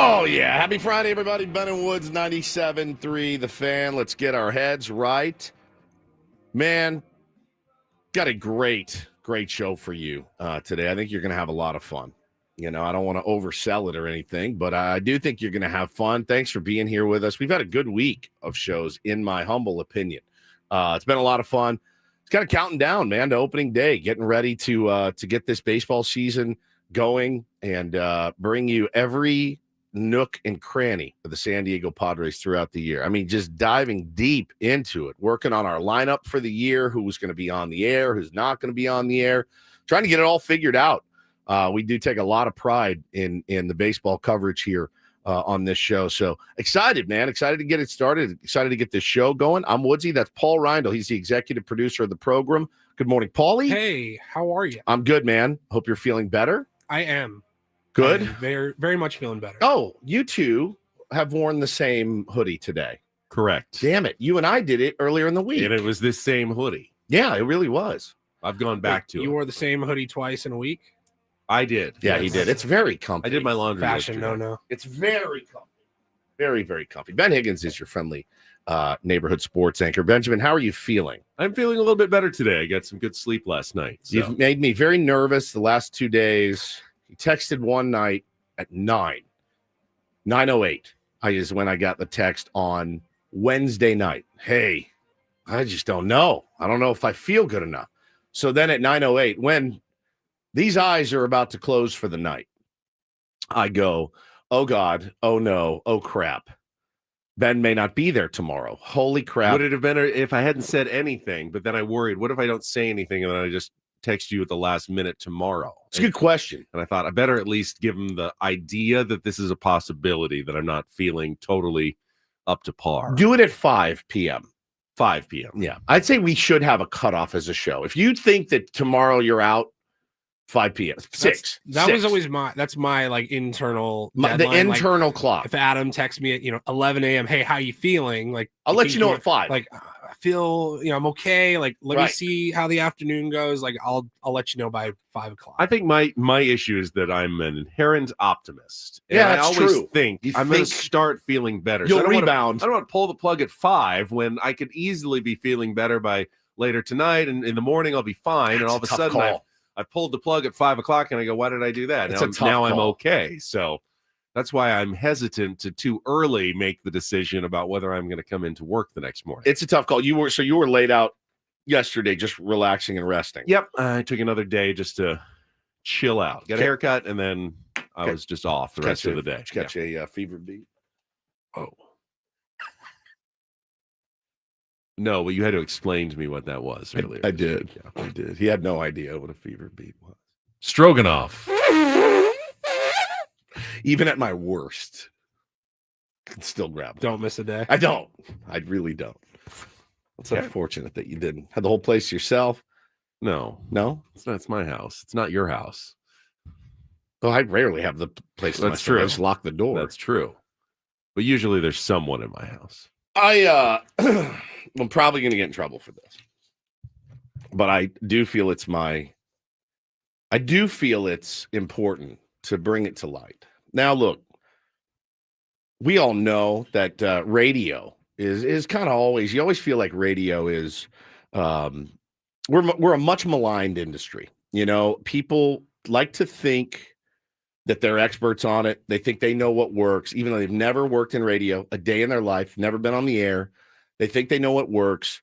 Oh, yeah. Happy Friday, everybody. Ben and Woods, 97.3, The Fan. Let's get our heads right. Man, got a great show for you today. I think you're going to have a lot of fun. You know, I don't want to oversell it or anything, but I do think you're going to have fun. Thanks for being here with us. We've had a good week of shows, in my humble opinion. It's been a lot of fun. It's kind of counting down, man, to opening day, getting ready to get this baseball season going and bring you every nook and cranny of the San Diego Padres throughout the year. I mean, just diving deep into it, working on our lineup for the year, who's going to be on the air, who's not going to be on the air, trying to get it all figured out. We do take a lot of pride in the baseball coverage here on this show. So excited, man. Excited to get it started. Excited to get this show going. I'm Woodsy. That's Paul Rindle. He's the executive producer of the program. Good morning, Paulie. Hey, how are you? I'm good, man. Hope you're feeling better. I am. Good. I am very, very much feeling better. Oh, you two have worn the same hoodie today. Correct. Damn it. You and I did it earlier in the week. And it was this same hoodie. Yeah, it really was. I've gone back to it. You wore the same hoodie twice in a week? I did. Yeah, he did. It's very comfy. I did my laundry. Fashion, yesterday. no. It's very comfy. Very, very comfy. Ben Higgins is your friendly neighborhood sports anchor. Benjamin, how are you feeling? I'm feeling a little bit better today. I got some good sleep last night. So. You've made me very nervous the last 2 days. You texted one night at 9:08 is when I got the text on Wednesday night. Hey, I just don't know. I don't know if I feel good enough. So then at 9:08, when these eyes are about to close for the night, I go, oh God, oh no, oh crap. Ben may not be there tomorrow. Holy crap. Would it have been if I hadn't said anything, but then I worried, what if I don't say anything and then I just text you at the last minute tomorrow? It's a good question. And I thought I better at least give him the idea that this is a possibility, that I'm not feeling totally up to par. Do it at 5 p.m. 5 p.m. Yeah. I'd say we should have a cutoff as a show. If you think that tomorrow you're out, 5 p.m. 6. That was always my like internal the deadline. internal Like, clock. if Adam texts me at 11 a.m., hey, how you feeling? Like I'll let you know at 5. Like I feel I'm okay. Like let me Right. see how the afternoon goes. Like I'll let you know by 5 o'clock. I think my issue is that I'm an inherent optimist. And Yeah, I that's always true. think You I'm going to think start feeling better. You'll I don't rebound. I don't want to pull the plug at 5 when I could easily be feeling better by later tonight, and in the morning I'll be fine. And all of a sudden I pulled the plug at 5 o'clock, and I go, why did I do that? Now I'm okay. So that's why I'm hesitant to too early make the decision about whether I'm going to come into work the next morning. It's a tough call. You were laid out yesterday, just relaxing and resting. Yep. I took another day just to chill out, get a haircut, and then I was just off the rest of the day. Catch a fever beat. Oh. No, but you had to explain to me what that was earlier. I did. Yeah, I did. He had no idea what a fever beat was. Stroganoff. Even at my worst, I can still grab one. Don't miss a day. I don't. I really don't. It's unfortunate that you didn't. Had the whole place to yourself? No. It's my house. It's not your house. Well, I rarely have the place to That's myself. true. I just lock the door. That's true. But usually there's someone in my house. I'm probably going to get in trouble for this, but I do feel it's important to bring it to light. Now, look, we all know that radio is kind of always, you always feel like radio is, we're a much maligned industry. People like to think that they're experts on it. They think they know what works, even though they've never worked in radio a day in their life, never been on the air. They think they know what works.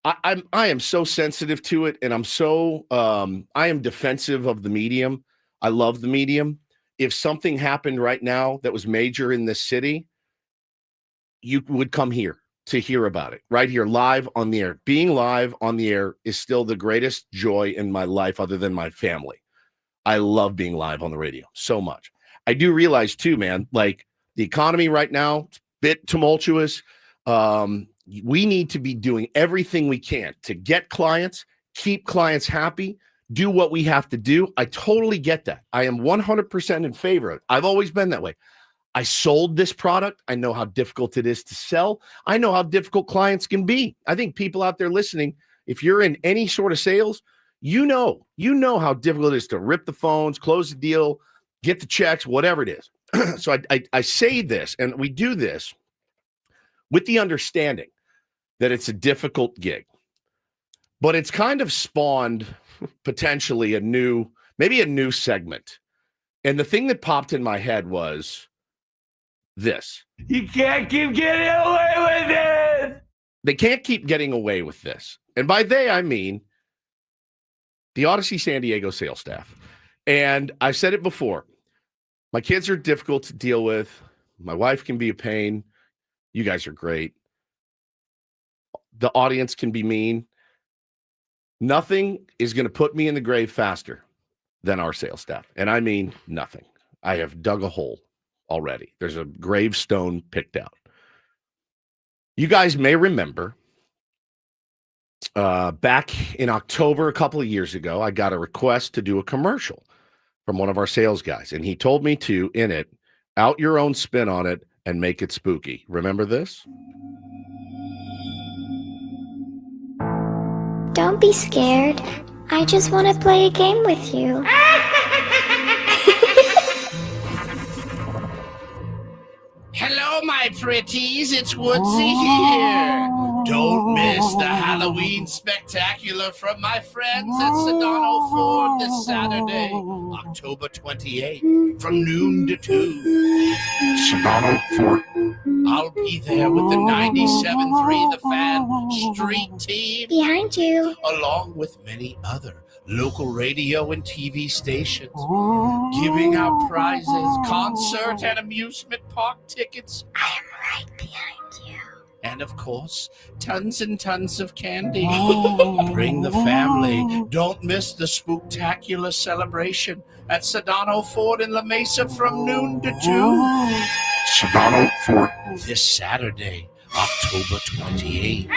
I am so sensitive to it, and I am defensive of the medium. I love the medium. If something happened right now that was major in this city, you would come here to hear about it, right here, live on the air. Being live on the air is still the greatest joy in my life other than my family. I love being live on the radio so much. I do realize too, man, like the economy right now, it's a bit tumultuous. We need to be doing everything we can to get clients, keep clients happy, do what we have to do. I totally get that. I am 100% in favor of it. I've always been that way. I sold this product. I know how difficult it is to sell. I know how difficult clients can be. I think people out there listening, if you're in any sort of sales, you know how difficult it is to rip the phones, close the deal, get the checks, whatever it is. So I say this, and we do this with the understanding that it's a difficult gig, but it's kind of spawned potentially maybe a new segment. And the thing that popped in my head was this. You can't keep getting away with it. They can't keep getting away with this. And by they, I mean the Odyssey San Diego sales staff. And I've said it before. My kids are difficult to deal with. My wife can be a pain. You guys are great. The audience can be mean. Nothing is going to put me in the grave faster than our sales staff. And I mean nothing. I have dug a hole already. There's a gravestone picked out. You guys may remember back in October, a couple of years ago, I got a request to do a commercial from one of our sales guys. And he told me to, in it, out your own spin on it and make it spooky. Remember this? Don't be scared. I just want to play a game with you. Hello, my pretties. It's Woodsy here. Don't miss the Halloween spectacular from my friends at Sedano Ford this Saturday, October 28th, from noon to 2. Sedano Ford. I'll be there with the 97.3 The Fan Street Team. Behind you. Along with many other local radio and TV stations, giving out prizes, concert and amusement park tickets. I am right behind you. And of course, tons and tons of candy. Bring the family. Don't miss the spooktacular celebration at Sedano Ford in La Mesa from noon to 2. Sedano Ford. This Saturday, October 28th.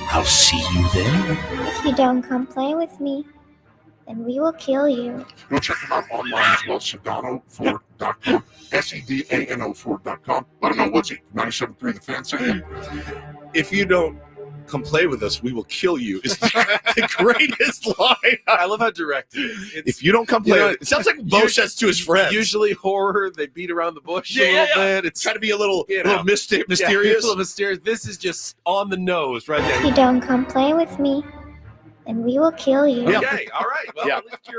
I'll see you there. If you don't come play with me, then we will kill you. Go check them out online as well, SedanoFord.com. SEDANO4.com. Let them know what's 97.3 The Fan saying. If you don't come play with us, we will kill you. It's the greatest line. I love how direct it is. If you don't come play with us, it sounds like Bo says to his friends. Usually horror, they beat around the bush a little bit. It's trying to be a little mysterious. Yeah, a little mysterious. This is just on the nose right there. If you don't come play with me, then we will kill you. Okay, all right. Well, at least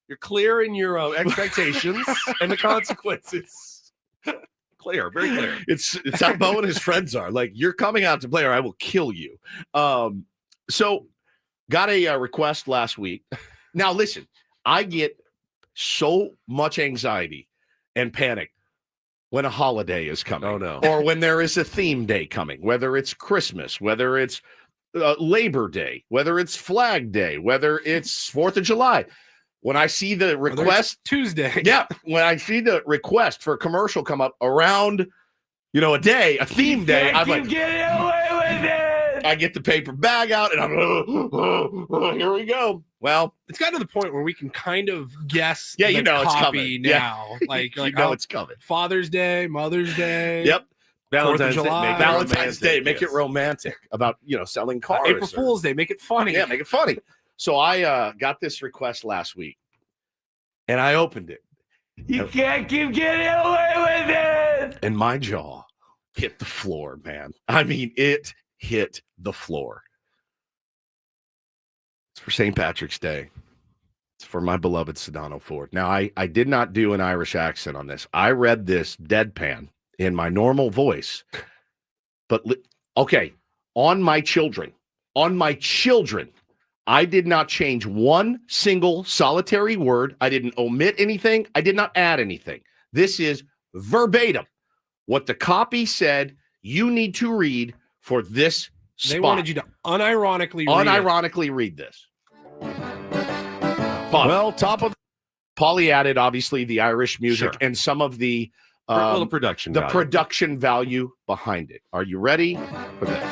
you're clear in your expectations and the consequences. Clear, very clear. It's how Bo and his friends are. Like, you're coming out to play or I will kill you. So got a request last week. Now, listen, I get so much anxiety and panic when a holiday is coming. Oh, no. Or when there is a theme day coming, whether it's Christmas, whether it's Labor Day, whether it's Flag Day, whether it's 4th of July. When I see the request Tuesday. Yeah. When I see the request for a commercial come up around, a day, a theme day, I'm like, getting away with it. I get the paper bag out and I'm here we go. Well, It's gotten to the point where we can kind of guess Yeah, the it's copy coming. now. Yeah. Like it's coming. Father's Day, Mother's Day. Yep. Valentine's July. Valentine's Day, make yes. it romantic about, selling cars. April Fool's Day, make it funny. Yeah, make it funny. So I got this request last week and I opened it. You can't keep getting away with it. And my jaw hit the floor, man. I mean, it hit the floor. It's for St. Patrick's Day. It's for my beloved Sedano Ford. Now, I did not do an Irish accent on this. I read this deadpan in my normal voice. But, okay, on my children, I did not change one single solitary word. I didn't omit anything. I did not add anything. This is verbatim what the copy said you need to read for this spot. They wanted you to unironically read this. Well, Paulie added, obviously, the Irish music and some of the production value behind it. Are you ready for this?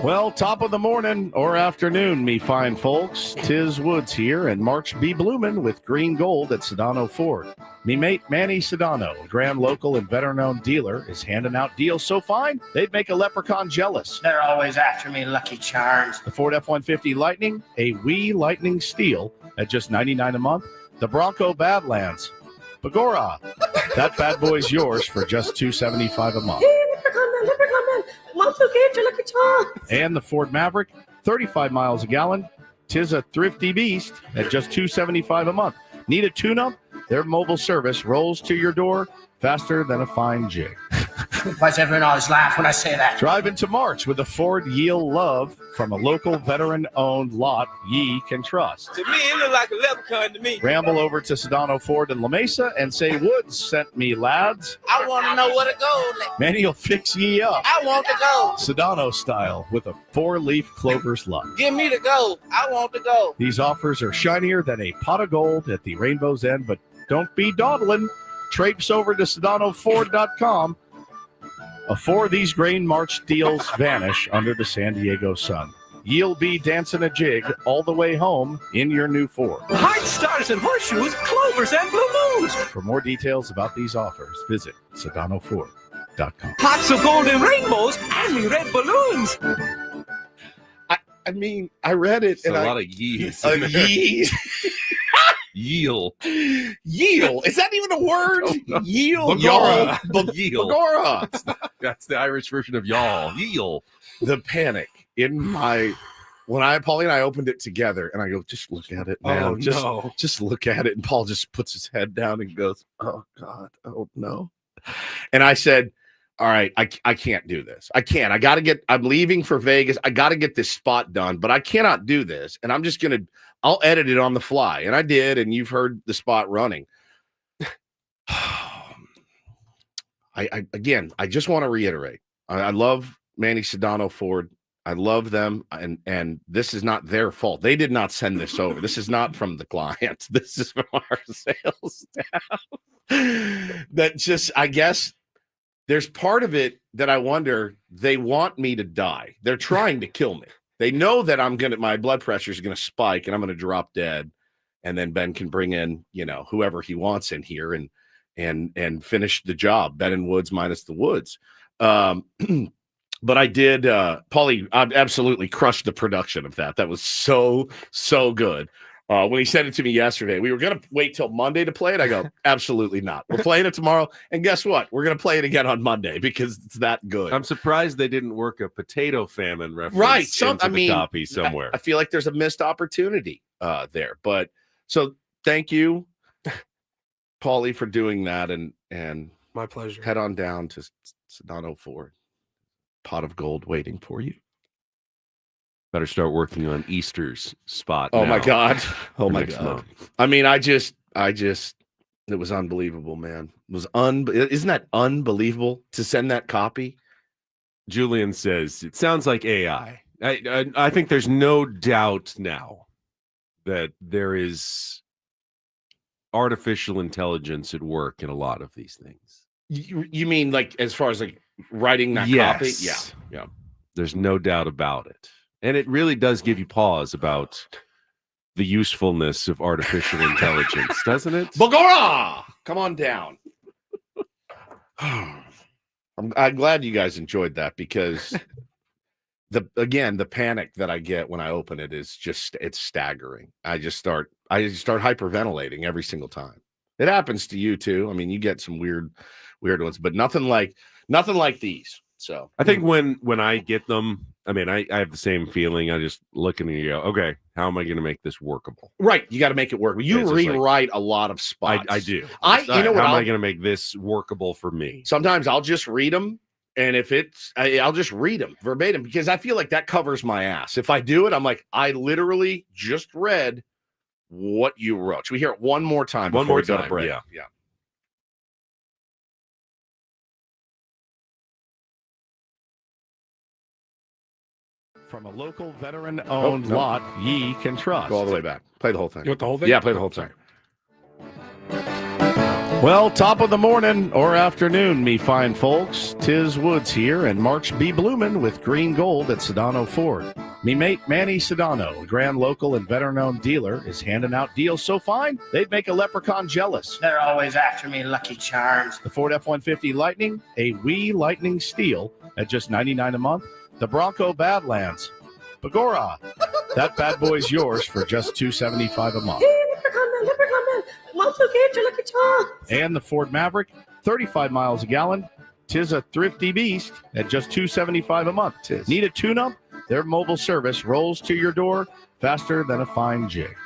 Well, top of the morning or afternoon, me fine folks. 'Tis Woods here and March be bloomin' with green gold at Sedano Ford. Me mate Manny Sedano, a grand local and veteran-owned dealer, is handing out deals so fine they'd make a leprechaun jealous. They're always after me, Lucky Charms. The Ford F-150 Lightning, a wee Lightning Steel at just $99 a month. The Bronco Badlands, Bagora, that bad boy's yours for just $275 a month. And the Ford Maverick, 35 miles a gallon. 'Tis a thrifty beast at just $275 a month. Need a tune-up? Their mobile service rolls to your door faster than a fine jig. Why's everyone always laugh when I say that? Drive into March with a Ford Yield Love from a local veteran-owned lot ye can trust. To me, it look like a leprechaun to me. Ramble over to Sedano Ford in La Mesa and say, Woods sent me, lads. I want to know where to go. Manny will fix ye up. I want to go. Sedano style with a 4-leaf clover's luck. Give me the go. I want to go. These offers are shinier than a pot of gold at the rainbow's end, but don't be dawdling. Traipse over to SedanoFord.com. Before these grain March deals vanish under the San Diego sun. You'll be dancing a jig all the way home in your new Ford. Heart stars and horseshoes, clovers and blue moons. For more details about these offers, visit SedanoFord.com. Pots of golden rainbows and red balloons. I mean, I read it. It's a lot of yees. Yield. Yield. Is that even a word? No. Yield. Bagora. Yield. Bagora. That's the Irish version of y'all. Yield. The panic in my when Paulie and I opened it together, and I go, just look at it now. Just look at it. And Paul just puts his head down and goes, oh God, oh no. And I said, all right, I can't do this. I can't. I'm leaving for Vegas. I got to get this spot done, but I cannot do this. And I'm just I'll edit it on the fly. And I did, and you've heard the spot running. I just want to reiterate. I love Manny Sedano Ford. I love them, and this is not their fault. They did not send this over. This is not from the client. This is from our sales staff. That just, I guess, there's part of it that I wonder, they want me to die. They're trying to kill me. They know that my blood pressure is going to spike and I'm going to drop dead. And then Ben can bring in, whoever he wants in here and finish the job. Ben and Woods minus the Woods. But I did, Paulie, I absolutely crushed the production of that. That was so good. When he sent it to me yesterday, we were going to wait till Monday to play it. I go, absolutely not. We're playing it tomorrow. And guess what? We're going to play it again on Monday because it's that good. I'm surprised they didn't work a potato famine reference into the copy somewhere. I feel like there's a missed opportunity there. But so thank you, Paulie, for doing that. And my pleasure. Head on down to Sedano Ford. Pot of gold waiting for you. Better start working on Easter's spot. Oh now. My God. Oh my God. Month. I mean, I just it was unbelievable, man. It was isn't that unbelievable to send that copy? Julian says it sounds like AI. I think there's no doubt now that there is artificial intelligence at work in a lot of these things. You mean like as far as like writing that copy? Yeah. There's no doubt about it. And it really does give you pause about the usefulness of artificial intelligence, doesn't it? Bagora! Come on down. I'm glad you guys enjoyed that because the panic that I get when I open it is just, it's staggering. I just start hyperventilating every single time. It happens to you too. I mean, you get some weird ones, but nothing like these. So I think when I get them, I mean, I have the same feeling. I just look and you go, okay, how am I going to make this workable? Right. You got to make it work. You rewrite a lot of spots. I do. How am I going to make this workable for me? Sometimes I'll just read them. And if I'll just read them verbatim because I feel like that covers my ass. If I do it, I'm like, I literally just read what you wrote. Should we hear it one more time? One more go to time. break? Yeah. From a local veteran-owned lot ye can trust. Go all the way back. Play the whole thing. You want the whole thing? Yeah, play the whole thing. Well, top of the morning or afternoon, me fine folks. 'Tis Woods here, and March be bloomin' with green gold at Sedano Ford. Me mate Manny Sedano, a grand local and veteran-owned dealer, is handing out deals so fine they'd make a leprechaun jealous. They're always after me, Lucky Charms. The Ford F-150 Lightning, a wee Lightning Steel at just $99 a month. The Bronco Badlands, Bagora, that bad boy's yours for just $275 a month. And the Ford Maverick, 35 miles a gallon. 'Tis a thrifty beast at just $275 a month. Need a tune-up? Their mobile service rolls to your door faster than a fine jig.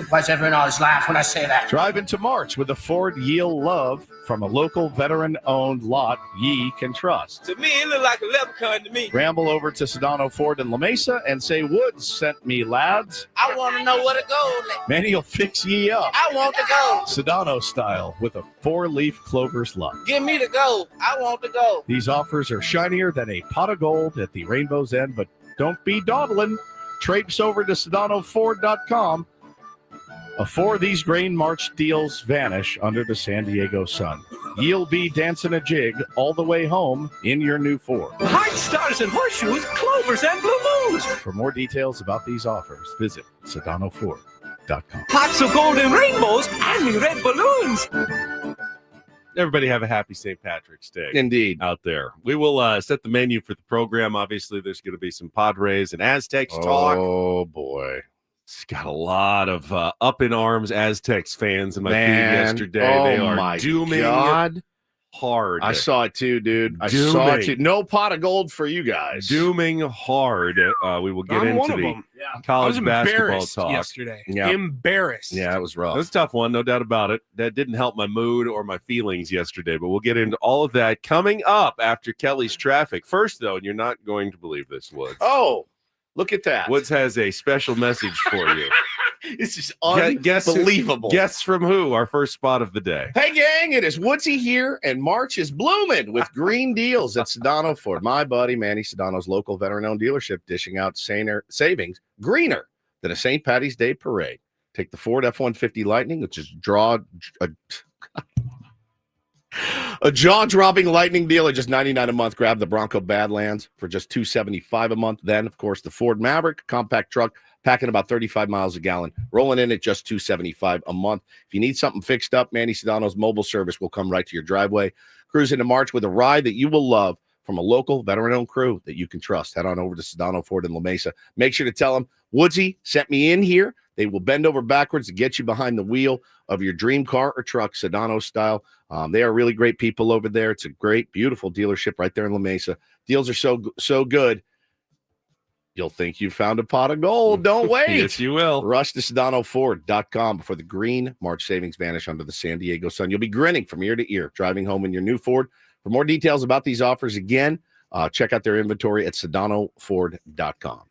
Why's everyone always laugh when I say that? Drive into March with a Ford you'll love from a local veteran-owned lot ye can trust. To me, it look like a leprechaun to me. Ramble over to Sedano Ford in La Mesa and say, Woods sent me, lads. I want to know where to go. Manny will fix ye up. I want to go. Sedano style with a 4-leaf clover's luck. Give me the go. I want to go. These offers are shinier than a pot of gold at the rainbow's end, but don't be dawdling. Traipse over to SedanoFord.com. Before these grain March deals vanish under the San Diego sun, you'll be dancing a jig all the way home in your new Ford. Behind stars and horseshoes, clovers and blue moons. For more details about these offers, visit SedanoFord.com. Pots of gold and rainbows and red balloons. Everybody have a happy St. Patrick's Day. Indeed. Out there. We will set the menu for the program. Obviously, there's going to be some Padres and Aztecs talk. Oh, boy. It's got a lot of up in arms Aztecs fans in my feed yesterday. Oh, they are my dooming God. hard. I saw it too, dude. I saw it too. No pot of gold for you guys. Dooming hard. We will get I'm one into of the them. college basketball Embarrassed talk yesterday. Yeah. Embarrassed. Yeah, it was rough. It was a tough one, no doubt about it. That didn't help my mood or my feelings yesterday, but we'll get into all of that coming up after Kelly's traffic. First, though, and you're not going to believe this, Woods. Oh, look at that. Woods has a special message for you. This is unbelievable. Guess from who? Our first spot of the day. Hey, gang, it is Woodsy here, and March is blooming with green deals at Sedano Ford. My buddy Manny Sedano's local veteran-owned dealership dishing out savings greener than a St. Patty's Day parade. Take the Ford F-150 Lightning, which is a jaw-dropping Lightning deal at just $99 a month. Grab the Bronco Badlands for just $275 a month. Then, of course, the Ford Maverick compact truck, packing about 35 miles a gallon, rolling in at just $275 a month. If you need something fixed up, Manny Sedano's mobile service will come right to your driveway. Cruise into March with a ride that you will love from a local veteran-owned crew that you can trust. Head on over to Sedano Ford in La Mesa. Make sure to tell them, Woodsy sent me in here. They will bend over backwards to get you behind the wheel of your dream car or truck, Sedano style. They are really great people over there. It's a great, beautiful dealership right there in La Mesa. Deals are so good. You'll think you found a pot of gold. Don't wait. Yes, you will. Rush to SedanoFord.com before the green March savings vanish under the San Diego sun. You'll be grinning from ear to ear, driving home in your new Ford. For more details about these offers, again, check out their inventory at SedanoFord.com.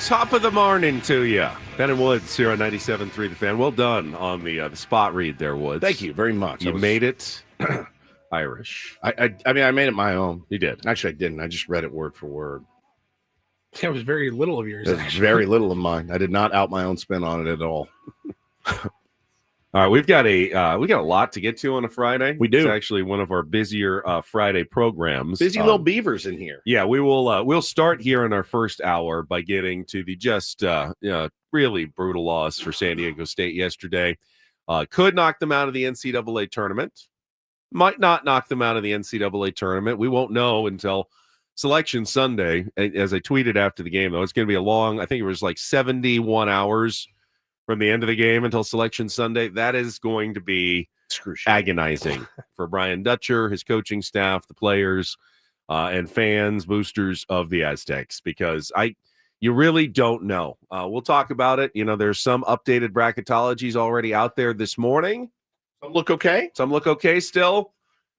Top of the morning to you. Ben and Woods here on 97.3 The Fan. Well done on the spot read there, Woods. Thank you very much. You made it Irish. I mean, I made it my own. You did. Actually, I didn't. I just read it word for word. That was very little of yours. There's very little of mine. I did not out my own spin on it at all. All right, we've got a lot to get to on a Friday. We do. It's actually one of our busier Friday programs. Busy little beavers in here. Yeah, we'll start here in our first hour by getting to the just really brutal loss for San Diego State yesterday. Could knock them out of the NCAA tournament. Might not knock them out of the NCAA tournament. We won't know until Selection Sunday. As I tweeted after the game, though, it's going to be a long, I think it was like 71 hours from the end of the game until Selection Sunday. That is going to be agonizing for Brian Dutcher, his coaching staff, the players, and fans, boosters of the Aztecs, because you really don't know. We'll talk about it. You know, there's some updated bracketologies already out there this morning. Some look okay. Some look okay still.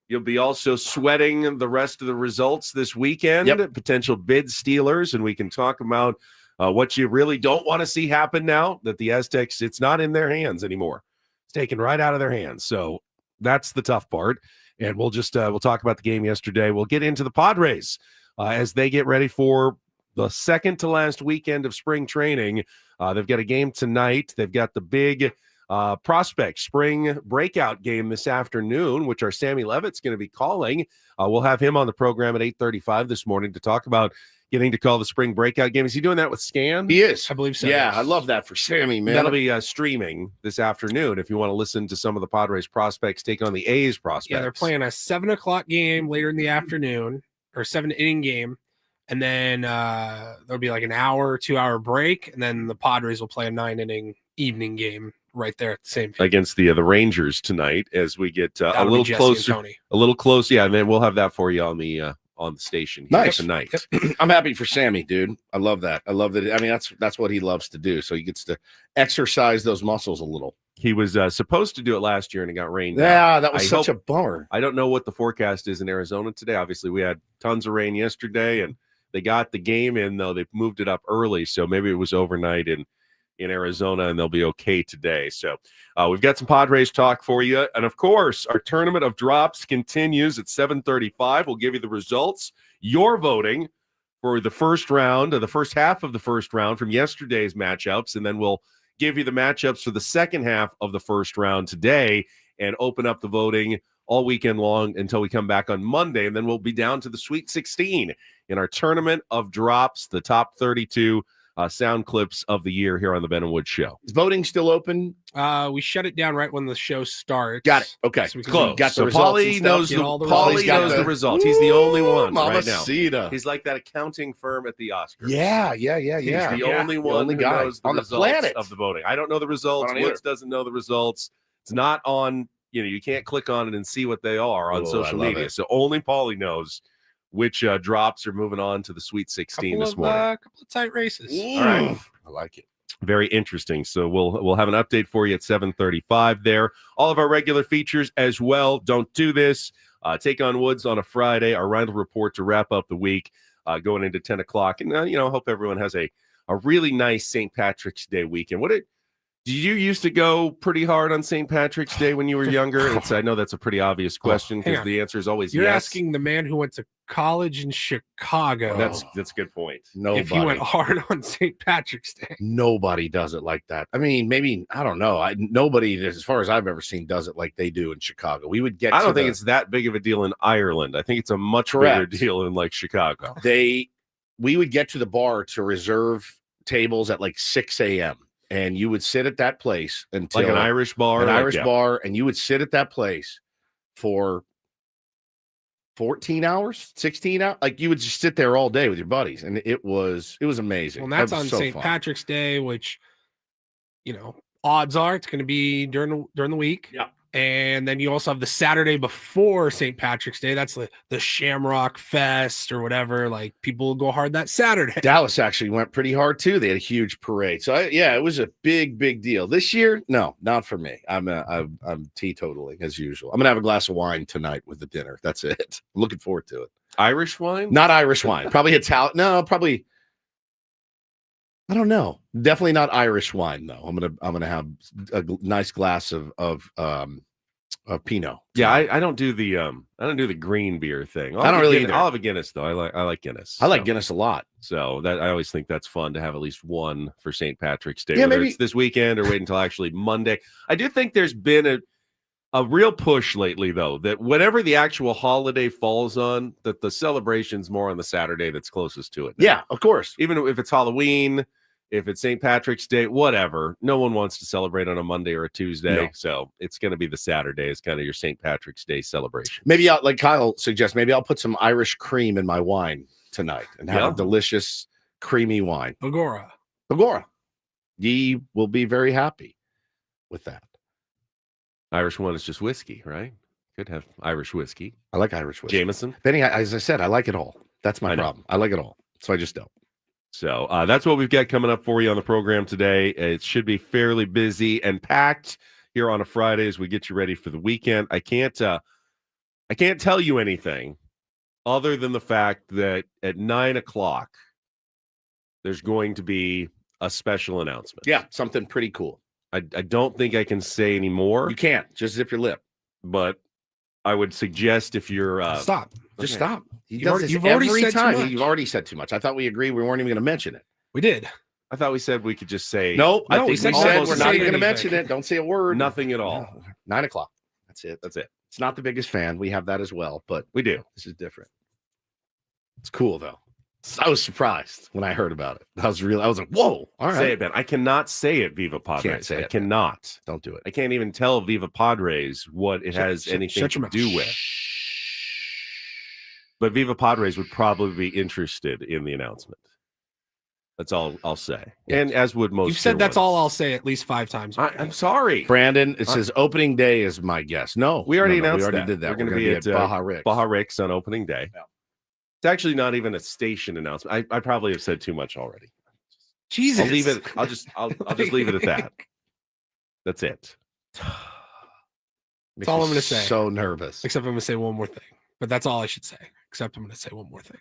You'll be also sweating the rest of the results this weekend, potential bid stealers, and we can talk about what you really don't want to see happen now that the Aztecs, it's not in their hands anymore. It's taken right out of their hands. So that's the tough part. And we'll just we'll talk about the game yesterday. We'll get into the Padres as they get ready for the second to last weekend of spring training. They've got a game tonight. They've got the big prospect spring breakout game this afternoon, which our Sammy Levitt's going to be calling. We'll have him on the program at 8:35 this morning to talk about getting to call the spring breakout game. Is he doing that with Scan? He is. I believe so. Yeah, I love that for Sammy, man. That'll be streaming this afternoon if you want to listen to some of the Padres prospects take on the A's prospects. Yeah, they're playing a 7:00 game later in the afternoon, or 7-inning game. And then there'll be like an hour, 2-hour break. And then the Padres will play a 9-inning evening game right there at the same time. Against the Rangers tonight as we get a little closer. A little close. Yeah, and then we'll have that for you on the station here tonight. I'm happy for Sammy, dude. I love that. I love that. I mean, that's what he loves to do. So he gets to exercise those muscles a little. He was supposed to do it last year and it got rained out. Yeah, that was such a bummer. I don't know what the forecast is in Arizona today. Obviously, we had tons of rain yesterday, and they got the game in, though. They moved it up early, so maybe it was overnight in Arizona, and they'll be okay today. So we've got some Padres talk for you. And, of course, our tournament of drops continues at 7:35. We'll give you the results. You're voting for the first round, or the first half of the first round from yesterday's matchups, and then we'll give you the matchups for the second half of the first round today and open up the voting all weekend long until we come back on Monday. And then we'll be down to the Sweet 16 in our tournament of drops, the top 32 sound clips of the year here on the Ben and Wood Show. Is voting still open? We shut it down right when the show starts. Got it. Okay. So close. Got the so results. Paulie knows the results. Ooh, He's the only one right Mamacita. now. He's like that accounting firm at the Oscars. Yeah. He's the only one who guy knows the on the results planet of the voting. I don't know the results. Woods doesn't know the results. It's not on, you can't click on it and see what they are on social media. So only Paulie knows which drops are moving on to the Sweet 16 this morning. A couple of tight races. All right. I like it. Very interesting. So we'll have an update for you at 7:35 there. All of our regular features as well. Don't do this. Take on Woods on a Friday. Our Ryle report to wrap up the week going into 10 o'clock. And, hope everyone has a really nice St. Patrick's Day weekend. Did you used to go pretty hard on St. Patrick's Day when you were younger? I know that's a pretty obvious question because the answer is always You're yes. asking the man who went to college in Chicago. That's a good point. Nobody. If he went hard on St. Patrick's Day. Nobody does it like that. I mean, maybe, I don't know. Nobody, as far as I've ever seen, does it like they do in Chicago. We would get I don't think it's that big of a deal in Ireland. I think it's a much bigger deal in like Chicago. We would get to the bar to reserve tables at like 6 a.m. And you would sit at that place until like an Irish bar, bar, and you would sit at that place for 14 hours, 16 hours. Like you would just sit there all day with your buddies, and it was amazing. Well, that's on St. Patrick's Day, which odds are it's going to be during the week. Yeah. And then you also have the Saturday before St. Patrick's Day. That's the Shamrock Fest or whatever. Like people will go hard that Saturday. Dallas actually went pretty hard too. They had a huge parade. So it was a big deal. This year, no, not for me. I'm teetotaling as usual. I'm gonna have a glass of wine tonight with the dinner. That's it. I'm looking forward to it. Irish wine? Not Irish wine. Probably Italian. No, probably I don't know. Definitely not Irish wine though. I'm gonna have a nice glass of Pinot. Yeah, I don't do the green beer thing. I don't really either. I'll have a Guinness though. I like Guinness. I like Guinness a lot. So that I always think that's fun to have at least one for St. Patrick's Day. Yeah, whether maybe it's this weekend or wait until actually Monday. I do think there's been a real push lately though that whatever the actual holiday falls on, that the celebration's more on the Saturday that's closest to it now. Yeah, of course. Even if it's Halloween, if it's St. Patrick's Day, whatever, no one wants to celebrate on a Monday or a Tuesday. No. So it's going to be the Saturday. It's kind of your St. Patrick's Day celebration. Maybe like Kyle suggests, maybe I'll put some Irish cream in my wine tonight and have a delicious creamy wine. Agora. Ye will be very happy with that. Irish one is just whiskey, right? Could have Irish whiskey. I like Irish whiskey. Jameson. Benny, as I said, I like it all. That's my problem. I like it all. So I just don't. So that's what we've got coming up for you on the program today. It should be fairly busy and packed here on a Friday as we get you ready for the weekend. I can't tell you anything other than the fact that at 9:00 there's going to be a special announcement. Yeah, something pretty cool. I don't think I can say any more. You can't. Just zip your lip. But I would suggest if you're stop. Just stop. You've already said too much. You've already said too much. I thought we agreed we weren't even going to mention it. We did. I thought we said we could just say no. I think we we said we're not even going to mention it. Don't say a word. Nothing at all. 9:00. That's it. That's it. It's not the biggest fan. We have that as well, but we do. This is different. It's cool though. I was surprised when I heard about it. I was like, whoa. All right. Say it, Ben. I cannot say it, Viva Padres. Can't say I it, cannot. Don't do it. I can't even tell Viva Padres what it has anything to do with. But Viva Padres would probably be interested in the announcement. That's all I'll say. Yes. And as would most. You've said that's all I'll say at least 5 times. I'm sorry. Brandon, it says opening day is my guess. No. We already announced we already that. did that. We're going to be at Baja Rick's. Baja Rick's on opening day. Yeah. It's actually not even a station announcement. I probably have said too much already. Jesus. I'll leave it. I'll just leave it at that. That's it. That's all I'm going to say. So nervous. Except I'm going to say one more thing. But that's all I should say. Except I'm going to say one more thing.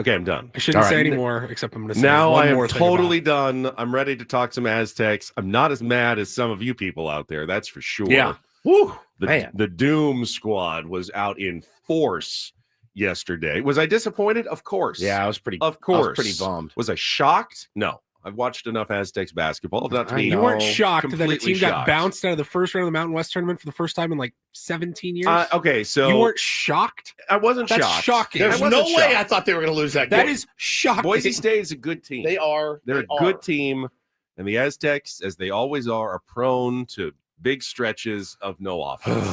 Okay, I'm done. I shouldn't say any more, except I'm going to say now one I am more thing totally done. I'm ready to talk some Aztecs. I'm not as mad as some of you people out there. That's for sure. Yeah. Woo, the Doom Squad was out in force yesterday. Was I disappointed? Of course. Yeah, I was pretty. Of course, I was pretty bummed. Was I shocked? No. I've watched enough Aztecs basketball. Not to be you weren't shocked that a completely team got shocked. bounced out of the first round of the Mountain West tournament for the first time in like 17 years? Okay, so you weren't shocked? I wasn't That's shocked. shocking. There's no way I thought they were going to lose that game. That is shocking. Boise State is a good team. They are. They're a good team. And the Aztecs, as they always are prone to big stretches of no offense.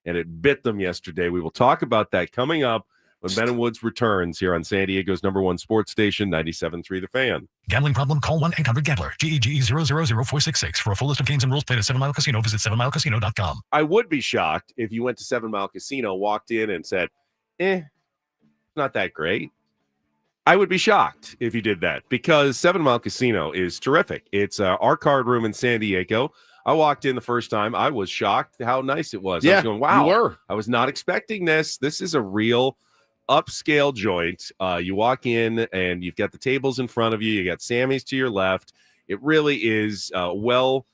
and it bit them yesterday. We will talk about that coming up when Ben and Woods returns here on San Diego's #1 sports station, 97.3 The Fan. Gambling problem? Call 1-800-GAMBLER. GEGE 0000466. For a full list of games and rules, play at 7 Mile Casino. Visit 7milecasino.com. I would be shocked if you went to 7 Mile Casino, walked in and said, not that great. I would be shocked if you did that because 7 Mile Casino is terrific. It's our card room in San Diego. I walked in the first time. I was shocked how nice it was. Yeah, I was going, wow. You were. I was not expecting this. This is a real upscale joint. You walk in and you've got the tables in front of you. You got Sammy's to your left. It really is well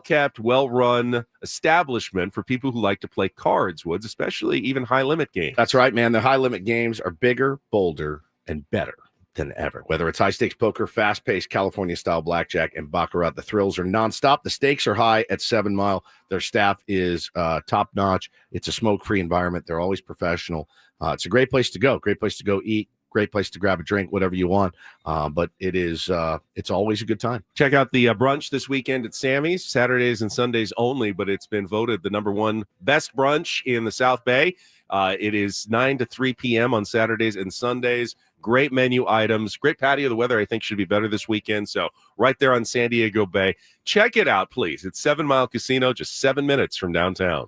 kept, well run establishment for people who like to play cards, Woods, especially even high limit games. That's right, man. The high limit games are bigger, bolder, and better than ever. Whether it's high stakes poker, fast paced California style blackjack, and baccarat, the thrills are nonstop. The stakes are high at 7 Mile. Their staff is top notch. It's a smoke free environment. They're always professional. It's a great place to go. Great place to go eat. Great place to grab a drink, whatever you want. But it is it's always a good time. Check out the brunch this weekend at Sammy's, Saturdays and Sundays only, but it's been voted the #1 best brunch in the South Bay. It is 9 to 3 p.m. on Saturdays and Sundays. Great menu items, great patio. The weather, I think, should be better this weekend. So right there on San Diego Bay. Check it out, please. It's 7 Mile Casino, just 7 minutes from downtown.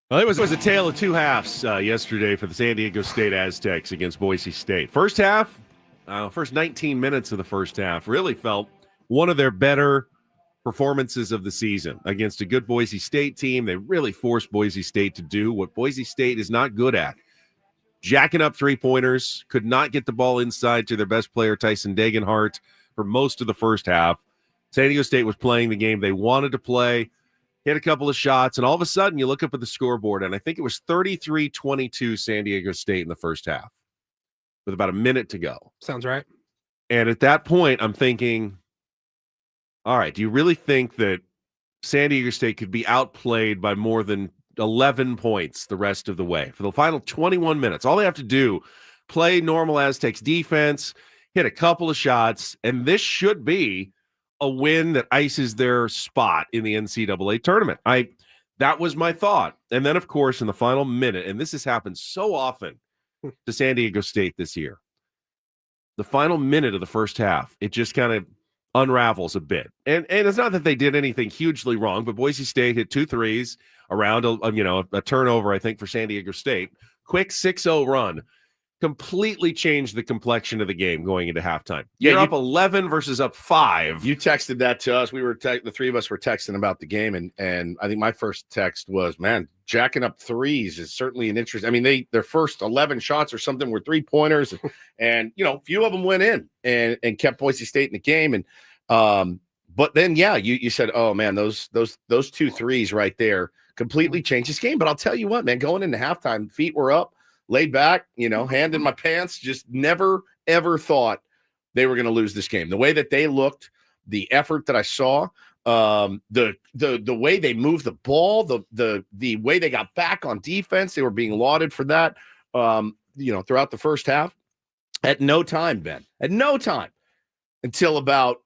Well, it was a tale of two halves yesterday for the San Diego State Aztecs against Boise State. First half, first 19 minutes of the first half really felt one of their better performances of the season against a good Boise State team. They really forced Boise State to do what Boise State is not good at. Jacking up three-pointers, could not get the ball inside to their best player, Tyson Degenhart, for most of the first half. San Diego State was playing the game they wanted to play, hit a couple of shots, and all of a sudden you look up at the scoreboard, and I think it was 33-22 San Diego State in the first half with about a minute to go. Sounds right. And at that point, I'm thinking, all right, do you really think that San Diego State could be outplayed by more than 11 points the rest of the way? For the final 21 minutes, all they have to do, play normal Aztecs defense, hit a couple of shots, and this should be a win that ices their spot in the NCAA tournament. That was my thought. And then, of course, in the final minute, and this has happened so often to San Diego State this year, the final minute of the first half, it just kind of unravels a bit. And it's not that they did anything hugely wrong, but Boise State hit 2 threes around a turnover, I think, for San Diego State. Quick 6-0 run. Completely changed the complexion of the game going into halftime. You're up 11 versus up 5. You texted that to us. We were the three of us were texting about the game, and I think my first text was, "Man, jacking up threes is certainly an interest." I mean, their first 11 shots or something were 3-pointers, and a few of them went in and kept Boise State in the game. And but then you said, "Oh man, those 2 threes right there completely changed this game." But I'll tell you what, man, going into halftime, feet were up. Laid back, hand in my pants, just never, ever thought they were going to lose this game. The way that they looked, the effort that I saw, the way they moved the ball, the way they got back on defense, they were being lauded for that, throughout the first half. At no time, Ben, until about,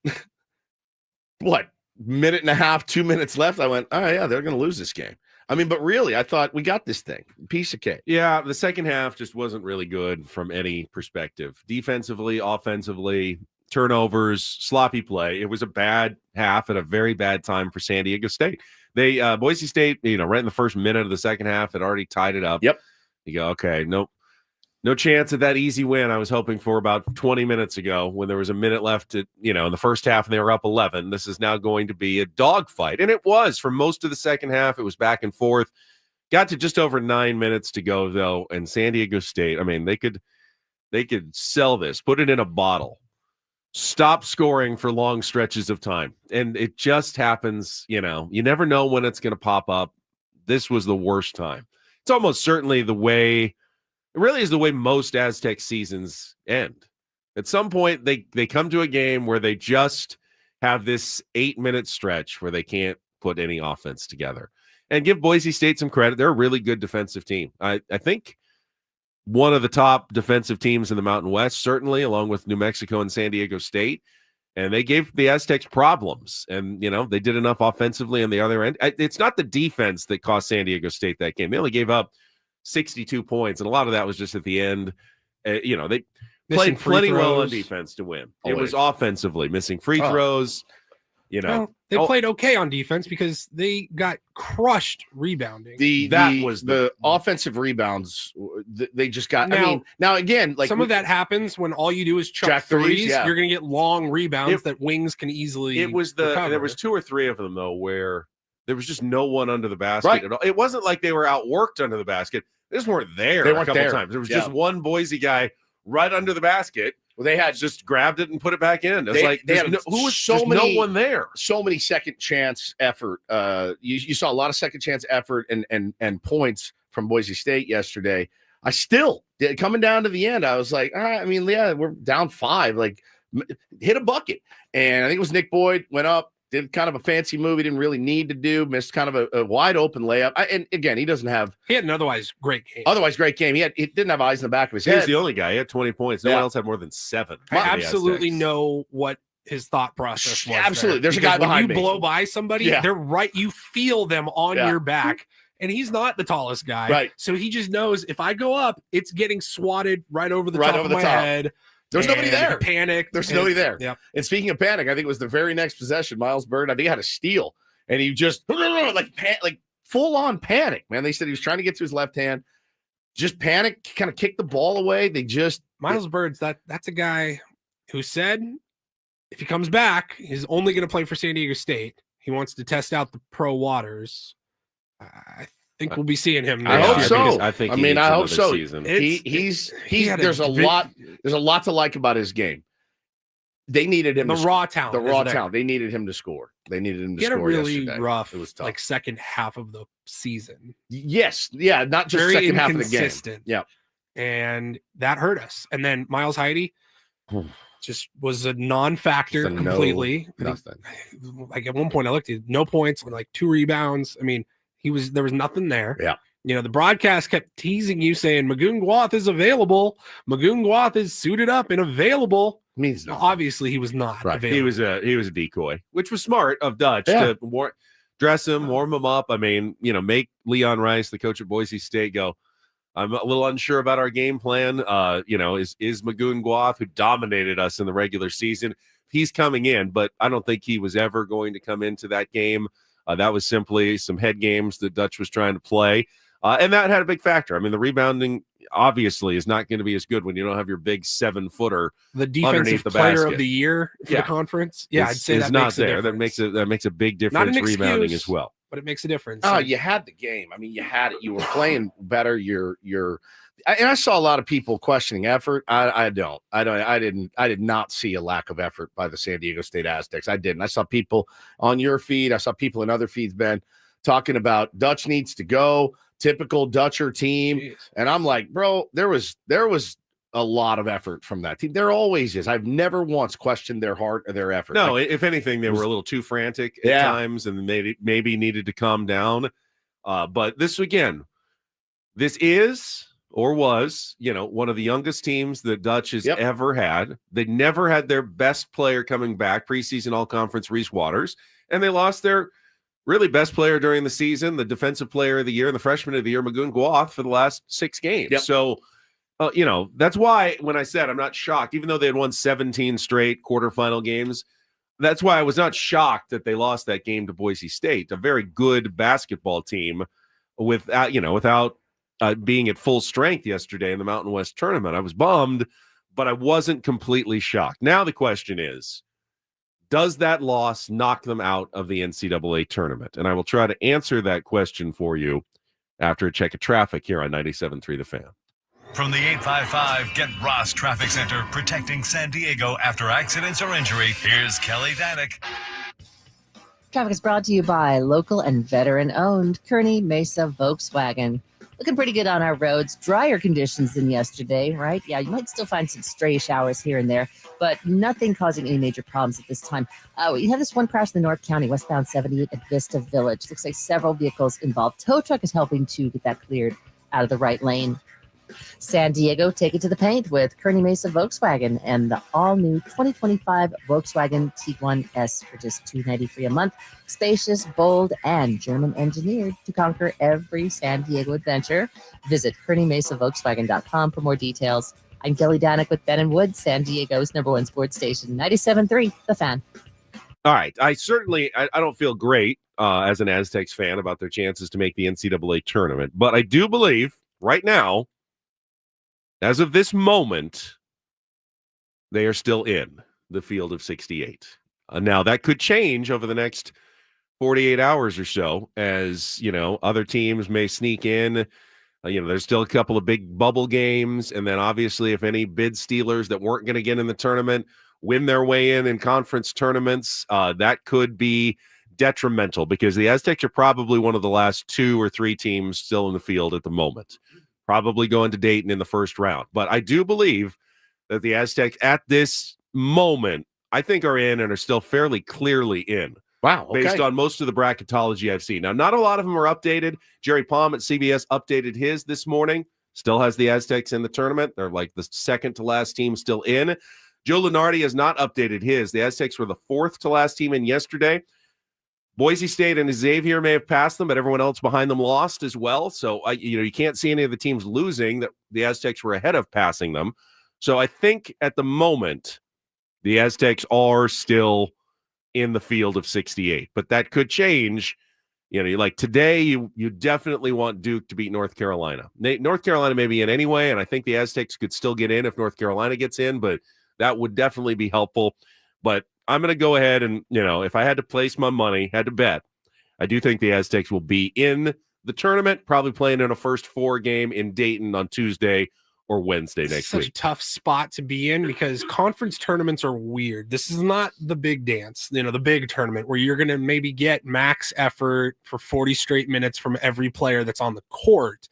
minute and a half, 2 minutes left, I went, oh, yeah, they're going to lose this game. I mean, but really, I thought we got this thing. Piece of cake. Yeah, the second half just wasn't really good from any perspective. Defensively, offensively, turnovers, sloppy play. It was a bad half at a very bad time for San Diego State. They Boise State, right in the first minute of the second half, had already tied it up. Yep. You go, okay, no chance of that easy win I was hoping for about 20 minutes ago when there was a minute left in the first half and they were up 11. This is now going to be a dogfight. And it was for most of the second half. It was back and forth. Got to just over 9 minutes to go, though. And San Diego State, I mean, they could sell this, put it in a bottle, stop scoring for long stretches of time. And it just happens, you never know when it's going to pop up. This was the worst time. It's almost certainly the way. It really is the way most Aztec seasons end. At some point, they come to a game where they just have this 8-minute stretch where they can't put any offense together. And give Boise State some credit. They're a really good defensive team. I think one of the top defensive teams in the Mountain West, certainly, along with New Mexico and San Diego State. And they gave the Aztecs problems. And, they did enough offensively on the other end. It's not the defense that cost San Diego State that game. They only gave up 62 points, and a they was just at the end. They played plenty well on defense to win. Always. It was offensively missing free throws. They played okay on defense because they got crushed rebounding. The offensive rebounds. They just got. Now again, some of that happens when all you do is chuck threes. Yeah. You're going to get long rebounds that wings can easily. It was there was 2 or 3 of them though where there was just no one under the basket at all. It wasn't like they were outworked under the basket. They just weren't there a couple times. There was just one Boise guy right under the basket. Well, they had just grabbed it and put it back in. No one there. So many second chance effort. You saw a lot of second chance effort and points from Boise State yesterday. I still did coming down to the end. I was like, all right, we're down 5. Like, hit a bucket. And I think it was Nick Boyd went up. Did kind of a fancy move he didn't really need to do. Missed kind of a wide open layup. And again, he doesn't have. He had an otherwise great game. He didn't have eyes in the back of his head. He was the only guy. He had 20 points. No one else had more than 7. I absolutely know what his thought process was. Absolutely. There's a guy behind me. You blow by somebody, they're right. You feel them on your back. And he's not the tallest guy. Right. So he just knows if I go up, it's getting swatted right over the top of my head. There's nobody there. Panic. There's nobody there. Yeah. And speaking of panic, I think it was the very next possession. Miles Byrd, I think, had a steal, and he just like full on panic, man. They said he was trying to get to his left hand, just panic, kind of kicked the ball away. They just Miles Bird's that's a guy who said if he comes back, he's only going to play for San Diego State. He wants to test out the pro waters. I think we'll be seeing him. I hope so. I think. I hope so. Season. He's there's a lot to like about his game. They needed him. The raw talent. They needed him to score. They needed him to he had score. A really yesterday. rough, it was tough. like second half of the season. Yes, yeah, not just very second half of the game. Yeah, and that hurt us. And then Miles Heide just was a non-factor completely. Nothing. Like at one point, I looked at no points, like 2 rebounds. I mean, there was nothing there. Yeah. You know, the broadcast kept teasing you saying Magoon Guath is available. Magoon Guath is suited up and available. Means nothing. Obviously he was not available. He was a decoy, which was smart of Dutch to dress him, warm him up. I mean, make Leon Rice, the coach at Boise State, go, I'm a little unsure about our game plan. Is Magoon Guath, who dominated us in the regular season, he's coming in, but I don't think he was ever going to come into that game. That was simply some head games that Dutch was trying to play. And that had a big factor. I mean, the rebounding obviously is not going to be as good when you don't have your big 7-footer. The defensive player of the year for the conference. Yeah, I'd say that not makes there. A difference. That makes a big difference. Rebounding as well, but it makes a difference. Oh, you had the game. I mean, you had it. You were playing better. And I saw a lot of people questioning effort. I did not see a lack of effort by the San Diego State Aztecs. I didn't. I saw people on your feed. I saw people in other feeds, Ben, talking about Dutch needs to go. Typical Dutcher team. Jeez. And I'm like, bro, there was a lot of effort from that team. There always is. I've never once questioned their heart or their effort. No, if anything, they were a little too frantic at times and maybe needed to calm down. But this is or was, one of the youngest teams that Dutch has ever had. They never had their best player coming back, preseason all-conference Reese Waters, and they lost their really best player during the season, the defensive player of the year and the freshman of the year, Magoon Guath, for the last 6 games. Yep. So, that's why when I said I'm not shocked, even though they had won 17 straight quarterfinal games, that's why I was not shocked that they lost that game to Boise State, a very good basketball team without being at full strength yesterday in the Mountain West tournament. I was bummed, but I wasn't completely shocked. Now the question is, does that loss knock them out of the NCAA tournament? And I will try to answer that question for you after a check of traffic here on 97.3 The Fan. From the 855 Get Ross Traffic Center, protecting San Diego after accidents or injury, here's Kelly Danek. Traffic is brought to you by local and veteran-owned Kearney Mesa Volkswagen. Looking pretty good on our roads. Drier conditions than yesterday, right? Yeah, you might still find some stray showers here and there, but nothing causing any major problems at this time. We have this one crash in the North County, westbound 78 at Vista Village. Looks like several vehicles involved. Tow truck is helping to get that cleared out of the right lane. San Diego, take it to the paint with Kearney Mesa Volkswagen and the all-new 2025 Volkswagen Tiguan S for just $293 a month. Spacious, bold, and German-engineered to conquer every San Diego adventure. Visit KearneyMesaVolkswagen.com for more details. I'm Kelly Danek with Ben and Wood, San Diego's #1 sports station, 97.3 The Fan. All right. I don't feel great as an Aztecs fan about their chances to make the NCAA tournament, but I do believe right now, as of this moment, they are still in the field of 68. Now, that could change over the next 48 hours or so as, other teams may sneak in. There's still a couple of big bubble games. And then, obviously, if any bid stealers that weren't going to get in the tournament win their way in conference tournaments, that could be detrimental because the Aztecs are probably one of the last 2 or 3 teams still in the field at the moment. Probably going to Dayton in the first round. But I do believe that the Aztecs at this moment, I think, are in and are still fairly clearly in. Wow. Okay. Based on most of the bracketology I've seen. Now, not a lot of them are updated. Jerry Palm at CBS updated his this morning. Still has the Aztecs in the tournament. They're like the second to last team still in. Joe Lunardi has not updated his. The Aztecs were the 4th to last team in yesterday. Boise State and Xavier may have passed them, but everyone else behind them lost as well. So, you can't see any of the teams losing that the Aztecs were ahead of passing them. So I think at the moment, the Aztecs are still in the field of 68, but that could change You know, like today, you definitely want Duke to beat North Carolina. North Carolina may be in anyway, and I think the Aztecs could still get in if North Carolina gets in, but that would definitely be helpful. But I'm going to go ahead and, you know, if I had to place my money, had to bet, I do think the Aztecs will be in the tournament, probably playing in a first 4 game in Dayton on Tuesday or Wednesday next week. Such a tough spot to be in because conference tournaments are weird. This is not the big dance, you know, the big tournament where you're going to maybe get max effort for 40 straight minutes from every player that's on the court.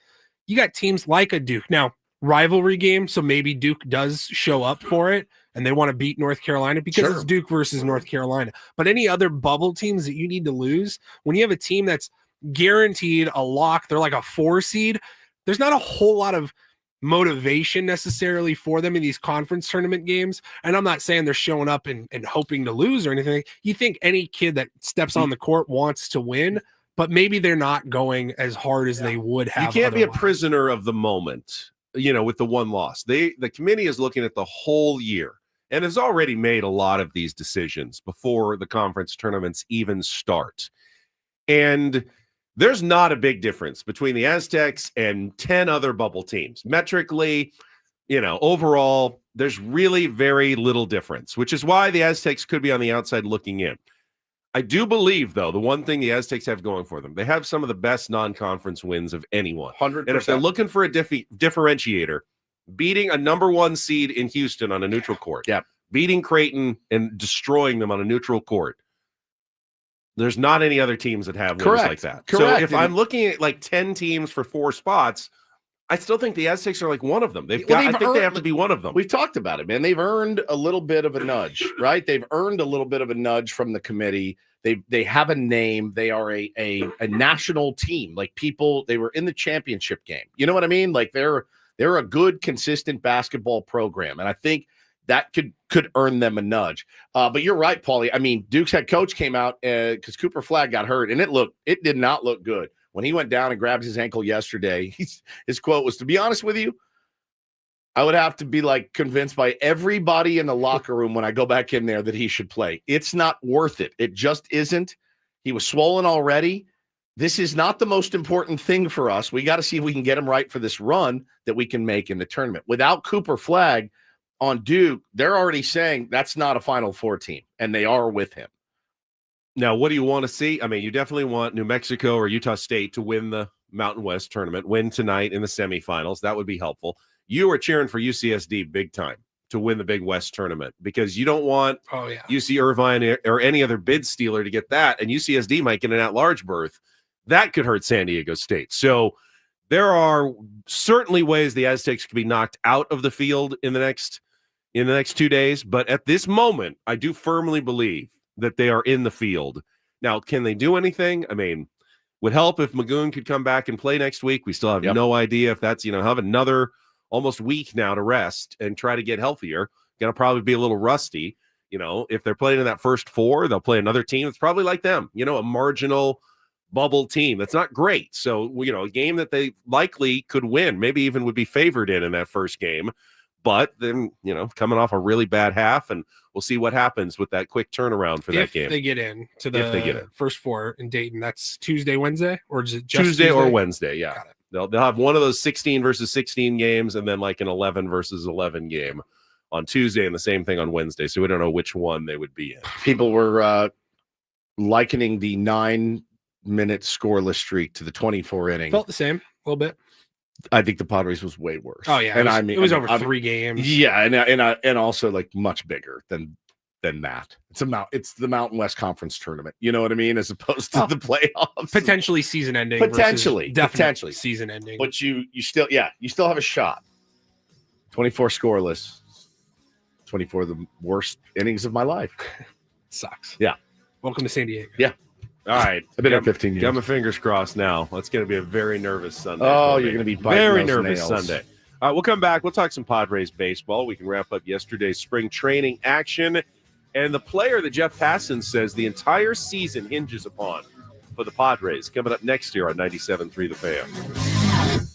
You got teams like a Duke. Now, rivalry game, so maybe Duke does show up for it and they want to beat North Carolina because it's Duke versus North Carolina. But any other bubble teams that you need to lose, when you have a team that's guaranteed a lock, they're like a 4 seed, there's not a whole lot of motivation necessarily for them in these conference tournament games. And I'm not saying they're showing up and hoping to lose or anything. You think any kid that steps on the court wants to win, but maybe they're not going as hard as they would have. You can't be a prisoner of the moment, you know, with the one loss. The committee is looking at the whole year and has already made a lot of these decisions before the conference tournaments even start. And there's not a big difference between the Aztecs and 10 other bubble teams. Metrically, you know, overall, there's really very little difference, which is why the Aztecs could be on the outside looking in. I do believe, though, the one thing the Aztecs have going for them, they have some of the best non-conference wins of anyone. 100%. And if they're looking for a differentiator, beating a number 1 seed in Houston on a neutral court, beating Creighton and destroying them on a neutral court, there's not any other teams that have wins like that. So if I'm looking at like 10 teams for 4 spots, I still think the Aztecs are like one of them. I think they have to be one of them. We've talked about it, man. They've earned a little bit of a nudge, right? They've earned a little bit of a nudge from the committee. They have a name. They are a national team. Like they were in the championship game. You know what I mean? Like they're a good, consistent basketball program. And I think that could earn them a nudge. But you're right, Paulie. I mean, Duke's head coach came out because Cooper Flagg got hurt, and it did not look good. When he went down and grabbed his ankle yesterday, his quote was, "To be honest with you, I would have to be like convinced by everybody in the locker room when I go back in there that he should play. It's not worth it. It just isn't. He was swollen already. This is not the most important thing for us. We got to see if we can get him right for this run that we can make in the tournament. Without Cooper Flagg on Duke, they're already saying that's not a Final Four team, and they are with him." Now, what do you want to see? I mean, you definitely want New Mexico or Utah State to win the Mountain West tournament, win tonight in the semifinals. That would be helpful. You are cheering for UCSD big time to win the Big West tournament because you don't want UC Irvine or any other bid stealer to get that, and UCSD might get an at-large berth. That could hurt San Diego State. So there are certainly ways the Aztecs could be knocked out of the field in the next 2 days, but at this moment, I do firmly believe that they are in the field. Now, can they do anything? I mean, would help if Magoon could come back and play next week. We still have no idea if that's, have another almost week now to rest and try to get healthier. Going to probably be a little rusty. If they're playing in that first 4, they'll play another team that's probably like them, a marginal bubble team that's not great. So, a game that they likely could win, maybe even would be favored in that first game. But then, coming off a really bad half, and we'll see what happens with that quick turnaround for that game. If they get in to the first 4 in Dayton, that's Tuesday, Wednesday, or is it just Tuesday or Wednesday? Yeah, they'll have one of those 16 versus 16 games, and then like an 11 versus 11 game on Tuesday, and the same thing on Wednesday. So we don't know which one they would be in. People were likening the 9-minute scoreless streak to the 24 inning. Felt the same a little bit. I think the Padres was way worse. Oh yeah, it was over 3 games. Yeah, and also like much bigger than that. It's the Mountain West Conference tournament. You know what I mean, as opposed to the playoffs. Potentially season ending. Potentially season ending. But you still have a shot. 24 scoreless. 24 of the worst innings of my life. Sucks. Yeah. Welcome to San Diego. Yeah. All right. I've been there 15 years. Got my fingers crossed now. That's going to be a very nervous Sunday. Oh, you're going to be very nervous Sunday. All right, we'll come back. We'll talk some Padres baseball. We can wrap up yesterday's spring training action. And the player that Jeff Passan says the entire season hinges upon for the Padres coming up next year on 97.3 The Fan.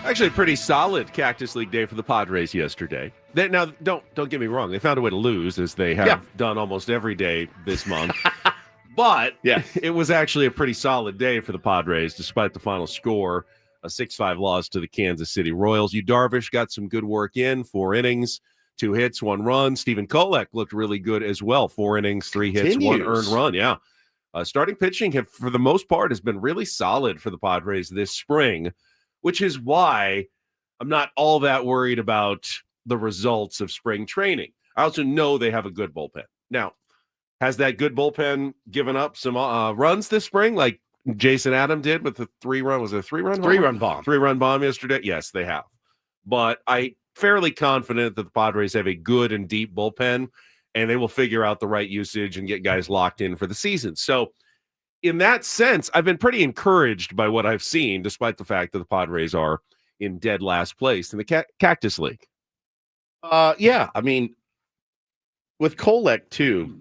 Actually, a pretty solid Cactus League day for the Padres yesterday. Now, don't get me wrong. They found a way to lose, as they have done almost every day this month. But it was actually a pretty solid day for the Padres, despite the final score, a 6-5 loss to the Kansas City Royals. Yu Darvish got some good work in, 4 innings, 2 hits, 1 run. Stephen Kolek looked really good as well, 4 innings, 3 hits, 1 earned run. Yeah. Starting pitching, for the most part, has been really solid for the Padres this spring, which is why I'm not all that worried about the results of spring training. I also know they have a good bullpen. Now, has that good bullpen given up some runs this spring, like Jason Adam did with the 3-run? Was it a 3-run? 3-run bomb. 3-run bomb yesterday? Yes, they have. But I'm fairly confident that the Padres have a good and deep bullpen, and they will figure out the right usage and get guys locked in for the season. So, in that sense, I've been pretty encouraged by what I've seen, despite the fact that the Padres are in dead last place in the Cactus League. Yeah, I mean, with Kolek too,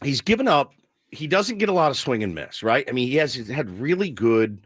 he's given up. He doesn't get a lot of swing and miss, right? I mean, he's had really good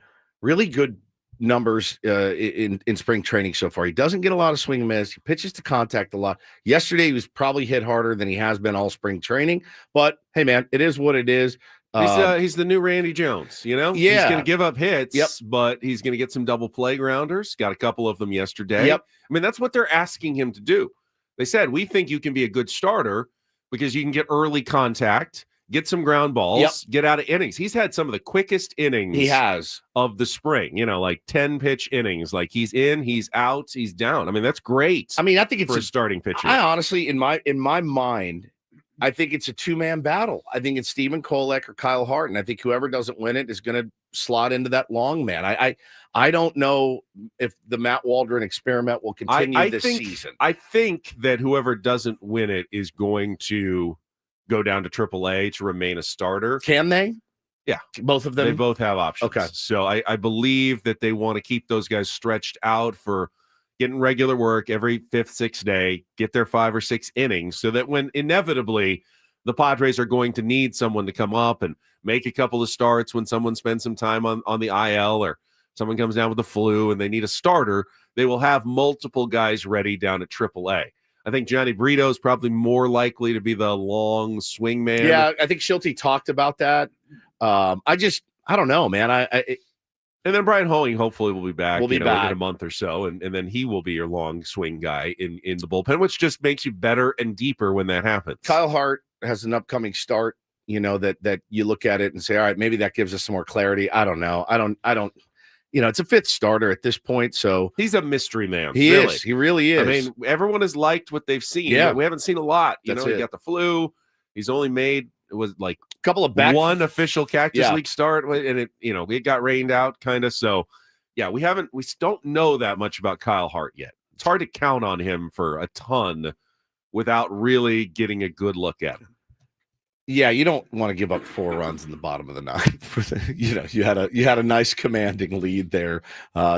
numbers in spring training so far. He doesn't get a lot of swing and miss. He pitches to contact a lot. Yesterday, he was probably hit harder than he has been all spring training. But hey, man, it is what it is. He's the new Randy Jones, you know? Yeah. He's going to give up hits, but he's going to get some double play grounders. Got a couple of them yesterday. Yep. I mean, that's what they're asking him to do. They said, we think you can be a good starter because you can get early contact, get some ground balls, get out of innings. He's had some of the quickest innings he has of the spring, like 10-pitch innings. Like he's in, he's out, he's down. I mean, that's great. I mean, I think it's for a starting pitcher. I honestly, in my mind, I think it's a 2-man battle. I think it's Stephen Kolek or Kyle Hart, and I think whoever doesn't win it is going to slot into that long man. I don't know if the Matt Waldron experiment will continue this season. I think that whoever doesn't win it is going to go down to AAA to remain a starter. Can they? Yeah. Both of them? They both have options. Okay. So I believe that they want to keep those guys stretched out for getting regular work every 5th, 6th day, get their 5 or 6 innings so that when inevitably the Padres are going to need someone to come up and make a couple of starts when someone spends some time on the IL or someone comes down with the flu and they need a starter, they will have multiple guys ready down at AAA. I think Johnny Brito is probably more likely to be the long swing man. Yeah, I think Schulte talked about that. I don't know, man. And then Brian Hoeing hopefully will be back. We'll be back in a month or so, and then he will be your long swing guy in the bullpen, which just makes you better and deeper when that happens. Kyle Hart has an upcoming start, that you look at it and say, all right, maybe that gives us some more clarity. I don't know. I don't. It's a 5th starter at this point, so he's a mystery man. He is. He really is. I mean, everyone has liked what they've seen. Yeah, we haven't seen a lot. He got the flu. He's only made a couple of one official Cactus League start, and it got rained out kind of. So, yeah, we don't know that much about Kyle Hart yet. It's hard to count on him for a ton without really getting a good look at him. Yeah, you don't want to give up 4 runs in the bottom of the 9th. You had a nice commanding lead there,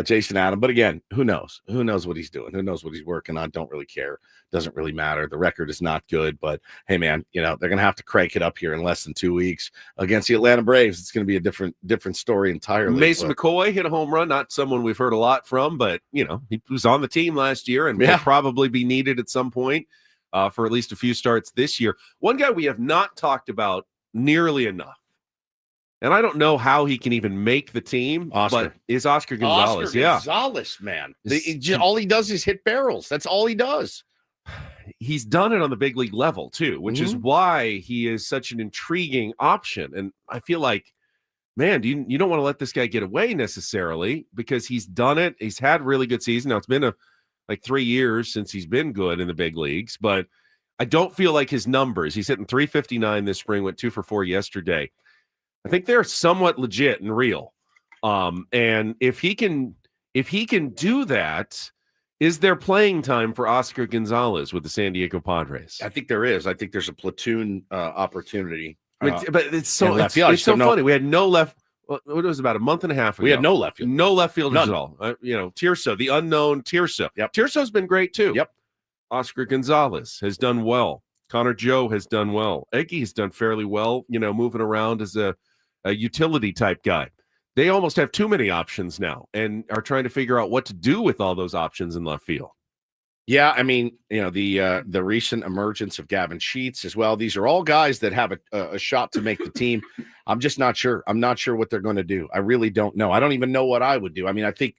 Jason Adam. But again, who knows? Who knows what he's doing? Who knows what he's working on? Don't really care. Doesn't really matter. The record is not good, but hey, man, they're going to have to crank it up here in less than 2 weeks against the Atlanta Braves. It's going to be a different story entirely. Mason McCoy hit a home run, not someone we've heard a lot from, but he was on the team last year and will probably be needed at some point. For at least a few starts this year. One guy we have not talked about nearly enough, and I don't know how he can even make the team, but is Oscar Gonzalez. Gonzalez, man. All he does is hit barrels. That's all he does. He's done it on the big league level, too, which is why he is such an intriguing option. And I feel like, man, you don't want to let this guy get away necessarily because he's done it. He's had really good season. Now, it's been 3 years since he's been good in the big leagues, but I don't feel like his numbers. He's hitting 359 this spring, went 2 for 4 yesterday. I think they're somewhat legit and real. And if he can do that, is there playing time for Oscar Gonzalez with the San Diego Padres? I think there is. I think there's a platoon opportunity. But it's so funny. We had no left. Well, it was about a month and a half ago. We had no left field. No left fielders at all. Tirso, the unknown Tirso. Yep. Tirso's been great, too. Yep. Oscar Gonzalez has done well. Connor Joe has done well. Eggy has done fairly well, moving around as a utility type guy. they almost have too many options now and are trying to figure out what to do with all those options in left field. Yeah, I mean, the recent emergence of Gavin Sheets as well. These are all guys that have a shot to make the team. I'm just not sure. I'm not sure what they're going to do. I really don't know. I don't even know what I would do. I mean, I think,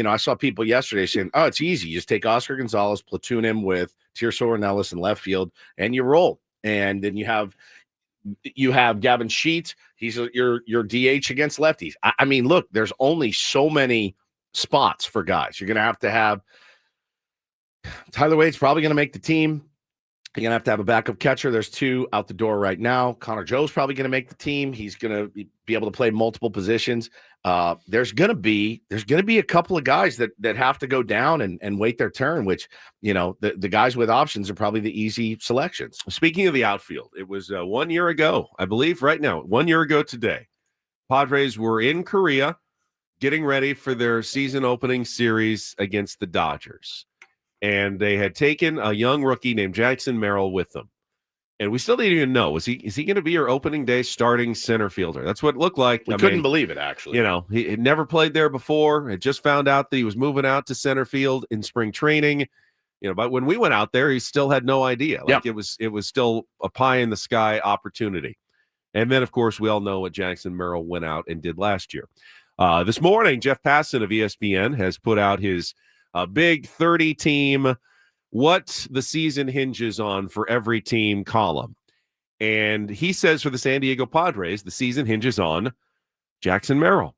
I saw people yesterday saying, oh, it's easy. You just take Oscar Gonzalez, platoon him with Tirso Ornelas in left field, and you roll. And then you have Gavin Sheets. He's your DH against lefties. I mean, look, there's only so many spots for guys. You're going to have Tyler Wade's probably going to make the team. You're going to have a backup catcher. There's 2 out the door right now. Connor Joe's probably going to make the team. He's going to be able to play multiple positions. There's going to be a couple of guys that have to go down and wait their turn, which, the guys with options are probably the easy selections. Speaking of the outfield, it was 1 year ago, I believe right now, 1 year ago today, Padres were in Korea getting ready for their season opening series against the Dodgers. And they had taken a young rookie named Jackson Merrill with them. And we still didn't even know, is he going to be your opening day starting center fielder? That's what it looked like. We couldn't believe it, actually. He had never played there before. Had just found out that he was moving out to center field in spring training. But when we went out there, he still had no idea. It was still a pie in the sky opportunity. And then, of course, we all know what Jackson Merrill went out and did last year. This morning, Jeff Passan of ESPN has put out his big 30-team, what the season hinges on for every team column. And he says for the San Diego Padres, the season hinges on Jackson Merrill.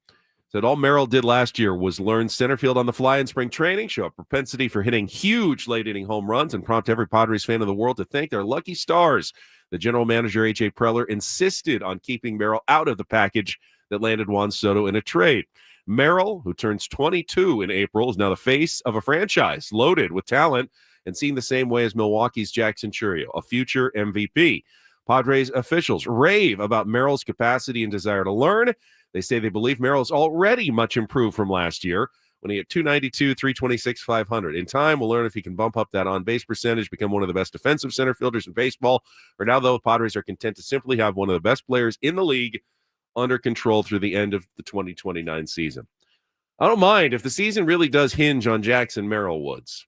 Said all Merrill did last year was learn center field on the fly in spring training, show a propensity for hitting huge late-inning home runs, and prompt every Padres fan in the world to thank their lucky stars. The general manager, A.J. Preller, insisted on keeping Merrill out of the package that landed Juan Soto in a trade. Merrill, who turns 22 in April, is now the face of a franchise loaded with talent and seen the same way as Milwaukee's Jackson Chourio, a future MVP. Padres officials rave about Merrill's capacity and desire to learn. They say they believe Merrill is already much improved from last year when he hit 292, 326, 500. In time, we'll learn if he can bump up that on-base percentage, become one of the best defensive center fielders in baseball. For now, though, Padres are content to simply have one of the best players in the league under control through the end of the 2029 season. I don't mind if the season really does hinge on Jackson Merrill Woods.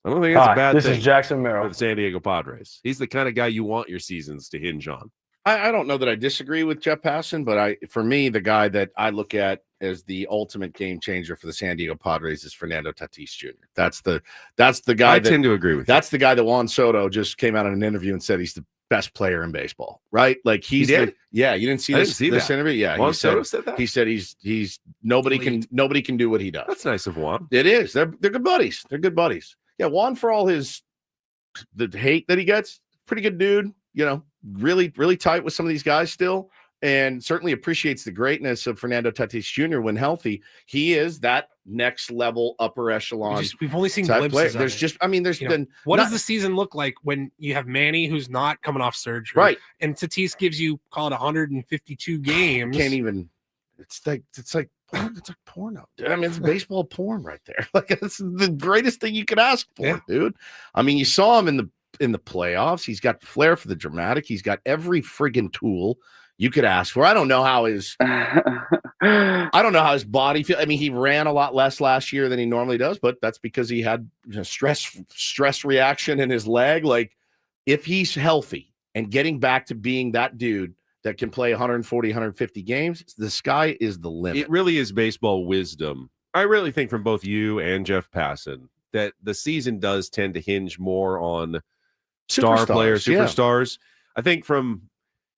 I don't think that's a bad thing. This is Jackson Merrill For the San Diego Padres. He's the kind of guy you want your seasons to hinge on. I don't know that I disagree with Jeff Passan, but for me, the guy that I look at as the ultimate game changer for the San Diego Padres is Fernando Tatis Jr. That's the guy. I tend to agree with you. That's the guy that Juan Soto just came out in an interview and said he's the best player in baseball, right? Like you didn't see this interview? Yeah, Juan Soto said that. He said he's nobody can do what he does. That's nice of Juan. It is. They're good buddies. They're good buddies. Yeah, Juan, for all the hate that he gets, pretty good dude. Really, really tight with some of these guys still, and certainly appreciates the greatness of Fernando Tatis Jr. when healthy. He is that next level upper echelon. We've only seen glimpses. There's been. What does the season look like when you have Manny, who's not coming off surgery, right? And Tatis gives you, call it 152 games. Can't even. It's like porno, dude. I mean, it's baseball porn right there. Like, it's the greatest thing you could ask for, dude. I mean, you saw him in the playoffs. He's got flair for the dramatic. He's got every friggin' tool you could ask for. I don't know how his body feel. I mean, he ran a lot less last year than he normally does, but that's because he had stress reaction in his leg. Like, if he's healthy and getting back to being that dude that can play 140, 150 games, the sky is the limit. It really is baseball wisdom. I really think from both you and Jeff Passan that the season does tend to hinge more on star players, superstars. Yeah. I think from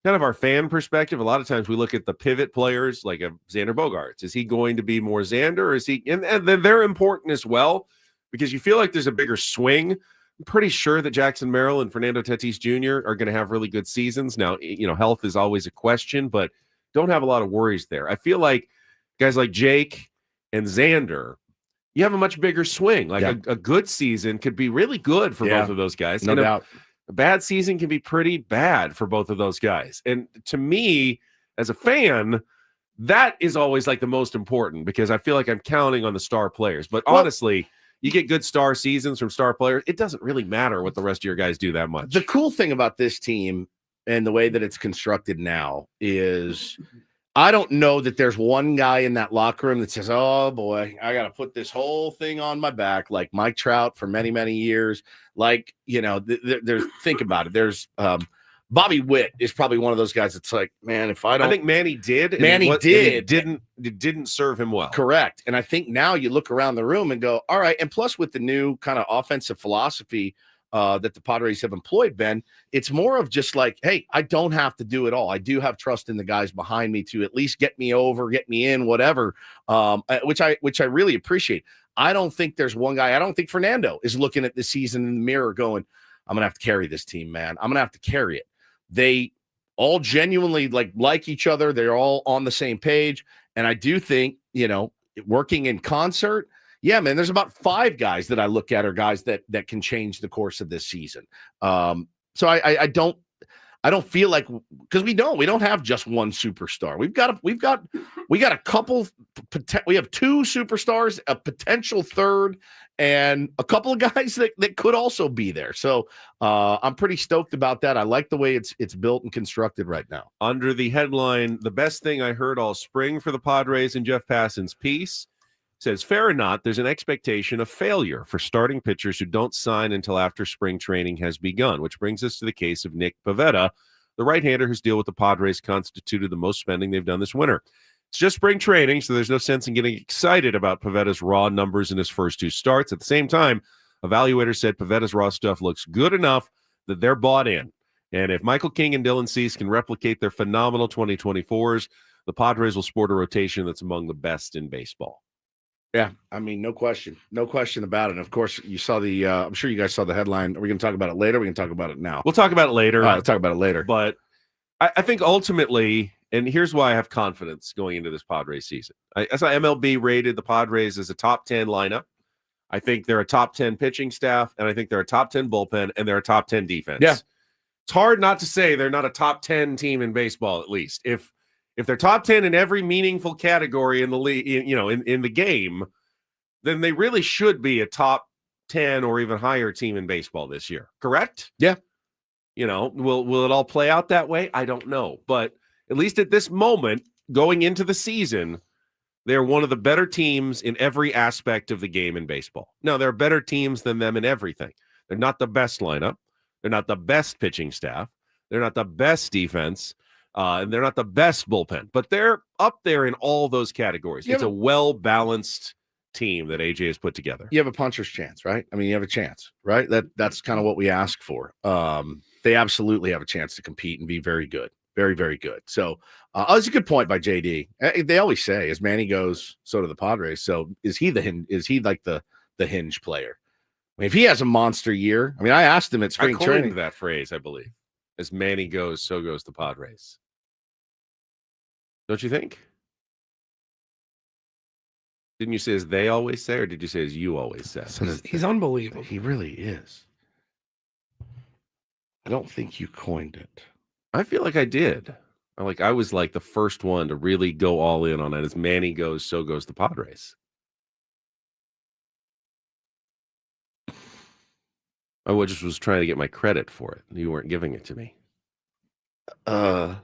kind of our fan perspective, a lot of times we look at the pivot players like Xander Bogaerts. Is he going to be more Xander, or is he? And they're important as well because you feel like there's a bigger swing. I'm pretty sure that Jackson Merrill and Fernando Tatis Jr. are going to have really good seasons. Now, health is always a question, but don't have a lot of worries there. I feel like guys like Jake and Xander, you have a much bigger swing. Like a good season could be really good for both of those guys. No doubt. A bad season can be pretty bad for both of those guys. And to me, as a fan, that is always like the most important because I feel like I'm counting on the star players. But honestly, you get good star seasons from star players. It doesn't really matter what the rest of your guys do that much. The cool thing about this team and the way that it's constructed now is I don't know that there's one guy in that locker room that says, oh boy, I got to put this whole thing on my back, like Mike Trout for many, many years. Like, there's think about it. There's Bobby Witt is probably one of those guys that's like, man, if I don't. I think Manny did. It didn't serve him well. Correct. And I think now you look around the room and go, all right. And plus with the new kind of offensive philosophy that the Padres have employed, Ben, it's more of just like, hey, I don't have to do it all. I do have trust in the guys behind me to at least get me over, get me in, whatever, which I really appreciate. I don't think there's one guy. I don't think Fernando is looking at the season in the mirror going, I'm going to have to carry this team, man. I'm going to have to carry it. They all genuinely like each other. They're all on the same page. And I do think, working in concert, yeah, man, there's about 5 guys that I look at are guys that can change the course of this season. So I don't feel like, because we don't have just one superstar. We got a couple. We have 2 superstars, a potential third, and a couple of guys that could also be there. So I'm pretty stoked about that. I like the way it's built and constructed right now. Under the headline, the best thing I heard all spring for the Padres in Jeff Passan's piece says, fair or not, there's an expectation of failure for starting pitchers who don't sign until after spring training has begun, which brings us to the case of Nick Pivetta, the right-hander whose deal with the Padres constituted the most spending they've done this winter. It's just spring training, so there's no sense in getting excited about Pivetta's raw numbers in his first 2 starts. At the same time, evaluators said Pivetta's raw stuff looks good enough that they're bought in. And if Michael King and Dylan Cease can replicate their phenomenal 2024s, the Padres will sport a rotation that's among the best in baseball. Yeah, I mean, no question about it. And of course, you saw I'm sure you guys saw the headline. Are we going to talk about it later? We're going to talk about it now. We'll talk about it later. We'll talk about it later. But I think ultimately, and here's why I have confidence going into this Padres season. I saw MLB rated the Padres as a top 10 lineup. I think they're a top 10 pitching staff, and I think they're a top 10 bullpen, and they're a top 10 defense. Yeah. It's hard not to say they're not a top 10 team in baseball, at least. If they're top 10 in every meaningful category in the league, in the game, then they really should be a top 10 or even higher team in baseball this year. Correct? Yeah. Will it all play out that way? I don't know. But at least at this moment, going into the season, they're one of the better teams in every aspect of the game in baseball. Now, there are better teams than them in everything. They're not the best lineup. They're not the best pitching staff. They're not the best defense. And they're not the best bullpen. But they're up there in all those categories. It's a well-balanced team that AJ has put together. You have a puncher's chance, right? I mean, you have a chance, right? That's kind of what we ask for. They absolutely have a chance to compete and be very good. Very, very good. So it's a good point by JD. They always say, as Manny goes, so do the Padres. So is he like the hinge player? I mean, if he has a monster year, I mean, I asked him at spring training. That phrase, I believe. As Manny goes, so goes the Padres. Don't you think? Didn't you say as they always say, or did you say as you always say? He's unbelievable. He really is. I don't think you coined it. I feel like I did. I was like the first one to really go all in on it. As Manny goes, so goes the Padres. I just was trying to get my credit for it. You weren't giving it to me. Because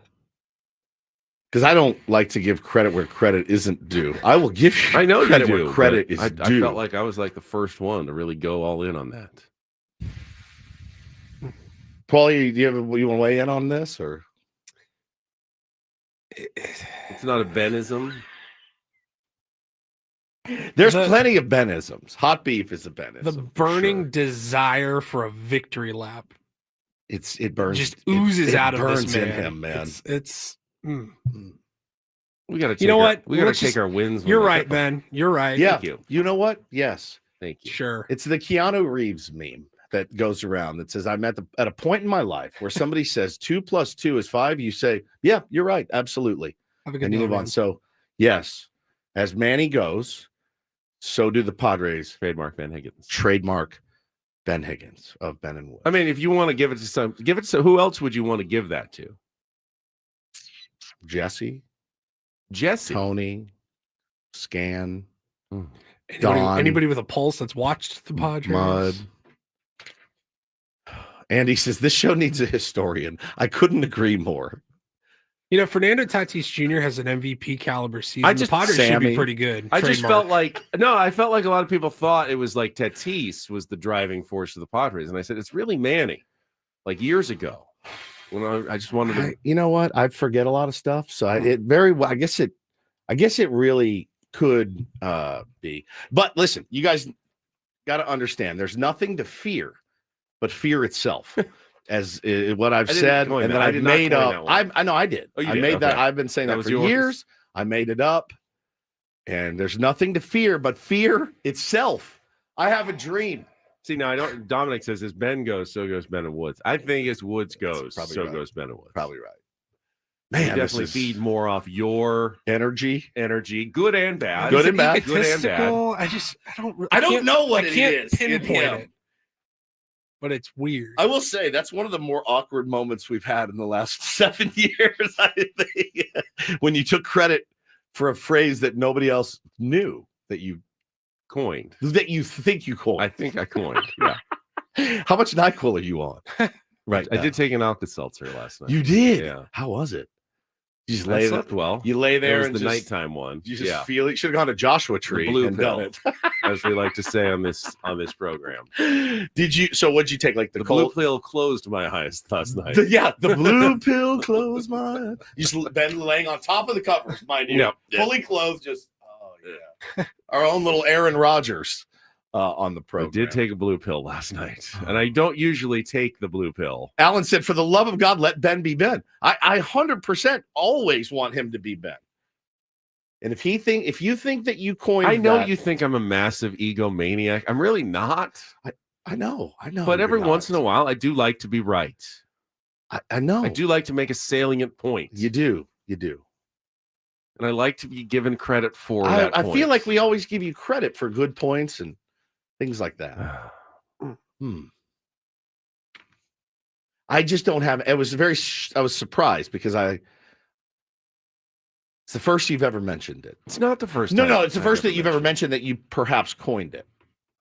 I don't like to give credit where credit isn't due. I will give you credit where credit is due. I felt like I was like the first one to really go all in on that. Paulie, you want to weigh in on this, or it's not a Benism? There's plenty of Benisms. Hot beef is a Benism. The burning desire for a victory lap. It burns. Just oozes out of burns this man. In him, man. We got to. You know what? We got to take our wins. You're right, Ben. You're right. Yeah. Thank you. You know what? Yes. Thank you. Sure. It's the Keanu Reeves meme that goes around that says, I'm at a point in my life where somebody says 2 + 2 is 5. You say, yeah, you're right. Absolutely. Have a good and you day, move on. man. So, yes, as Manny goes, so do the Padres. Trademark Ben Higgins. Trademark Ben Higgins of Ben and Wood. I mean, if you want to give it to who else would you want to give that to? Jesse, Tony, Scan, Anybody with a pulse that's watched the Padres? Mud. Andy says, this show needs a historian. I couldn't agree more. You know, Fernando Tatis Jr. has an MVP caliber season. The Padres should be pretty good. I just felt like a lot of people thought it was like Tatis was the driving force of the Padres, and I said it's really Manny. Like years ago, when I just wanted to. You know what? I forget a lot of stuff, so I guess it really could be. But listen, you guys got to understand. There's nothing to fear, but fear itself. As what I've said, and then I've made up. I know I did. Oh, you I did? made Okay. that. I've been saying that for years. I made it up, and there's nothing to fear but fear itself. I have a dream. See, now I don't. Dominic says, as Ben goes, so goes Ben and Woods. I think as Woods goes, so right. goes Ben and Woods. Probably right. Man, Man, definitely feed more off your energy, good and bad. Good and bad. Good and bad. I don't know what it is. Pinpoint it. But it's weird. I will say that's one of the more awkward moments we've had in the last 7 years, I think, when you took credit for a phrase that nobody else knew that you coined. That you think you coined. I think I coined, yeah. How much NyQuil are you on? Right. I did take an Alka-Seltzer last night. You did? Yeah. How was it? You just I slept well. You lay there and the just, nighttime one. You just feel it. You should have gone to Joshua Tree the blue and pill, done it. as we like to say on this program. Did you? So what'd you take? Like the blue pill closed my eyes last night. The blue pill closed my eyes. You just been laying on top of the covers, mind you, fully clothed. Just our own little Aaron Rodgers on the program. I did take a blue pill last night, and I don't usually take the blue pill. Alan said, "For the love of God, let Ben be Ben." I 100% always want him to be Ben. And if you think that you coined, I know you think I'm a massive egomaniac. I'm really not. I know. But every once in a while, I do like to be right. I know. I do like to make a salient point. You do. And I like to be given credit for that. I feel like we always give you credit for good points and things like that. I just don't have. I was surprised because it's the first you've ever mentioned it. It's not the first. No, it's the first that you've ever mentioned that you perhaps coined it.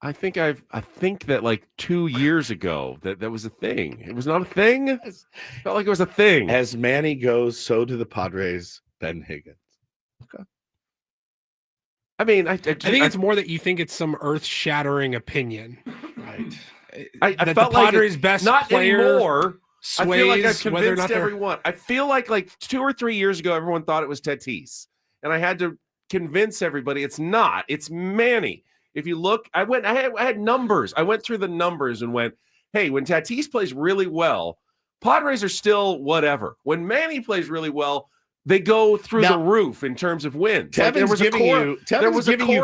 I think that like 2 years ago that was a thing. It was not a thing. It felt like it was a thing. As Manny goes, so do the Padres. Ben Higgins. Okay. I mean, I think it's more that you think it's some earth-shattering opinion, right? I felt the Padres' like best not player anymore. I feel like I've whether or not convinced everyone. I feel like 2 or 3 years ago, everyone thought it was Tatis, and I had to convince everybody it's not. It's Manny. If you look, I had numbers. I went through the numbers and went, hey, when Tatis plays really well, Padres are still whatever. When Manny plays really well, they go through the roof in terms of wins. There was a correlation.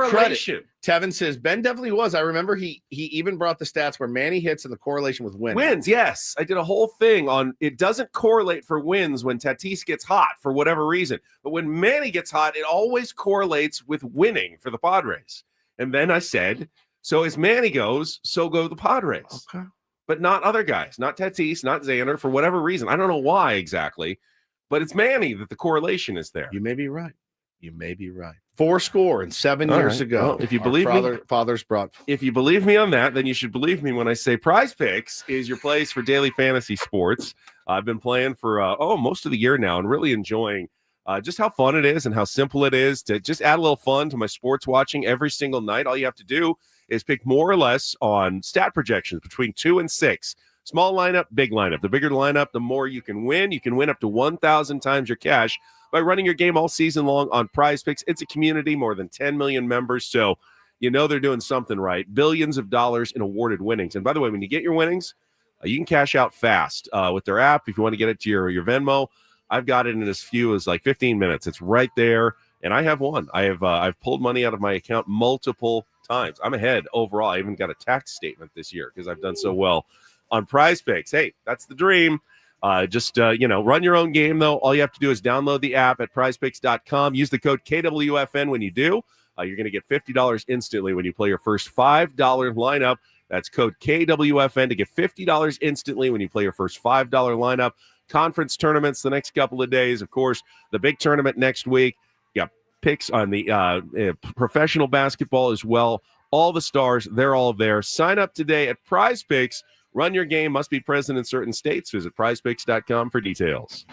Credit. Tevin says Ben definitely was. I remember he even brought the stats where Manny hits and the correlation with wins. Wins, yes. I did a whole thing on it doesn't correlate for wins when Tatis gets hot for whatever reason. But when Manny gets hot, it always correlates with winning for the Padres. And then I said, so as Manny goes, so go the Padres. Okay. But not other guys, not Tatis, not Xander, for whatever reason. I don't know why exactly. But it's Manny that the correlation is there. You may be right. 4 7 years ago. Well, if you believe me, fathers brought. If you believe me on that, then you should believe me when I say Prize Picks is your place for daily fantasy sports. I've been playing for most of the year now and really enjoying just how fun it is and how simple it is to just add a little fun to my sports watching every single night. All you have to do is pick more or less on stat projections between 2 and 6. Small lineup, big lineup. The bigger the lineup, the more you can win. You can win up to 1,000 times your cash by running your game all season long on Prize Picks. It's a community, more than 10 million members, so you know they're doing something right. Billions of dollars in awarded winnings. And by the way, when you get your winnings, you can cash out fast with their app. If you want to get it to your Venmo, I've got it in as few as like 15 minutes. It's right there, and I have won. I've pulled money out of my account multiple times. I'm ahead overall. I even got a tax statement this year because I've done so well on Prize Picks. Hey, that's the dream. Just run your own game, though. All you have to do is download the app at prizepicks.com. Use the code KWFN when you do. You're going to get $50 instantly when you play your first $5 lineup. That's code KWFN to get $50 instantly when you play your first $5 lineup. Conference tournaments the next couple of days. Of course, the big tournament next week. You got picks on the professional basketball as well. All the stars, they're all there. Sign up today at Prize Picks. Run your game, must be present in certain states. Visit prizepicks.com for details.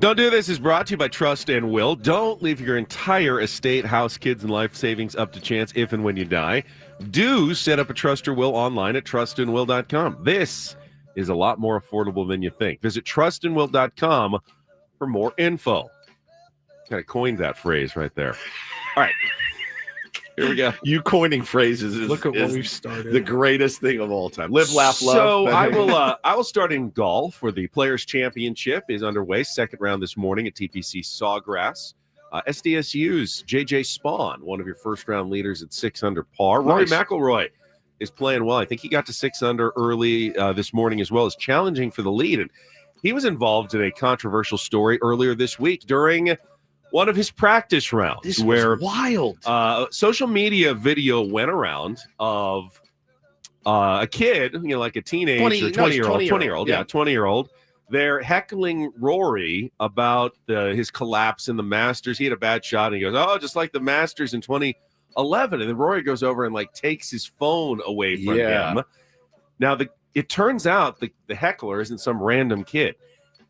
Don't Do This is brought to you by Trust and Will. Don't leave your entire estate, house, kids, and life savings up to chance if and when you die. Do set up a trust or will online at trustandwill.com. This is a lot more affordable than you think. Visit trustandwill.com for more info. Kind of coined that phrase right there. All right. Here we go. You coining phrases is, Look at what is we've started. the greatest thing of all time. Live, laugh, love. So I will start in golf where the Players Championship is underway. Second round this morning at TPC Sawgrass. SDSU's JJ Spawn, one of your first round leaders at 6 under par. Rory McIlroy is playing well. I think he got to 6 under early this morning as well, as challenging for the lead. And he was involved in a controversial story earlier this week during one of his practice rounds. This was where wild. Social media video went around of a kid, like a teenager, 20-year-old. They're heckling Rory about his collapse in the Masters. He had a bad shot, and he goes, "Oh, just like the Masters in 2011." And then Rory goes over and takes his phone away from him. Now, it turns out the heckler isn't some random kid.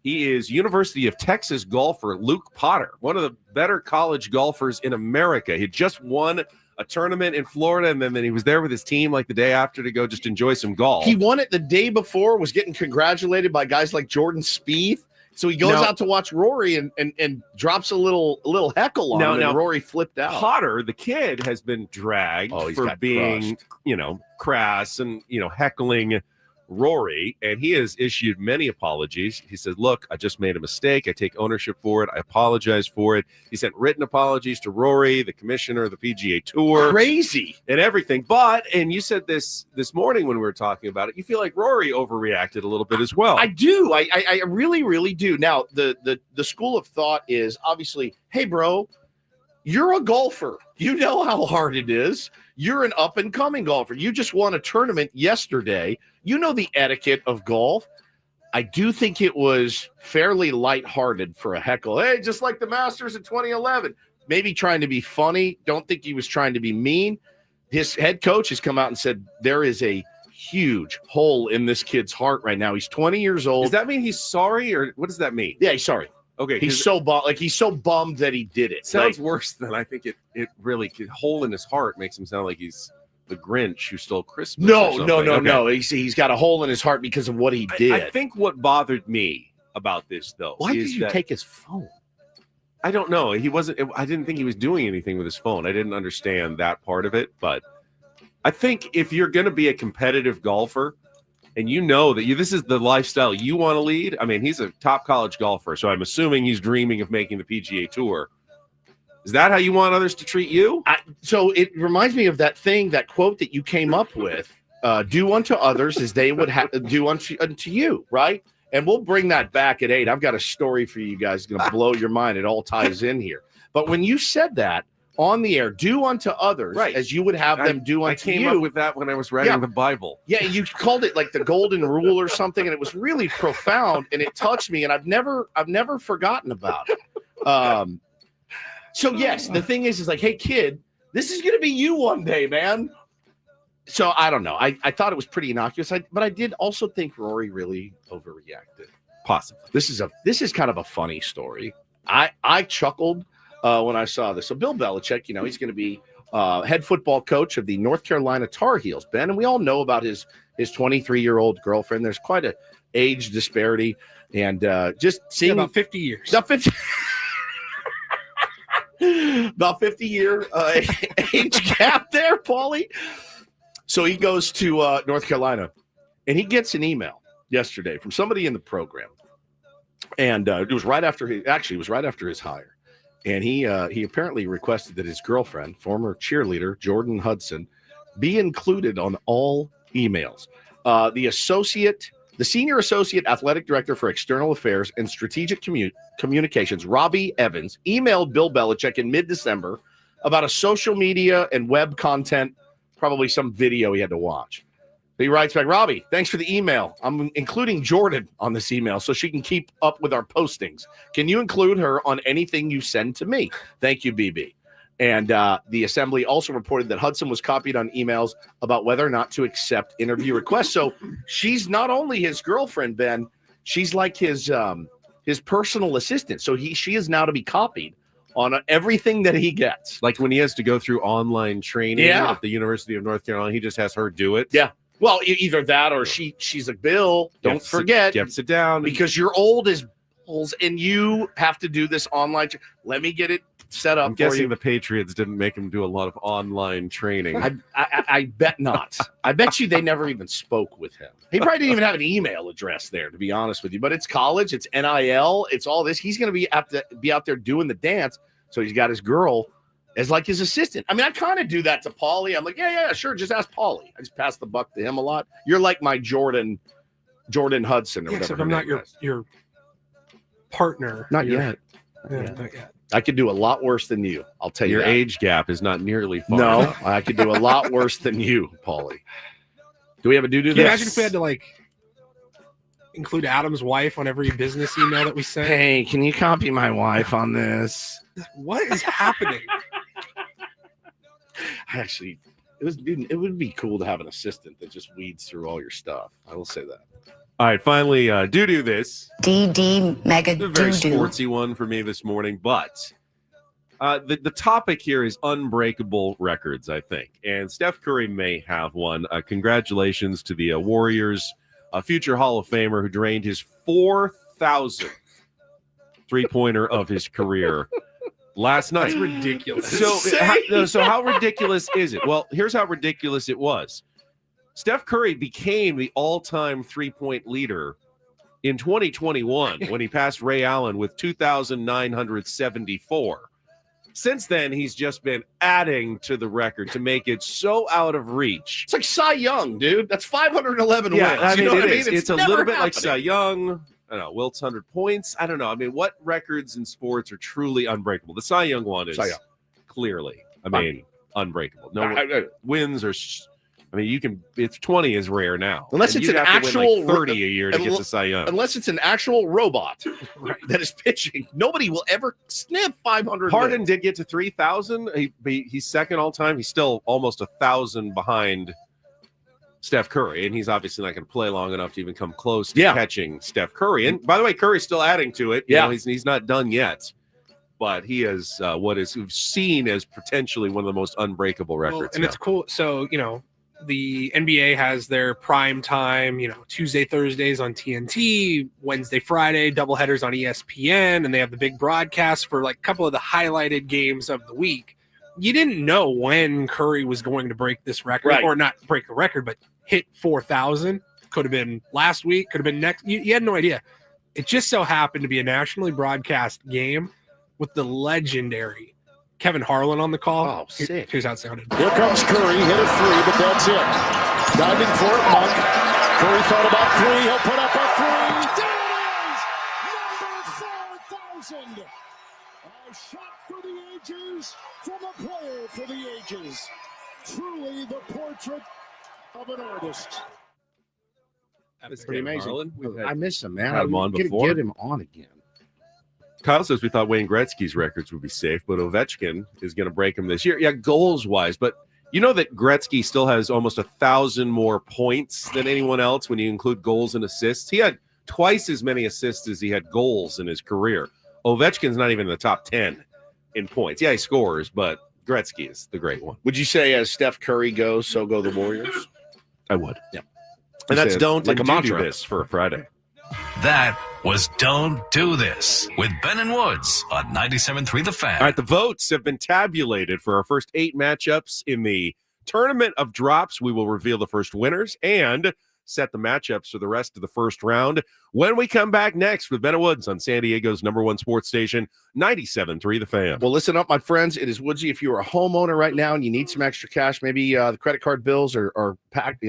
He is University of Texas golfer Luke Potter, one of the better college golfers in America. He just won a tournament in Florida, and then he was there with his team the day after to go just enjoy some golf. He won it the day before, was getting congratulated by guys like Jordan Spieth. So he goes out to watch Rory and drops a little heckle on him, and Rory flipped out. Potter, the kid, has been dragged for being, crass and, heckling Rory, and he has issued many apologies. He said, "Look, I just made a mistake. I take ownership for it. I apologize for it." He sent written apologies to Rory, the commissioner of the PGA Tour. Crazy. And everything. And you said this morning when we were talking about it, you feel like Rory overreacted a little bit as well. I do. I really, really do. Now, the school of thought is obviously, hey, bro, you're a golfer. You know how hard it is. You're an up-and-coming golfer. You just won a tournament yesterday. You know the etiquette of golf. I do think it was fairly lighthearted for a heckle. Hey, just like the Masters in 2011. Maybe trying to be funny. Don't think he was trying to be mean. His head coach has come out and said there is a huge hole in this kid's heart right now. He's 20 years old. Does that mean he's sorry, or what does that mean? Yeah, he's sorry. Okay, he's so bummed that he did it. Sounds worse than I think it really. Hole in his heart makes him sound like he's the Grinch who stole Christmas. No. He's got a hole in his heart because of what he did. I think what bothered me about this, though, why did you take his phone? I don't know. He wasn't. I didn't think he was doing anything with his phone. I didn't understand that part of it. But I think if you're going to be a competitive golfer, and you know that this is the lifestyle you want to lead. I mean, he's a top college golfer, so I'm assuming he's dreaming of making the PGA Tour. Is that how you want others to treat you? So it reminds me of that quote that you came up with. Do unto others as they would do unto you, right? And we'll bring that back at 8. I've got a story for you guys. It's going to blow your mind. It all ties in here. But when you said that on the air, do unto others as you would have them do unto you. I came up with that when I was writing the Bible. Yeah, you called it like the golden rule or something, and it was really profound, and it touched me, and I've never forgotten about it. So yes, the thing is like, hey kid, this is going to be you one day, man. So I don't know. I thought it was pretty innocuous, but I did also think Rory really overreacted. Possibly. This is kind of a funny story. I chuckled when I saw this. So Bill Belichick, he's going to be head football coach of the North Carolina Tar Heels, Ben, and we all know about his 23-year-old girlfriend. There's quite a age disparity, and just seeing about 50 years. About 50-year age gap there, Paulie. So he goes to North Carolina, and he gets an email yesterday from somebody in the program, and it was right after his hire, and he apparently requested that his girlfriend, former cheerleader Jordan Hudson, be included on all emails. The senior associate athletic director for external affairs and strategic communications, Robbie Evans, emailed Bill Belichick in mid-December about a social media and web content, probably some video he had to watch. He writes back, Robbie, thanks for the email. I'm including Jordan on this email so she can keep up with our postings. Can you include her on anything you send to me? Thank you, BB. And the assembly also reported that Hudson was copied on emails about whether or not to accept interview requests. So she's not only his girlfriend, Ben, she's like his his personal assistant. So she is now to be copied on everything that he gets. Like when he has to go through online training at the University of North Carolina, he just has her do it. Yeah. Well, either that or she's like, Bill, don't forget. Sit down. Because you're old as bulls and you have to do this online. Let me get it set up. I'm guessing the Patriots didn't make him do a lot of online training. I bet not. I bet you they never even spoke with him. He probably didn't even have an email address there, to be honest with you. But it's college, it's NIL, it's all this. He's going to have to be out there doing the dance. So he's got his girl as like his assistant. I mean, I kind of do that to Paulie. I'm like, yeah, sure. Just ask Paulie. I just pass the buck to him a lot. You're like my Jordan Hudson or whatever. Except I'm not your partner. Not yet. Not yet. I could do a lot worse than you. I'll tell you. Your that. age gap is not nearly far. No, enough. I could do a lot worse than you, Paulie. Do we have a do-do? Can you imagine if we had to like include Adam's wife on every business email that we sent? Hey, can you copy my wife on this? What is happening? Actually, it would be cool to have an assistant that just weeds through all your stuff. I will say that. All right, finally, do this. DD mega A very doo-doo. sportsy one for me this morning, but the topic here is unbreakable records, I think. And Steph Curry may have one. Congratulations to the Warriors, a future Hall of Famer who drained his 4,000th three-pointer of his career last night. That's ridiculous. So how ridiculous is it? Well, here's how ridiculous it was. Steph Curry became the all-time three-point leader in 2021 when he passed Ray Allen with 2,974. Since then, he's just been adding to the record to make it so out of reach. It's like Cy Young, dude. That's 511 Yeah, wins. I mean, You know what it is. It's a never little bit like happening. Cy Young. I don't know, Wilt's 100 points. I don't know. I mean, what records in sports are truly unbreakable? The Cy Young one is Cy Young. clearly, unbreakable. No wins or. I mean, you can. It's 20 is rare now, Unless and it's you'd an have to win, actual like 30 a year to get to Cy Young. Unless it's an actual robot that is pitching, nobody will ever sniff 500. Harden did get to 3,000. He's second all time. He's still almost 1,000 behind Steph Curry, and he's obviously not going to play long enough to even come close to catching Steph Curry. And by the way, Curry's still adding to it. You know, he's not done yet, but he is what is seen as potentially one of the most unbreakable records. And it's cool. So, the NBA has their prime time, Tuesday, Thursdays on TNT, Wednesday, Friday, doubleheaders on ESPN, and they have the big broadcast for like a couple of the highlighted games of the week. You didn't know when Curry was going to break this record, or not break the record, but hit 4,000. Could have been last week, could have been next. You had no idea. It just so happened to be a nationally broadcast game with the legendary Kevin Harlan on the call. Oh, sick. Here's how it sounded. Here comes Curry, hit a three, but that's it. Diving for it, Monk. Curry thought about three. He'll put up a three. There it is! Number 4,000. A shot for the ages from a player for the ages. Truly the portrait of an artist. That's pretty amazing. Harlan. I miss him, man. Had him on before. Get him on again. Kyle says we thought Wayne Gretzky's records would be safe, but Ovechkin is going to break them this year. Yeah, goals-wise. But you know that Gretzky still has almost 1,000 more points than anyone else when you include goals and assists. He had twice as many assists as he had goals in his career. Ovechkin's not even in the top 10 in points. Yeah, he scores, but Gretzky is the great one. Would you say as Steph Curry goes, so go the Warriors? I would. Yeah. And that's don't like a do mantra. this for a Friday. That was Don't Do This with Ben and Woods on 97.3 The Fan. All right, the votes have been tabulated for our first 8 matchups in the Tournament of Drops. We will reveal the first winners and set the matchups for the rest of the first round when we come back next with Ben and Woods on San Diego's #1 sports station, 97.3 The Fan. Well, listen up, my friends. It is Woodsy. If you are a homeowner right now and you need some extra cash, maybe the credit card bills are packed,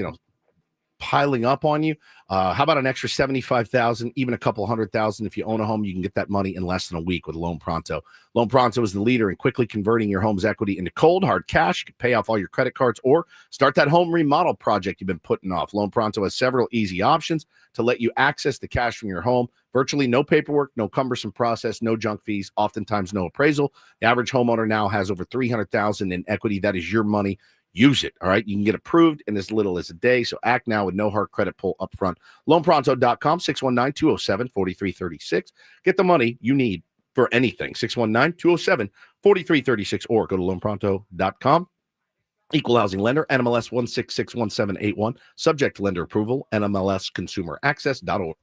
piling up on you. How about an extra $75,000, even a couple $100,000? If you own a home, you can get that money in less than a week with Loan Pronto. Loan Pronto is the leader in quickly converting your home's equity into cold, hard cash. You can pay off all your credit cards or start that home remodel project you've been putting off. Loan Pronto has several easy options to let you access the cash from your home. Virtually no paperwork, no cumbersome process, no junk fees, oftentimes no appraisal. The average homeowner now has over $300,000 in equity. That is your money. use it. All right. You can get approved in as little as a day. So act now with no hard credit pull up front. Loanpronto.com, 619-207-4336. Get the money you need for anything. 619-207-4336 or go to loanpronto.com. Equal housing lender, NMLS 1661781. Subject to lender approval, NMLSconsumeraccess.org.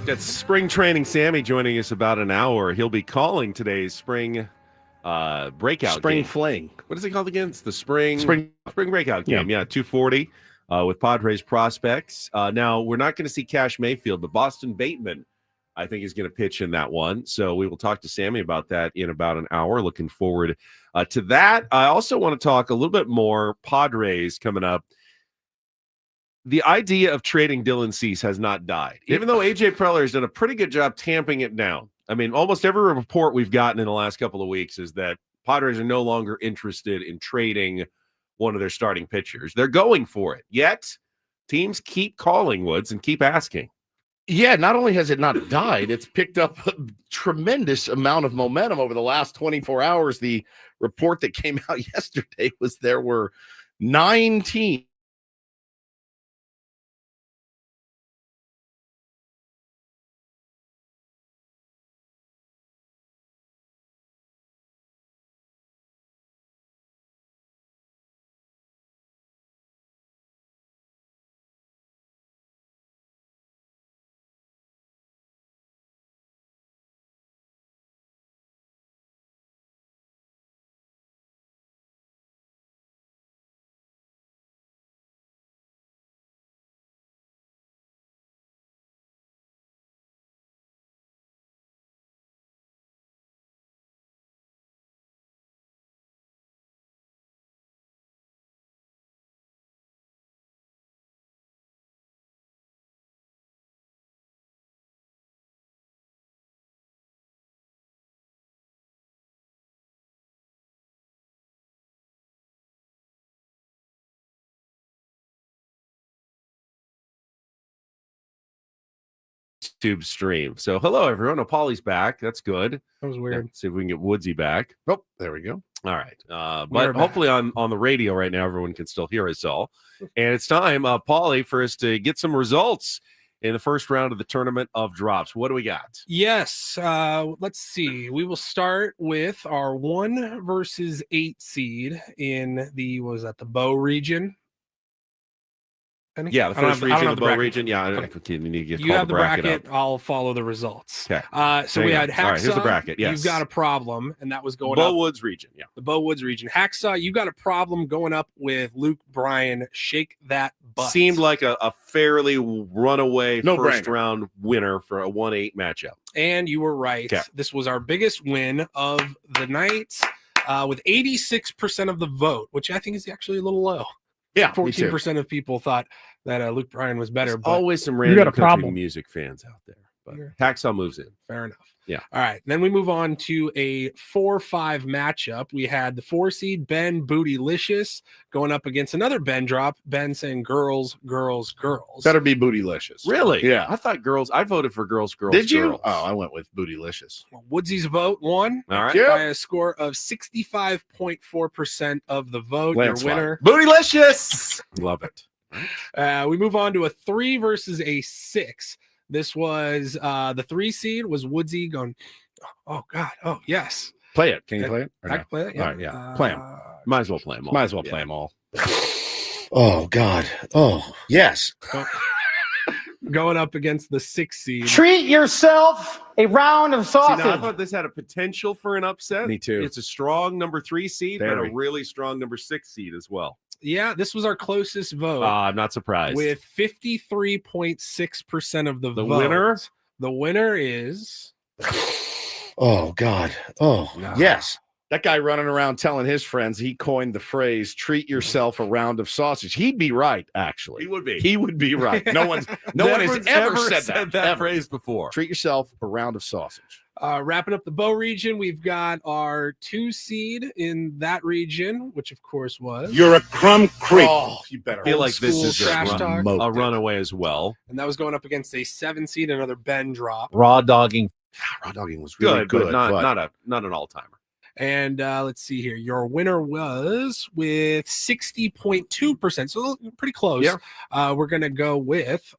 Got spring training Sammy joining us about an hour. He'll be calling today's spring breakout Spring game. fling. What is it called again? It's the spring breakout Yeah. game. Yeah, 2:40 with Padres prospects. Now, we're not going to see Cash Mayfield, but Boston Bateman, I think, is going to pitch in that one. So we will talk to Sammy about that in about an hour. Looking forward to that. I also want to talk a little bit more Padres coming up. The idea of trading Dylan Cease has not died, even though A.J. Preller has done a pretty good job tamping it down. I mean, almost every report we've gotten in the last couple of weeks is that Padres are no longer interested in trading one of their starting pitchers. They're going for it. Yet, teams keep calling Woods and keep asking. Yeah, not only has it not died, it's picked up a tremendous amount of momentum over the last 24 hours. The report that came out yesterday was there were 9 teams Tube stream. So, hello, everyone. Oh, Paulie's back. That's good. That was weird. See if we can get Woodsy back. Oh, there we go. All right. But hopefully on the radio right now, everyone can still hear us all. And it's time, Paulie, for us to get some results in the first round of the Tournament of Drops. What do we got? Yes. Let's see. We will start with our 1 versus 8 seed in the, what was that, the Bow region? Yeah, the first region, the Bow region. Yeah, okay. You have the bracket. I'll follow the results. Okay. So we had Hacksaw. All right, here's the bracket. Yes. You've got a problem, and that was going Bow up. Woods region. Yeah. The Bow Woods region. Hacksaw, you got a problem going up with Luke Bryan. Shake that butt. Seemed like a fairly runaway first brainer. Round winner for a 1-8 matchup. And you were right. Okay. This was our biggest win of the night with 86% of the vote, which I think is actually a little low. Yeah, 14% of people thought that Luke Bryan was better. There's but always some random country music fans out there. But Hacksaw moves in. Fair enough. Yeah. All right. Then we move on to a 4-5 matchup. We had the 4 seed Ben Bootylicious going up against another Ben drop. Ben saying girls, girls, girls. Better be Bootylicious. Really? Yeah. I thought girls. I voted for girls, girls. Did you? Girls. Oh, I went with Bootylicious. Well, Woodsy's vote won. All right. By a score of 65.4% of the vote. Landslide. Your winner. Bootylicious. Love it. We move on to a 3 versus a 6. This was the 3 seed was Woodsy going, oh God, oh yes. Play it. Can you play it? I can play it. Yeah. All right, yeah. Play them. Might as well play them all. Might as well play them all. Oh God. Oh yes. Going up against the 6 seed. Treat yourself a round of See, sausage. now, I thought this had a potential for an upset. Me too. It's a strong number 3 seed, but Very. a really strong number 6 seed as well. Yeah, this was our closest vote. I'm not surprised. With 53.6% of the vote. Winner? The winner is. Oh God. Oh No. yes. That guy running around telling his friends he coined the phrase "treat yourself a round of sausage." He'd be right, actually. He would be. He would be right. No one has ever said that ever. phrase before. Treat yourself a round of sausage. Wrapping up the Bow region, we've got our 2 seed in that region, which of course was. You're a crumb creep. Oh, you better. I feel like this school is trash talk. a runaway as well. And that was going up against a 7 seed, another Ben drop. Raw dogging. Raw dogging was really good, good, but not an all-timer. And let's see here. Your winner was with 60.2%. So pretty close. Yeah. We're going to go with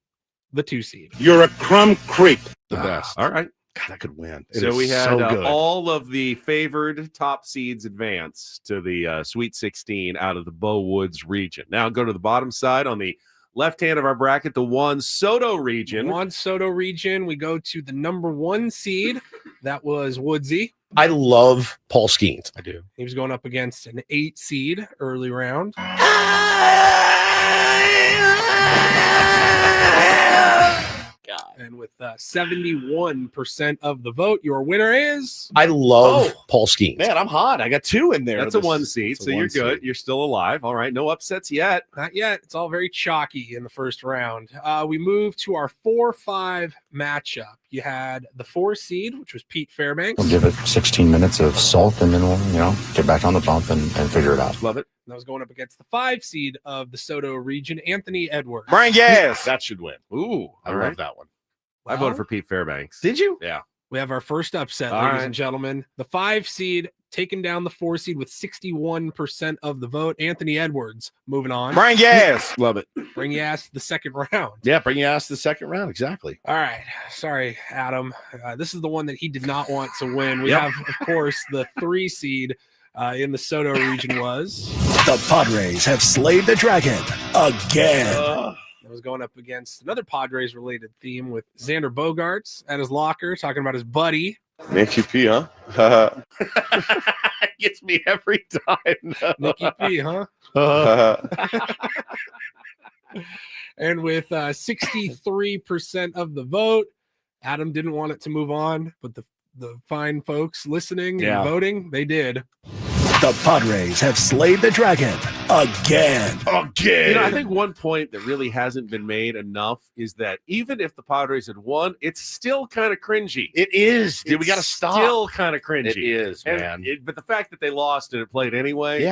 the 2 seed. You're a crumb creep. the best. All right. God, that could win. So we had good. all of the favored top seeds advance to the Sweet 16 out of the Bow Woods region. Now go to the bottom side on the left hand of our bracket, the Juan Soto region. Juan Soto region. We go to the number 1 seed. That was Woodsy. I love Paul Skeens. I do. He was going up against an 8 seed early round. And with 71% of the vote, your winner is... I love Paul Skeens. Man, I'm hot. I got 2 in there. That's a 1 seed, so you're good. You're still alive. All right, no upsets yet. Not yet. It's all very chalky in the first round. We move to our 4-5 matchup. You had the 4 seed, which was Pete Fairbanks. We'll give it 16 minutes of salt, and then we'll, get back on the bump and figure it out. Love it. That was going up against the 5 seed of the Soto region, Anthony Edwards. Brian Gas. That should win. Ooh, I love that one. I voted for Pete Fairbanks. Did you? Yeah. We have our first upset, All ladies right. and gentlemen. The 5 seed taking down the 4 seed with 61% of the vote. Anthony Edwards moving on. Brian Gas. Love it. Bring you ass to the second round. Yeah, bring you ass to the second round. Exactly. All right. Sorry, Adam. This is the one that he did not want to win. We Yep. have, of course, the 3 seed in the Soto region was... The Padres have slayed the dragon again. That was going up against another Padres-related theme with Xander Bogaerts at his locker, talking about his buddy. Nicky P, huh? Gets me every time. Nicky P, huh? And with 63% of the vote, Adam didn't want it to move on, but the fine folks listening and voting, they did. The Padres have slayed the dragon again. I think one point that really hasn't been made enough is that even if the Padres had won, it's still kind of cringy. It is. Dude, we got to stop. Still kind of cringy. It is, man. But the fact that they lost and it played anyway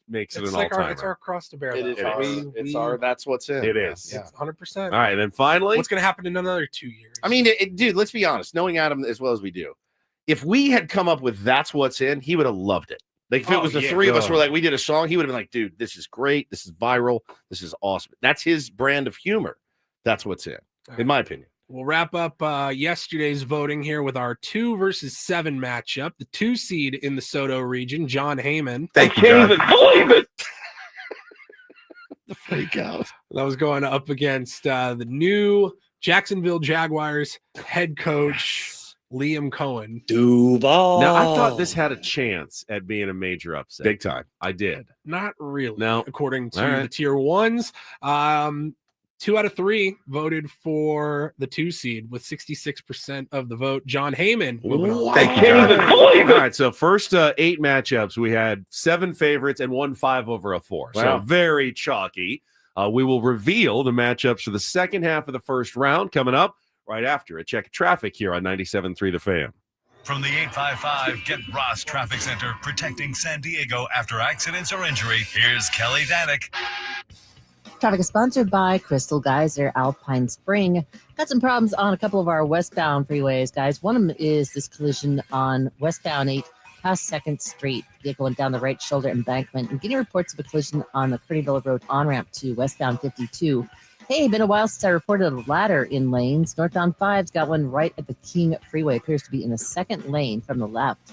makes it an all-timer. It's our cross to bear. It is. It's our that's what's in. It is. Yeah, 100%. All right, and then finally, what's going to happen in another 2 years? I mean, dude, let's be honest. Knowing Adam as well as we do, if we had come up with that's what's in, he would have loved it. Like if it was the 3 of us were like, we did a song, he would have been like, dude, this is great. This is viral. This is awesome. That's his brand of humor. That's what's in my opinion. We'll wrap up yesterday's voting here with our 2 versus 7 matchup. The 2 seed in the Soto region, John Heyman. I can't even believe it. The freak out. That was going up against the new Jacksonville Jaguars head coach, Liam Cohen. Duval. Now, I thought this had a chance at being a major upset. Big time. I did. Not really. No. According to the tier 1s. 2 out of 3 voted for the 2 seed with 66% of the vote. John Heyman moving on. I can't even believe it. All right, so first 8 matchups, we had 7 favorites and 1 5 over a 4. Wow. So very chalky. We will reveal the matchups for the second half of the first round coming up right after a check of traffic here on 97.3 The Fan. From the 855 Get Ross Traffic Center, protecting San Diego after accidents or injury, here's Kelly Danick. Traffic is sponsored by Crystal Geyser Alpine Spring. Got some problems on a couple of our westbound freeways, guys. One of them is this collision on westbound 8 past 2nd Street. Vehicle went down the right shoulder embankment. And getting reports of a collision on the Curryville Road on-ramp to westbound 52. Hey, been a while since I reported a ladder in lanes. Northbound 5's got one right at the King Freeway. Appears to be in the 2nd lane from the left.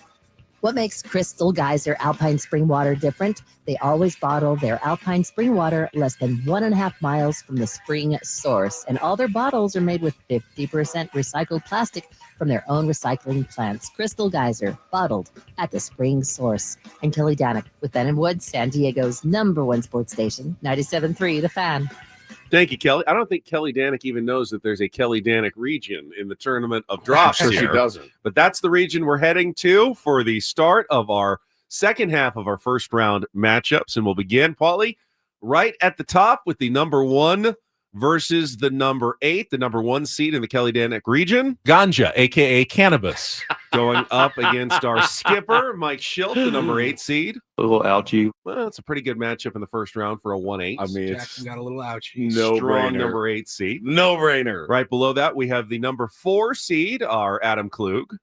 What makes Crystal Geyser Alpine Spring Water different? They always bottle their Alpine Spring Water less than 1.5 miles from the spring source. And all their bottles are made with 50% recycled plastic from their own recycling plants. Crystal Geyser, bottled at the spring source. I'm Kelly Danick with Ben & Woods, San Diego's #1 sports station, 97.3 The Fan. Thank you, Kelly. I don't think Kelly Danick even knows that there's a Kelly Danick region in the tournament of drops Sure here. she doesn't. But that's the region we're heading to for the start of our second half of our first round matchups. And we'll begin, Paulie, right at the top with the #1 versus the #8, the #1 seed in the Kelly Danick region. Ganja, a.k.a. cannabis. Going up against our skipper, Mike Schilt, the #8 seed. A little algae. Well, it's a pretty good matchup in the first round for a 1-8. I mean, Jackson got a little ouchie. no Strong brainer. #8 seed. No brainer. Right below that, we have the #4 seed, our Adam Klug.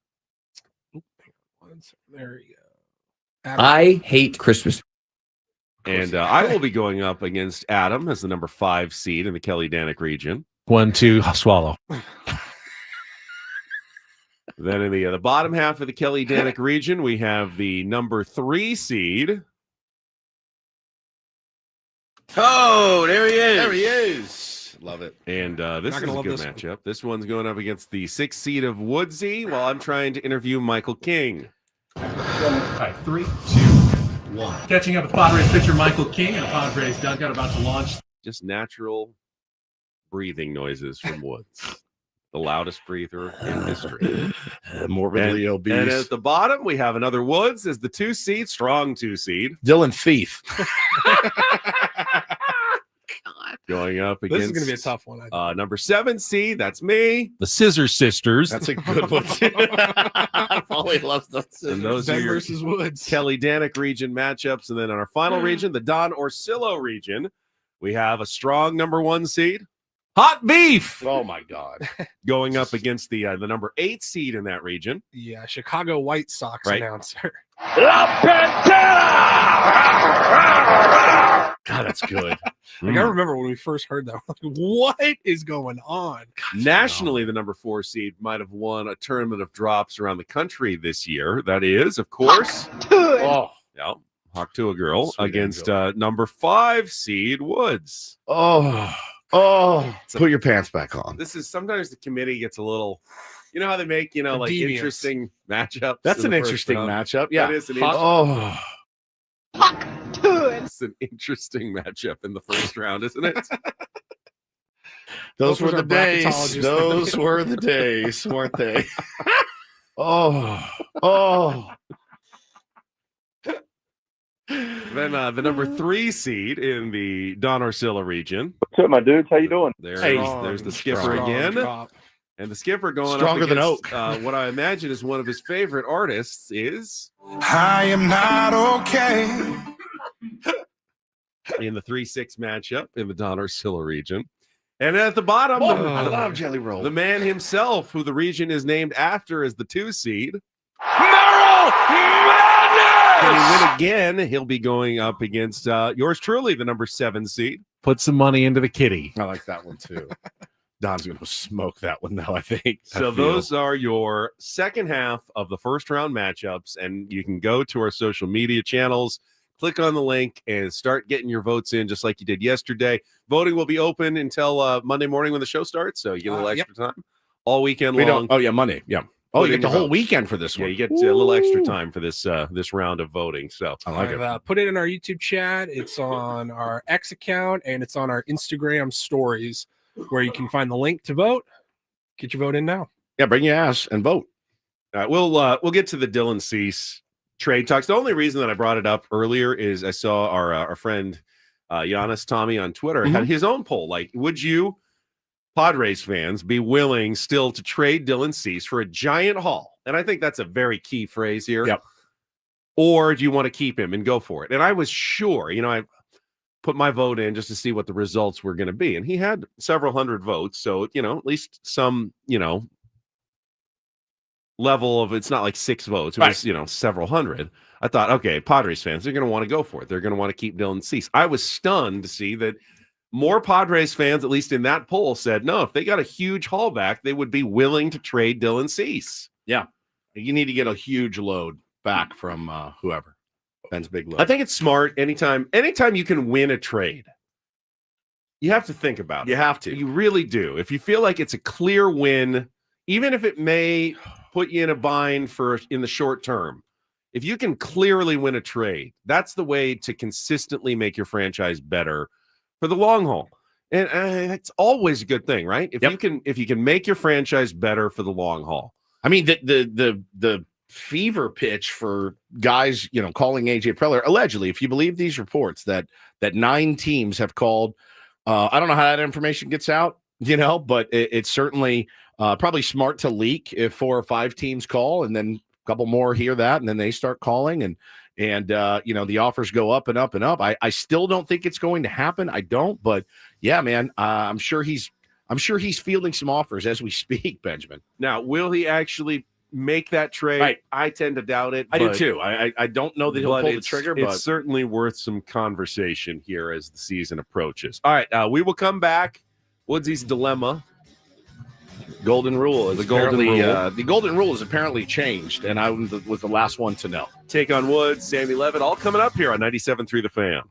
There you go. Adam. I hate Christmas. And I will be going up against Adam as the #5 seed in the Kelly Danick region. 1, 2, swallow. Then in the bottom half of the Kelly Danick region, we have the #3 seed. Oh, there he is. There he is. Love it. And this is a good matchup. This one's going up against the 6th seed of Woodsy while I'm trying to interview Michael King. All right, 3, 2, 1. Catching up with Padres pitcher Michael King and Padres dugout about to launch. Just natural breathing noises from Woods. The loudest breather in history. Morbidly obese. And at the bottom, we have another Woods as the 2 seed, strong 2 seed. Dylan Thief. Going up against. This is going to be a tough one. Number 7 seed, that's me. The Scissor Sisters. That's a good one. Polly loves the Scissors. And those Ben are your versus Woods. Kelly Danek region matchups. And then on our final region, the Don Orsillo region, we have a strong number 1 seed. Hot beef. Oh my God. Going up against the number 8 seed in that region. Yeah, Chicago White Sox announcer. La Pantera! God, that's good. I remember when we first heard that. Like, what is going on? Nationally, the number 4 seed might have won a tournament of drops around the country this year. That is, of course, Hawk to a Girl Sweet against number 5 seed Woods. Put your pants back on. This is sometimes the committee gets a little, you know how they make, like devious. Interesting matchups. That's an interesting matchup. Yeah. That is an It's an interesting matchup in the first round, isn't it? Those were the days. bracketologist. Those were the days, weren't they? Then the number 3 seed in the Don Orsillo region. What's up, my dudes? How you doing? There's the skipper again. And the skipper going Stronger up than against Oak. what I imagine is one of his favorite artists is I am not okay. in the 3-6 matchup in the Don Orsillo region. And at the bottom, I love Jelly Roll. the man himself, who the region is named after, is the 2 seed. Merrill! Can he win again? He'll be going up against yours truly, the number 7 seed. Put some money into the kitty. I like that one too. Don's going to smoke that one, though, I think. So those are your second half of the first round matchups, and you can go to our social media channels, click on the link, and start getting your votes in just like you did yesterday. Voting will be open until Monday morning when the show starts, so you get a little extra time all weekend long. Oh, yeah, Monday. Yeah. Oh, you get the whole weekend for this one. Yeah, you get a little extra time for this this round of voting. So I like it. Put it in our YouTube chat. It's on our X account, and it's on our Instagram stories, where you can find the link to vote. Get your vote in now. Yeah, bring your ass and vote. All right, we'll get to the Dylan Cease trade talks. The only reason that I brought it up earlier is I saw our friend Giannis Tommy on Twitter had his own poll. Like, would you, Padres fans, be willing still to trade Dylan Cease for a giant haul? And I think that's a very key phrase here. Yep. Or do you want to keep him and go for it? And I was sure, I put my vote in just to see what the results were going to be. And he had several hundred votes. So, at least some, level of, it's not like 6 votes. It was, several hundred. I thought, okay, Padres fans, they're going to want to go for it. They're going to want to keep Dylan Cease. I was stunned to see that more Padres fans, at least in that poll, said, no, if they got a huge haul back, they would be willing to trade Dylan Cease. Yeah. You need to get a huge load back from whoever. Ben's big load. I think it's smart anytime you can win a trade. You have to think about it. You have to. You really do. If you feel like it's a clear win, even if it may put you in a bind in the short term, if you can clearly win a trade, that's the way to consistently make your franchise better for the long haul. And it's always a good thing, right? If you can make your franchise better for the long haul. I mean, the fever pitch for guys, calling AJ Preller, allegedly, if you believe these reports, that 9 teams have called. I don't know how that information gets out, but it's certainly probably smart to leak if 4 or 5 teams call, and then a couple more hear that, and then they start calling, and the offers go up and up and up. I still don't think it's going to happen. I don't, but yeah, man, I'm sure he's fielding some offers as we speak, Benjamin. Now, will he actually make that trade? Right. I tend to doubt it. I do too. I don't know that he'll pull the trigger, but it's certainly worth some conversation here as the season approaches. All right, we will come back. Woodsy's dilemma. Golden rule is the golden rule. The golden rule is apparently changed, and I was the last one to know. Take on Woods, Sammy Levitt, all coming up here on 97.3 The Fan.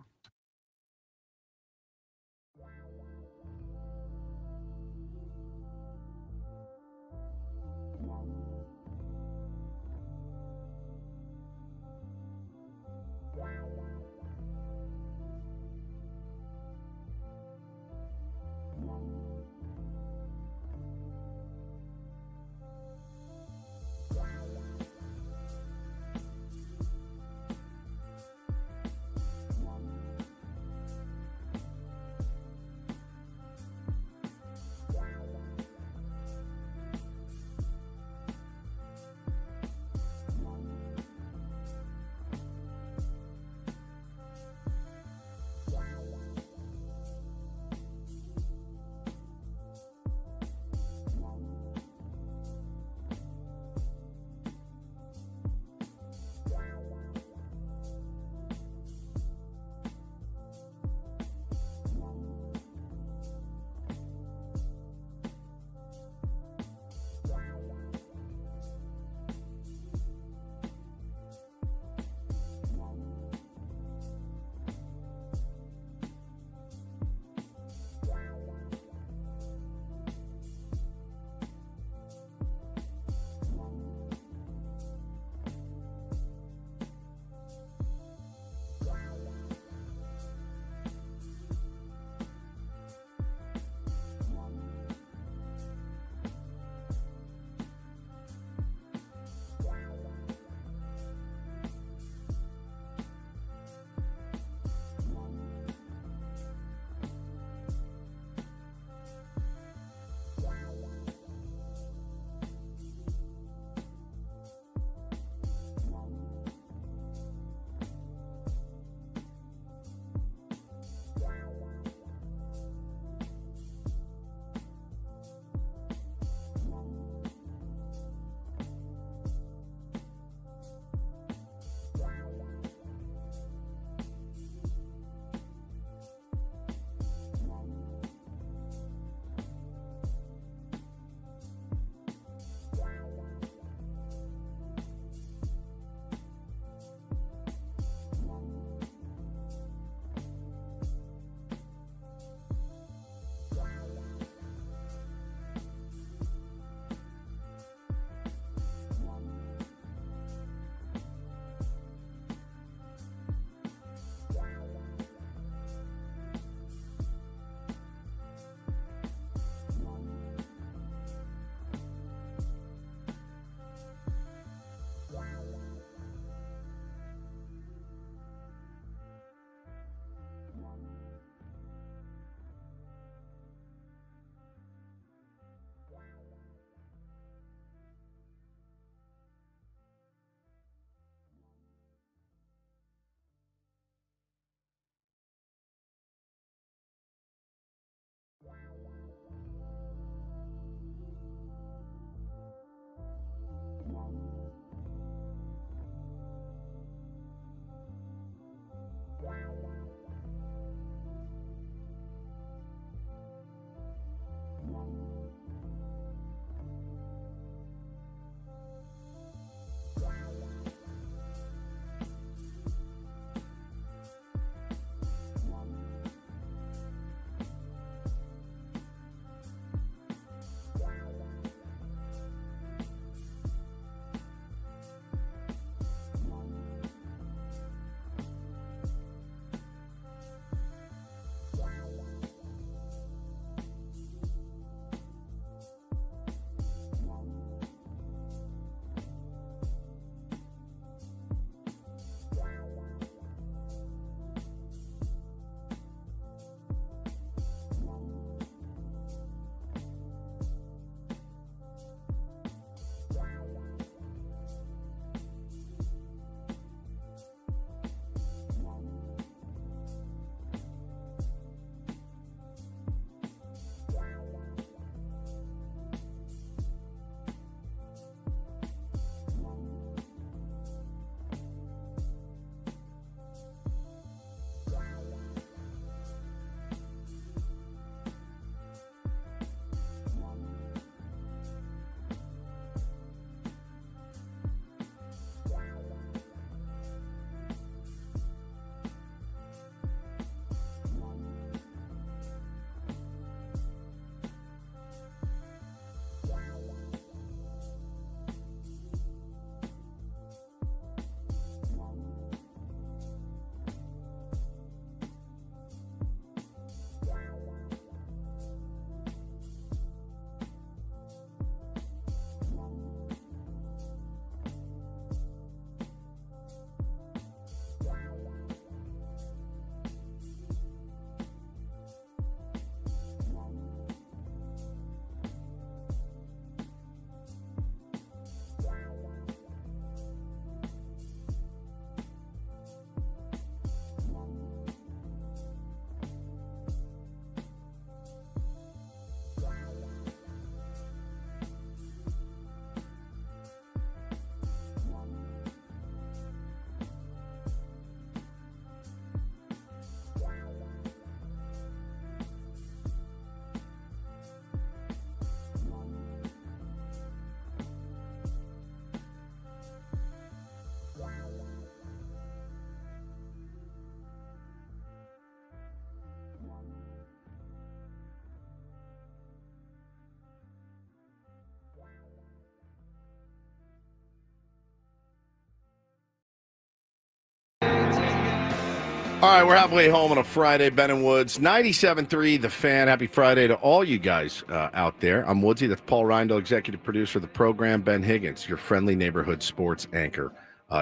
All right, we're halfway home on a Friday. Ben and Woods, 97.3 The Fan. Happy Friday to all you guys out there. I'm Woodsy. That's Paul Reindl, executive producer of the program. Ben Higgins, your friendly neighborhood sports anchor,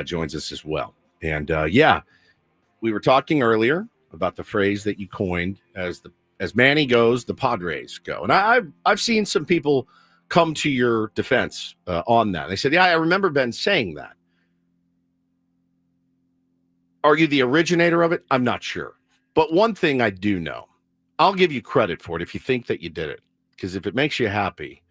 joins us as well. And we were talking earlier about the phrase that you coined as Manny goes, the Padres go. And I've seen some people come to your defense on that. They said, yeah, I remember Ben saying that. Are you the originator of it? I'm not sure. But one thing I do know, I'll give you credit for it if you think that you did it. Because if it makes you happy,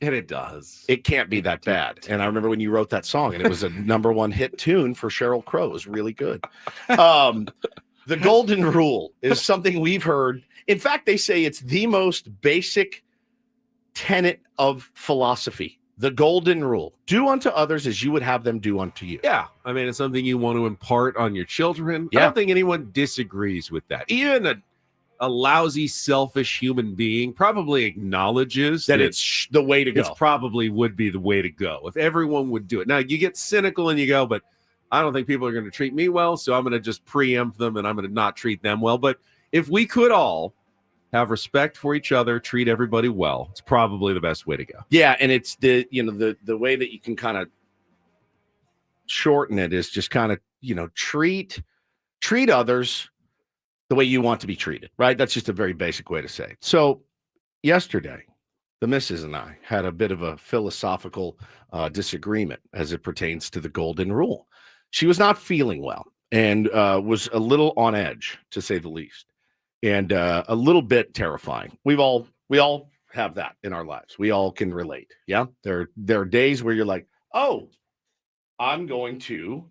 and it does, it can't be that bad. And I remember when you wrote that song, and it was a #1 hit tune for Sheryl Crow. It was really good. The golden rule is something we've heard. In fact, they say it's the most basic tenet of philosophy. The golden rule. Do unto others as you would have them do unto you. Yeah. I mean, it's something you want to impart on your children. Yeah. I don't think anyone disagrees with that. Even a lousy, selfish human being probably acknowledges that it's the way to go. It's probably would be the way to go if everyone would do it. Now, you get cynical and you go, but I don't think people are going to treat me well, so I'm going to just preempt them and I'm going to not treat them well. But if we could all have respect for each other, treat everybody well, it's probably the best way to go. Yeah, and it's the way that you can kind of shorten it is just kind of, treat others the way you want to be treated, right? That's just a very basic way to say it. So yesterday, the missus and I had a bit of a philosophical disagreement as it pertains to the golden rule. She was not feeling well and was a little on edge, to say the least. And a little bit terrifying. We all have that in our lives. We all can relate. Yeah. There are days where you're like, oh, I'm going to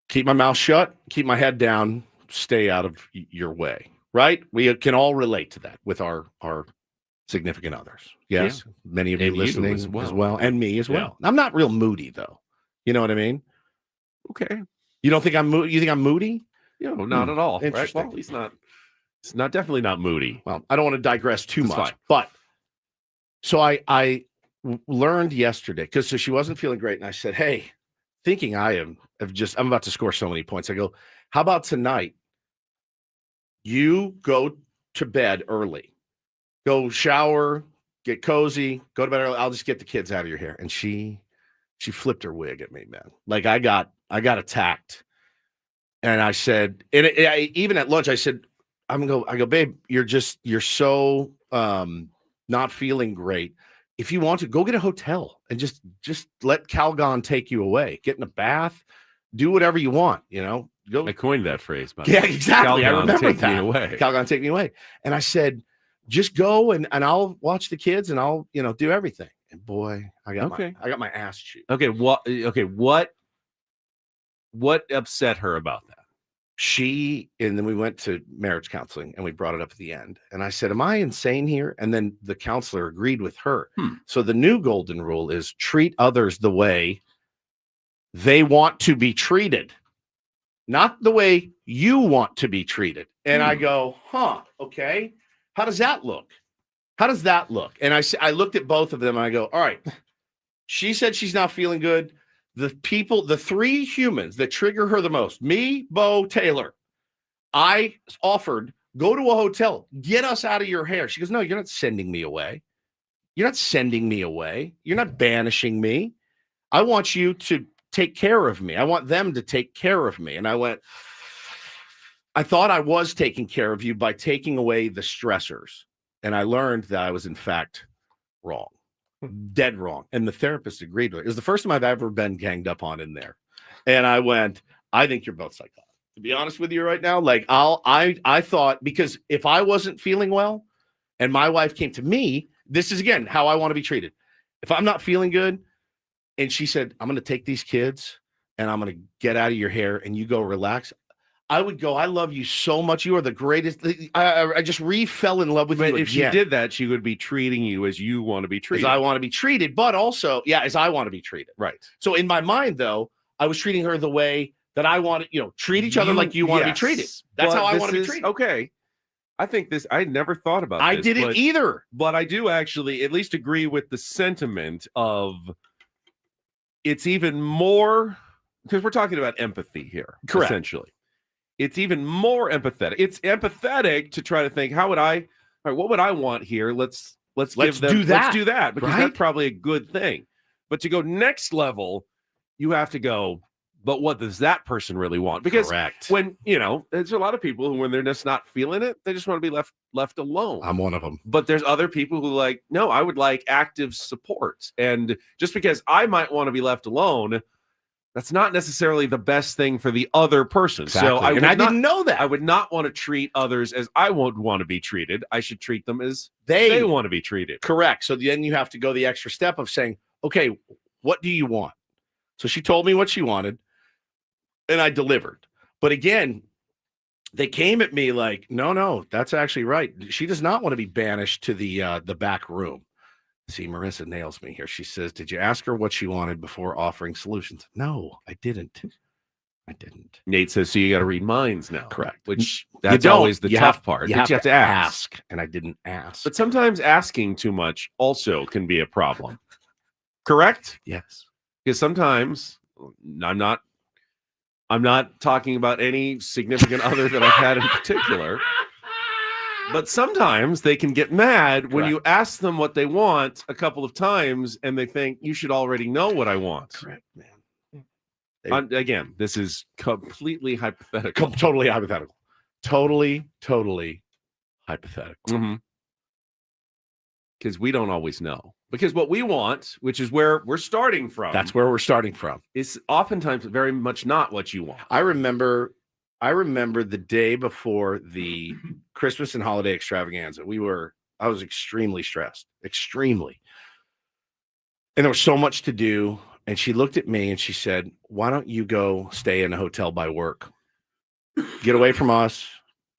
keep my mouth shut, keep my head down, stay out of your way. Right. We can all relate to that with our significant others. Yes. Yeah. Many of you listening as well. And me as well. I'm not real moody though. You know what I mean? Okay. You don't think I'm moody? You think I'm moody? No, not at all. Interesting. Right? Well, it's not definitely not moody. Well, I don't want to digress too much, but so I learned yesterday because she wasn't feeling great, and I said, "Hey, thinking I'm about to score so many points." I go, "How about tonight? You go to bed early, go shower, get cozy, go to bed early. I'll just get the kids out of your hair." And she flipped her wig at me, man. Like I got attacked, and I said, even at lunch, I said. I go, babe, you're so not feeling great. If you want to, go get a hotel and just let Calgon take you away. Get in a bath, do whatever you want, Go. I coined that phrase. Yeah, exactly. Calgon, I remember take that. Me away. Calgon, take me away. And I said, just go and I'll watch the kids and I'll, do everything. And boy, I got my ass chewed. Okay, what upset her about that? And then we went to marriage counseling and we brought it up at the end. And I said, am I insane here? And then the counselor agreed with her. So the new golden rule is treat others the way they want to be treated, not the way you want to be treated. And I go, okay. How does that look? And I looked at both of them and I go, all right. She said she's not feeling good. The three humans that trigger her the most, me, Bo, Taylor, I offered, go to a hotel, get us out of your hair. She goes, no, you're not sending me away. You're not banishing me. I want you to take care of me. I want them to take care of me. And I thought I was taking care of you by taking away the stressors. And I learned that I was in fact wrong. Dead wrong. And the therapist agreed with it. It was the first time I've ever been ganged up on in there. And I went, I think you're both psychotic. To be honest with you right now, like I thought, because if I wasn't feeling well and my wife came to me, this is again how I want to be treated. If I'm not feeling good and she said, I'm going to take these kids and I'm going to get out of your hair and you go relax, I would go, I love you so much. You are the greatest. I just fell in love with you. If she did that, she would be treating you as you want to be treated. As I want to be treated, but also, as I want to be treated. Right. So in my mind, though, I was treating her the way that I want to, treat each other like you want to be treated. That's how I want to be treated. Okay. I think I never thought about this. I didn't either. But I do actually at least agree with the sentiment of it's even more, because we're talking about empathy here, correct, essentially. it's even more empathetic. It's empathetic to try to think, what would I want here? Let's do that because that's probably a good thing. But to go next level, you have to go, but what does that person really want? Because when, there's a lot of people who, when they're just not feeling it, they just want to be left alone. I'm one of them. But there's other people who no, I would like active support. And just because I might want to be left alone, that's not necessarily the best thing for the other person. Exactly. So I didn't know that. I would not want to treat others as I would want to be treated. I should treat them as they want to be treated. Correct. So then you have to go the extra step of saying, okay, what do you want? So she told me what she wanted, and I delivered. But again, they came at me like, no, that's actually right. She does not want to be banished to the back room. See, Marissa nails me here. She says, did you ask her what she wanted before offering solutions? No, I didn't. Nate says, so you got to read minds now. Correct. Which that's always the tough part. You have to ask. And I didn't ask. But sometimes asking too much also can be a problem. Correct? Yes. Because sometimes I'm not talking about any significant other that I've had in particular. But sometimes they can get mad when you ask them what they want a couple of times and they think you should already know what I want. Correct, man. Again, this is completely hypothetical. Totally hypothetical. Totally hypothetical. Because we don't always know. Because what we want, which is where we're starting from. That's where we're starting from. Is oftentimes very much not what you want. I remember the day before the Christmas and holiday extravaganza. I was extremely stressed, extremely. And there was so much to do. And she looked at me and she said, why don't you go stay in a hotel by work? Get away from us,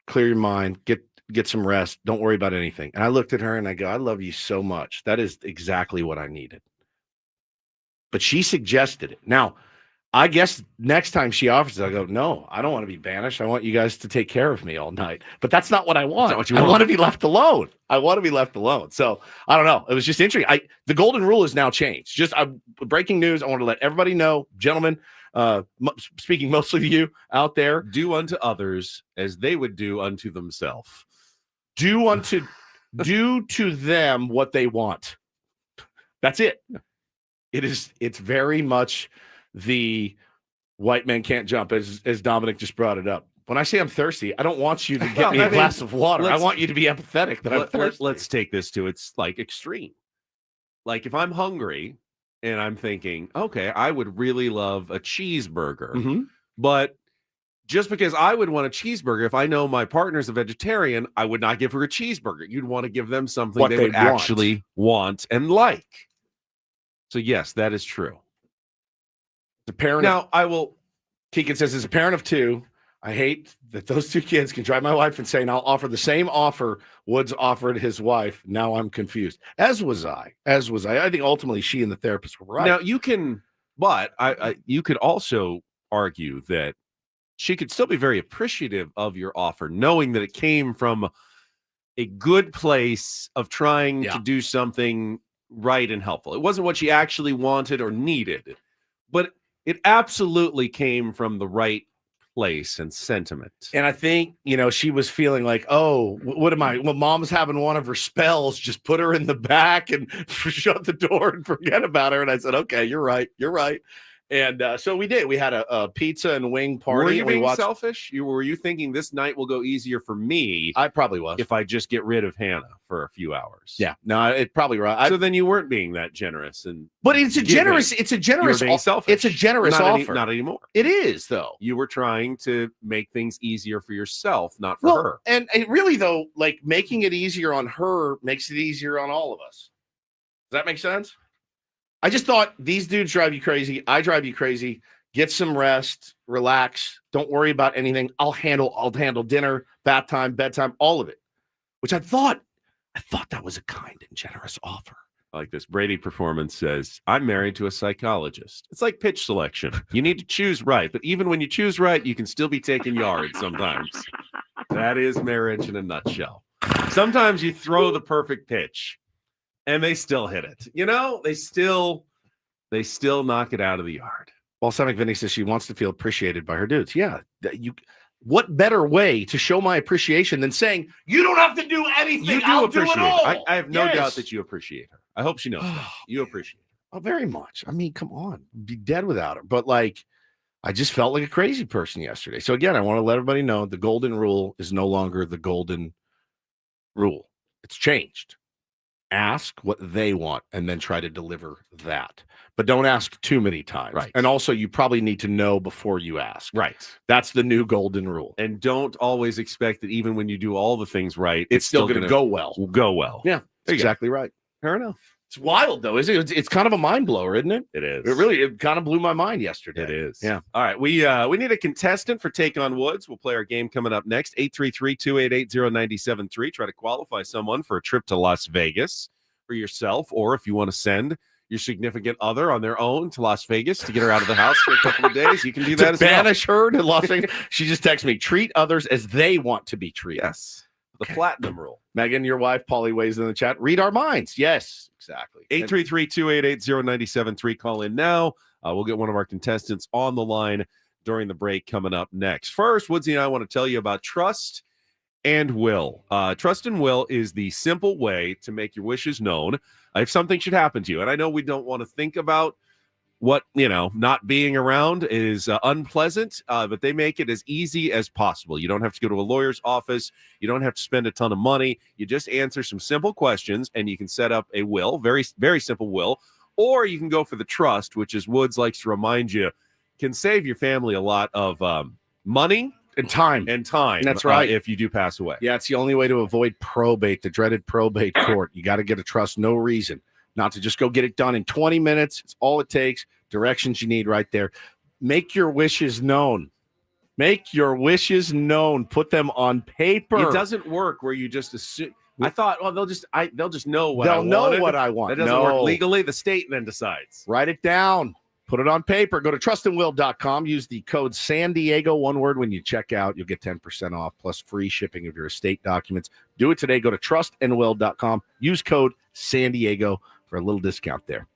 clear your mind, get some rest. Don't worry about anything. And I looked at her and I go, I love you so much. That is exactly what I needed. But she suggested it. Now, I guess next time she offers it, I go, no, I don't want to be banished. I want you guys to take care of me all night. But that's not what I want. I want to be left alone. So I don't know. It was just interesting. The golden rule has now changed. Just breaking news. I want to let everybody know, gentlemen, speaking mostly to you out there. Do unto others as they would do unto themselves. Do to them what they want. That's it. It's very much the white men can't jump, as Dominic just brought it up. When I say I'm thirsty, I don't want you to get me a glass of water. I want you to be empathetic that I'm thirsty. Let's take this to its extreme. Like if I'm hungry and I'm thinking, okay, I would really love a cheeseburger, but just because I would want a cheeseburger, if I know my partner's a vegetarian, I would not give her a cheeseburger. You'd want to give them something they would actually want and like. So yes, that is true. The parent Keegan says, as a parent of two, I hate that those two kids can drive my wife insane. I'll offer the same offer Woods offered his wife. Now I'm confused. As was I. I think ultimately she and the therapist were right. Now you can, but you could also argue that she could still be very appreciative of your offer, knowing that it came from a good place of trying to do something right and helpful. It wasn't what she actually wanted or needed, but it absolutely came from the right place and sentiment. And I think, she was feeling like, oh, what am I? Well, mom's having one of her spells. Just put her in the back and shut the door and forget about her. And I said, okay, you're right. And so we did. We had a pizza and wing party. Were you being selfish? Were you thinking this night will go easier for me? I probably was. If I just get rid of Hannah for a few hours. Yeah. No, it probably right. So then you weren't being that generous. But it's a generous. It's a generous. Selfish. It's a generous offer. Not anymore. It is though. You were trying to make things easier for yourself, not for her. And really though, like making it easier on her makes it easier on all of us. Does that make sense? I just thought these dudes drive you crazy. I drive you crazy. Get some rest, relax. Don't worry about anything. I'll handle dinner, bath time, bedtime, all of it. Which I thought that was a kind and generous offer. Like this Brady Performance says, I'm married to a psychologist. It's like pitch selection. You need to choose right, but even when you choose right, you can still be taking yards sometimes. That is marriage in a nutshell. Sometimes you throw the perfect pitch and they still hit it. They still knock it out of the yard. Balsamic Vinny says she wants to feel appreciated by her dudes. Yeah, what better way to show my appreciation than saying, you don't have to do anything. You do I'll appreciate do it all. her. I have no doubt that you appreciate her. I hope she knows that. You appreciate her. Oh, very much. I mean, come on. Be dead without her. But like, I just felt like a crazy person yesterday. So again, I want to let everybody know the golden rule is no longer the golden rule. It's changed. Ask what they want and then try to deliver that. But don't ask too many times. Right. And also, you probably need to know before you ask. Right. That's the new golden rule. And don't always expect that even when you do all the things right, it's still going to go well. Go well. Yeah, that's exactly right. Fair enough. It's wild, though, isn't it? It's kind of a mind blower, isn't it? It is. It kind of blew my mind yesterday. It is. Yeah. All right. We need a contestant for Take on Woods. We'll play our game coming up next. 833-288-0973. Try to qualify someone for a trip to Las Vegas for yourself, or if you want to send your significant other on their own to Las Vegas to get her out of the house for a couple of days, you can do that as well. Banish her to Las Vegas. She just texted me, treat others as they want to be treated. Yes. The platinum rule. Megan, your wife, Polly, weighs in the chat. Read our minds. Yes, exactly. 833-288-0973. Call in now. We'll get one of our contestants on the line during the break coming up next. First, Woodsy and I want to tell you about Trust and Will. Trust and Will is the simple way to make your wishes known if something should happen to you. And I know we don't want to think about what, not being around is unpleasant, but they make it as easy as possible. You don't have to go to a lawyer's office. You don't have to spend a ton of money. You just answer some simple questions and you can set up a will, very, very simple will, or you can go for the trust, which is Woods likes to remind you, can save your family a lot of money and time. That's right. If you do pass away. Yeah, it's the only way to avoid probate, the dreaded probate court. You got to get a trust, no reason not to just go get it done in 20 minutes. It's all it takes. Directions you need right there. Make your wishes known. Make your wishes known. Put them on paper. It doesn't work where you just assume. I thought, they'll just know what they'll know what I want. That doesn't work legally. The state then decides. Write it down. Put it on paper. Go to trustandwill.com. Use the code San Diego, one word, when you check out. You'll get 10% off plus free shipping of your estate documents. Do it today. Go to trustandwill.com. Use code San Diego for a little discount there.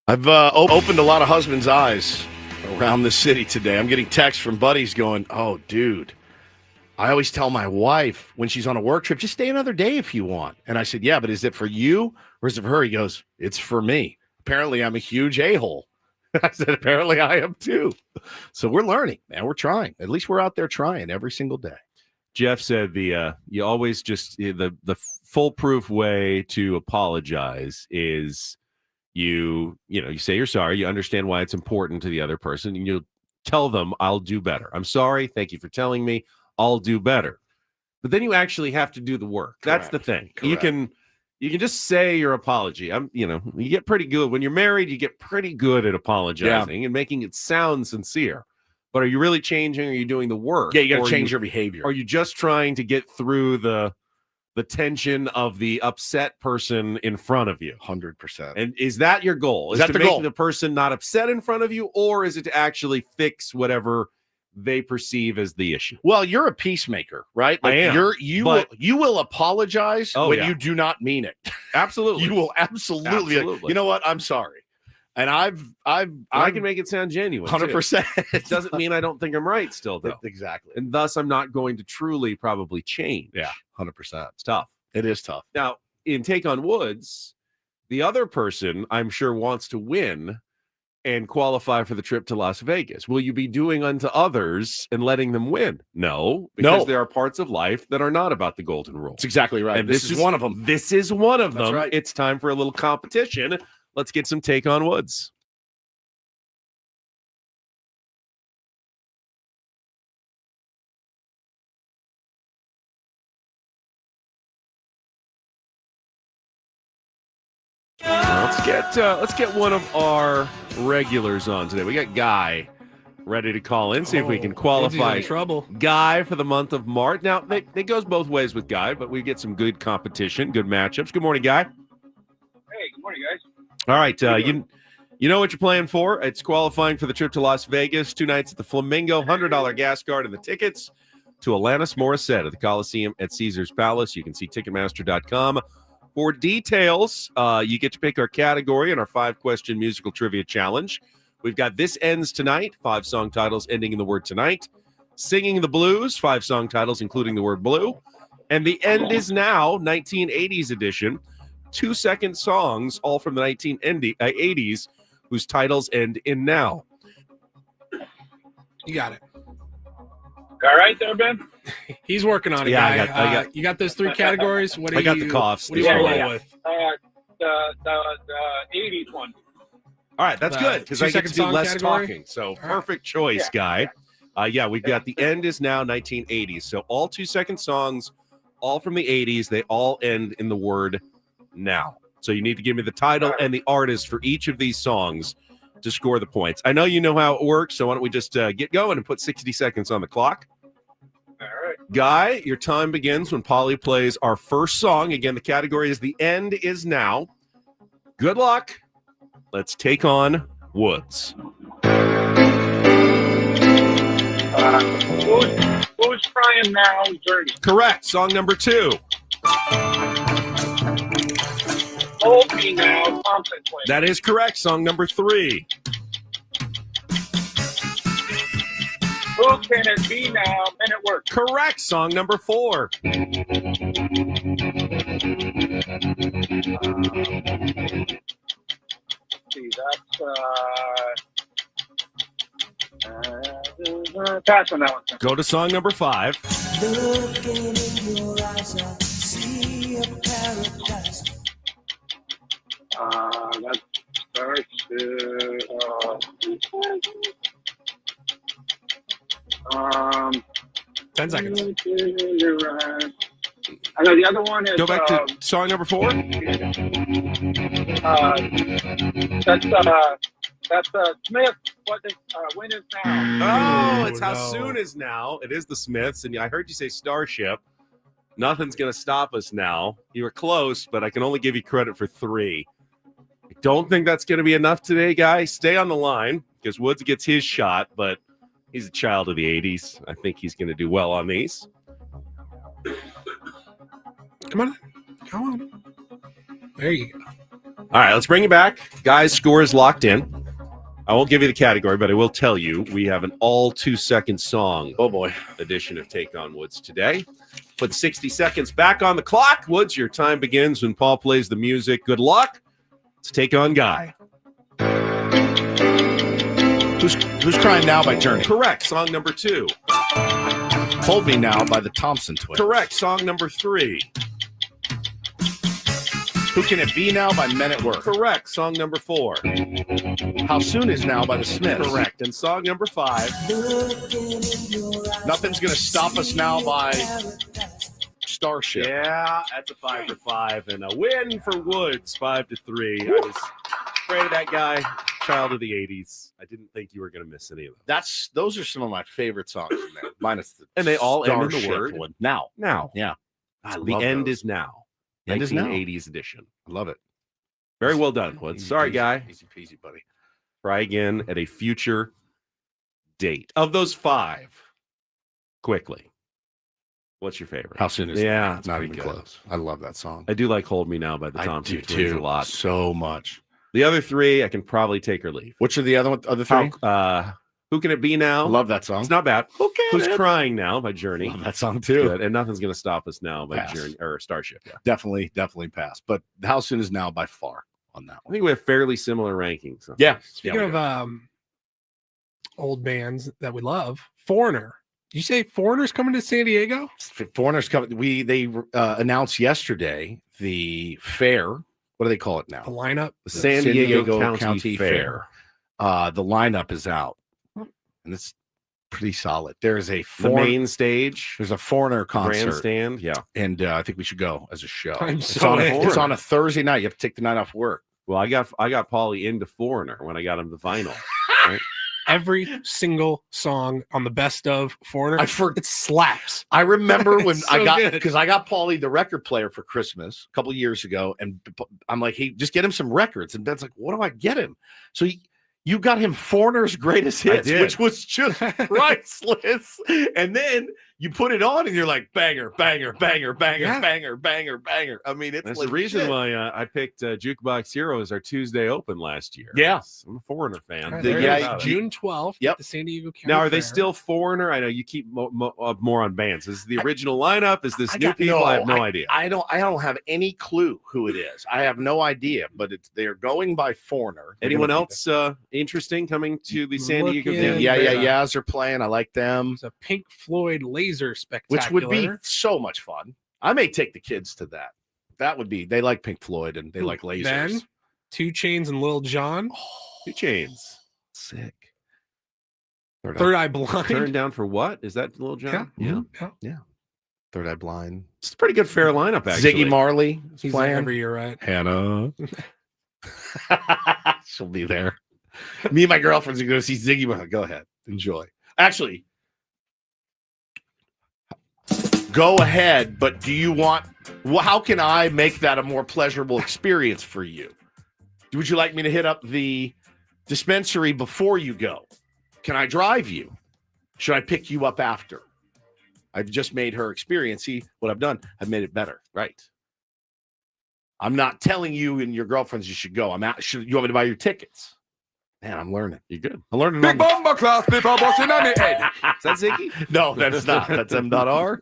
I've opened a lot of husbands' eyes around the city today. I'm getting texts from buddies going, "Oh, dude, I always tell my wife when she's on a work trip, just stay another day if you want." And I said, "Yeah, but is it for you or is it for her?" He goes, "It's for me. Apparently, I'm a huge a-hole." I said, "Apparently, I am too." So we're learning, man. We're trying. At least we're out there trying every single day. Jeff said you always just the foolproof way to apologize is you say you're sorry, you understand why it's important to the other person, and you tell them, "I'll do better. I'm sorry. Thank you for telling me. I'll do better." But then you actually have to do the work. That's the thing. Correct. You can just say your apology. You get pretty good when you're married. You get pretty good at apologizing and making it sound sincere. But are you really changing? Or are you doing the work? Yeah, you got to change your behavior. Are you just trying to get through the tension of the upset person in front of you? 100%. And is that your goal? Is that to the make goal? the person not upset in front of you, or is it to actually fix whatever they perceive as the issue? Well, you're a peacemaker, right? I am, You will apologize when you do not mean it. Absolutely. You will absolutely. You know what? I'm sorry. And I can make it sound genuine. 100%. It doesn't mean I don't think I'm right still, though. Exactly. And thus, I'm not going to truly probably change. Yeah, 100%. It's tough. It is tough. Now, in Take on Woods, the other person, I'm sure, wants to win and qualify for the trip to Las Vegas. Will you be doing unto others and letting them win? No, because there are parts of life that are not about the golden rule. That's exactly right. And this is one of them. This is one of That's them. right. It's time for a little competition. Let's get some Take on Woods. Let's get one of our regulars on today. We got Guy ready to call in, see if we can qualify Guy for the month of March. Now, it goes both ways with Guy, but we get some good competition, good matchups. Good morning, Guy. Hey, good morning, guys. All right, you know what you're playing for. It's qualifying for the trip to Las Vegas, 2 nights at the Flamingo, $100 gas card, and the tickets to Alanis Morissette at the Coliseum at Caesars Palace. You can see Ticketmaster.com for details. You get to pick our category in our 5-question musical trivia challenge. We've got This Ends Tonight, 5 song titles ending in the word tonight. Singing the Blues, 5 song titles including the word blue. And The End Is Now, 1980s edition, 2-second songs, all from the 1980s, whose titles end in now. You got it. All right there, Ben? He's working on it, Yeah, Guy. You got those 3 categories? What do I got the coughs. What do you roll with? The 80s one. All right, that's good because I get to do less category? talking. So perfect choice, Guy. We've got The End Is Now, 1980s. So all 2-second songs, all from the 80s. They all end in the word now. So you need to give me the title and the artist for each of these songs to score the points. I know you know how it works, so why don't we just get going and put 60 seconds on the clock. All right. Guy, your time begins when Polly plays our first song. Again, the category is The End Is Now. Good luck. Let's take on Woods. Who's Crying Now, Journey? Correct. Song number 2. Hold Me Now, Thompson Twins. That is correct. Song number 3. Who Can It Be Now, Men at Work? Correct. Song number 4. See, that's pass on that one. Go to song number 5. Looking in your eyes, I see a paradise. That starts 10 seconds. I know the other one is. Go back to song number 4. That's Smith. When is now? Oh, it's How Soon Is Now. It is the Smiths, and I heard you say Starship. Nothing's going to stop us now. You were close, but I can only give you credit for 3. I don't think that's going to be enough today, guys. Stay on the line because Woods gets his shot, but he's a child of the 80s. I think he's going to do well on these. Come on. There you go. All right, let's bring it back. Guys, score is locked in. I won't give you the category, but I will tell you we have an all 2-second song. Oh, boy. Edition of Take on Woods today. Put 60 seconds back on the clock. Woods, your time begins when Paul plays the music. Good luck. Let's take on Guy. Who's Crying Now by Journey? Correct. Song number 2. Hold Me Now by the Thompson Twins. Correct. Song number 3. Who Can It Be Now by Men at Work. Correct. Song number 4. How Soon Is Now by the Smiths. Correct. And song number 5. Nothing's Gonna Stop Us Now by Starship. Yeah, that's a 5 for 5 and a win for Woods, 5-3. I was afraid of that guy, child of the 80s. I didn't think you were going to miss any of them. Those are some of my favorite songs in there. Minus the and they all end in the Starship word one. Now. Yeah. I The love end those. is now. End is now. 1980s edition. I love it. Very well done, Woods. Sorry, guy. Easy peasy, buddy. Try again at a future date. Of those 5, quickly, what's your favorite? How Soon Is Yeah, It's not even close. I love that song. I do like Hold Me Now by the Thompson Twins a lot. So much. The other 3, I can probably take or leave. Which are the other 3? Who Can It Be Now? I love that song. It's not bad. Who's It? Crying Now by Journey? Love that song too. Good. And Nothing's Gonna Stop Us Now by Pass. Journey or Starship. Yeah. Definitely pass. But How Soon Is Now by far on that I one. think we have fairly similar rankings. on Yeah. this. Speaking of old bands that we love, Foreigner. Did you say Foreigner's coming to San Diego? Foreigners coming. They announced yesterday the fair. What do they call it now? The lineup. The San Diego County Fair. The lineup is out, and it's pretty solid. There's a The main stage, There's a Foreigner concert, grandstand. Yeah. and I think we should go as a show. I'm It's so on in. it's on a Thursday night. You have to take the night off work. Well, I got Paulie into Foreigner when I got him the vinyl. Right? Every single song on the best of Foreigner, it slaps. I remember when It's I so got good. because I got Paulie the record player for Christmas a couple of years ago, and I'm like, hey, just get him some records. And Ben's like, what do I get him? So you got him Foreigner's greatest hits, did. which was just priceless. And then you put it on, and you're like, banger, banger, banger, banger, Yeah. banger, banger, banger. I mean, it's That's legit. the reason why I picked Jukebox Hero as our Tuesday Open last year. Yeah. I'm a Foreigner fan. June 12th Yep. at the San Diego County Now, are they Fair. still Foreigner? I know you keep more on bands. Is this the original lineup? Is this new got- people? no, I have no idea. I don't have any clue who it is. I have no idea, but they're going by Foreigner. They're Anyone gonna be else interesting coming to the San Diego Looking- County Yeah, Fair? yeahs are playing. I like them, It's a Pink Floyd laser spectacular. which would be so much fun. I may take the kids to that. That would be. They like Pink Floyd and they like lasers. Ben, 2 Chainz and Lil Jon. 2 Chainz. Sick. Third Eye Blind. Turned down for what? Is that Little John? Yeah. Third Eye Blind. It's a pretty good fair lineup, actually. Ziggy Marley is He's there playing. every year, right? Hannah. She'll be there. Me and my girlfriends are going to see Ziggy Marley. Go ahead. Enjoy. Actually, go ahead, but do you want, how can I make that a more pleasurable experience for you? Would you like me to hit up the dispensary before you go? Can I drive you? Should I pick you up after? I've just made her experience. See what I've done? I've made it better. Right. I'm not telling you and your girlfriends you should go. You want me to buy your tickets? Man, I'm learning. You good? I'm learning. Big bomber class, people busting on the head. Is that Ziggy? No, that's not. That's M.R.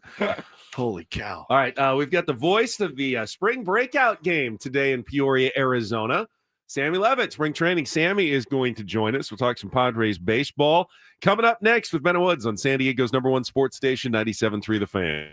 Holy cow. All right. We've got the voice of the spring breakout game today in Peoria, Arizona. Sammy Levitt, spring training. Sammy is going to join us. We'll talk some Padres baseball. Coming up next with Ben Woods on San Diego's #1 sports station, 97.3 The Fan.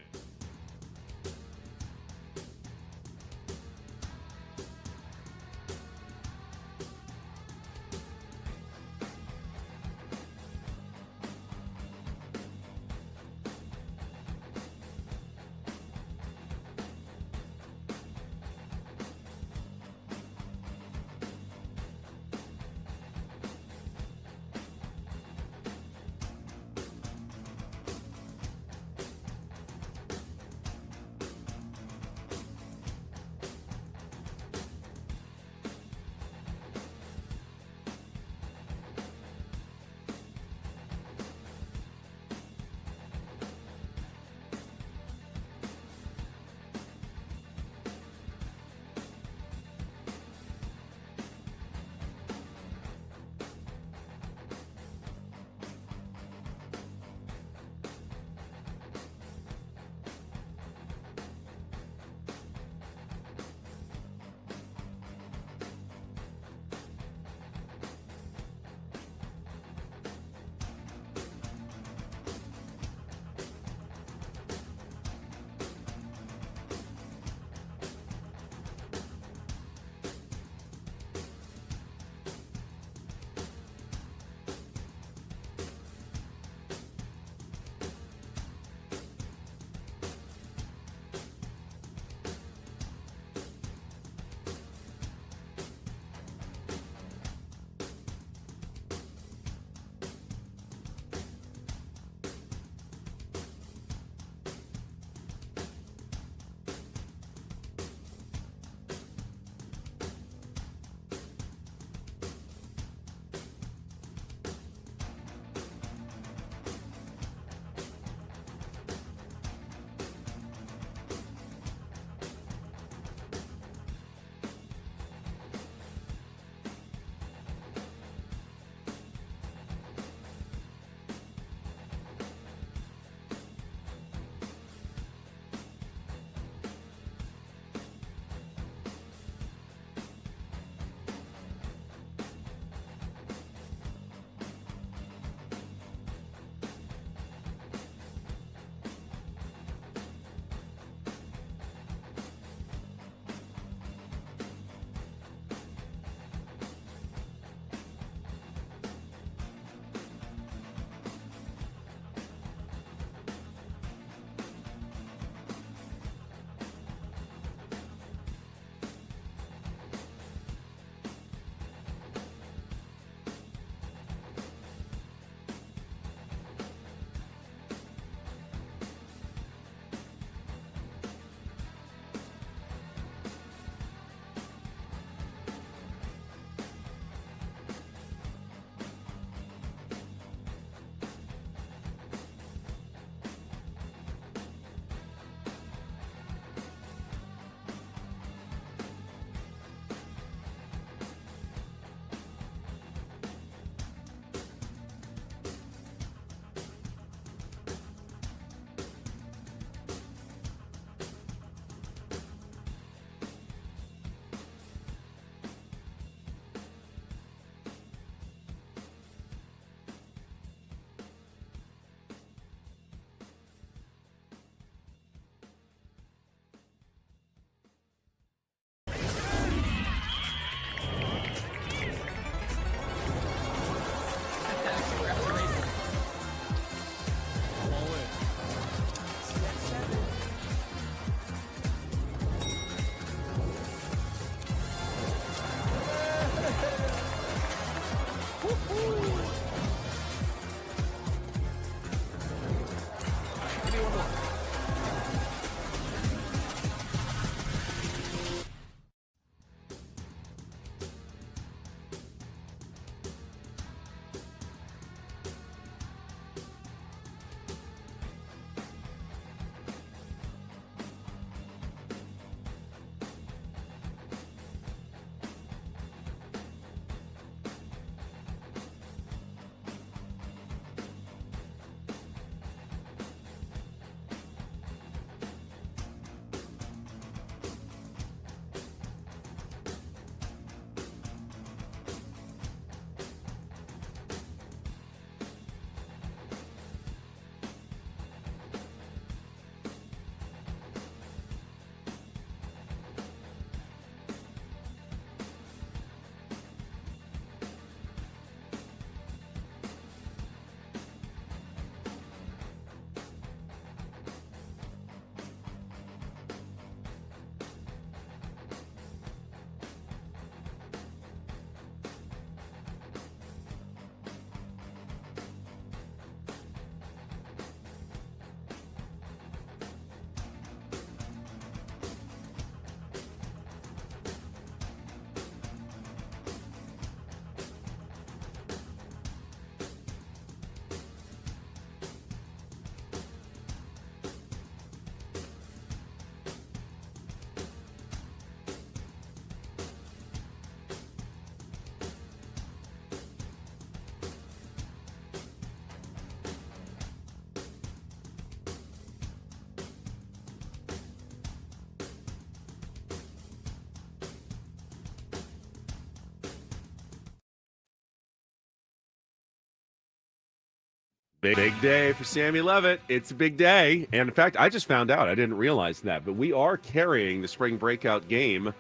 Big day for Sammy Levitt. It's a big day. And in fact, I just found out, I didn't realize that, but we are carrying the spring breakout game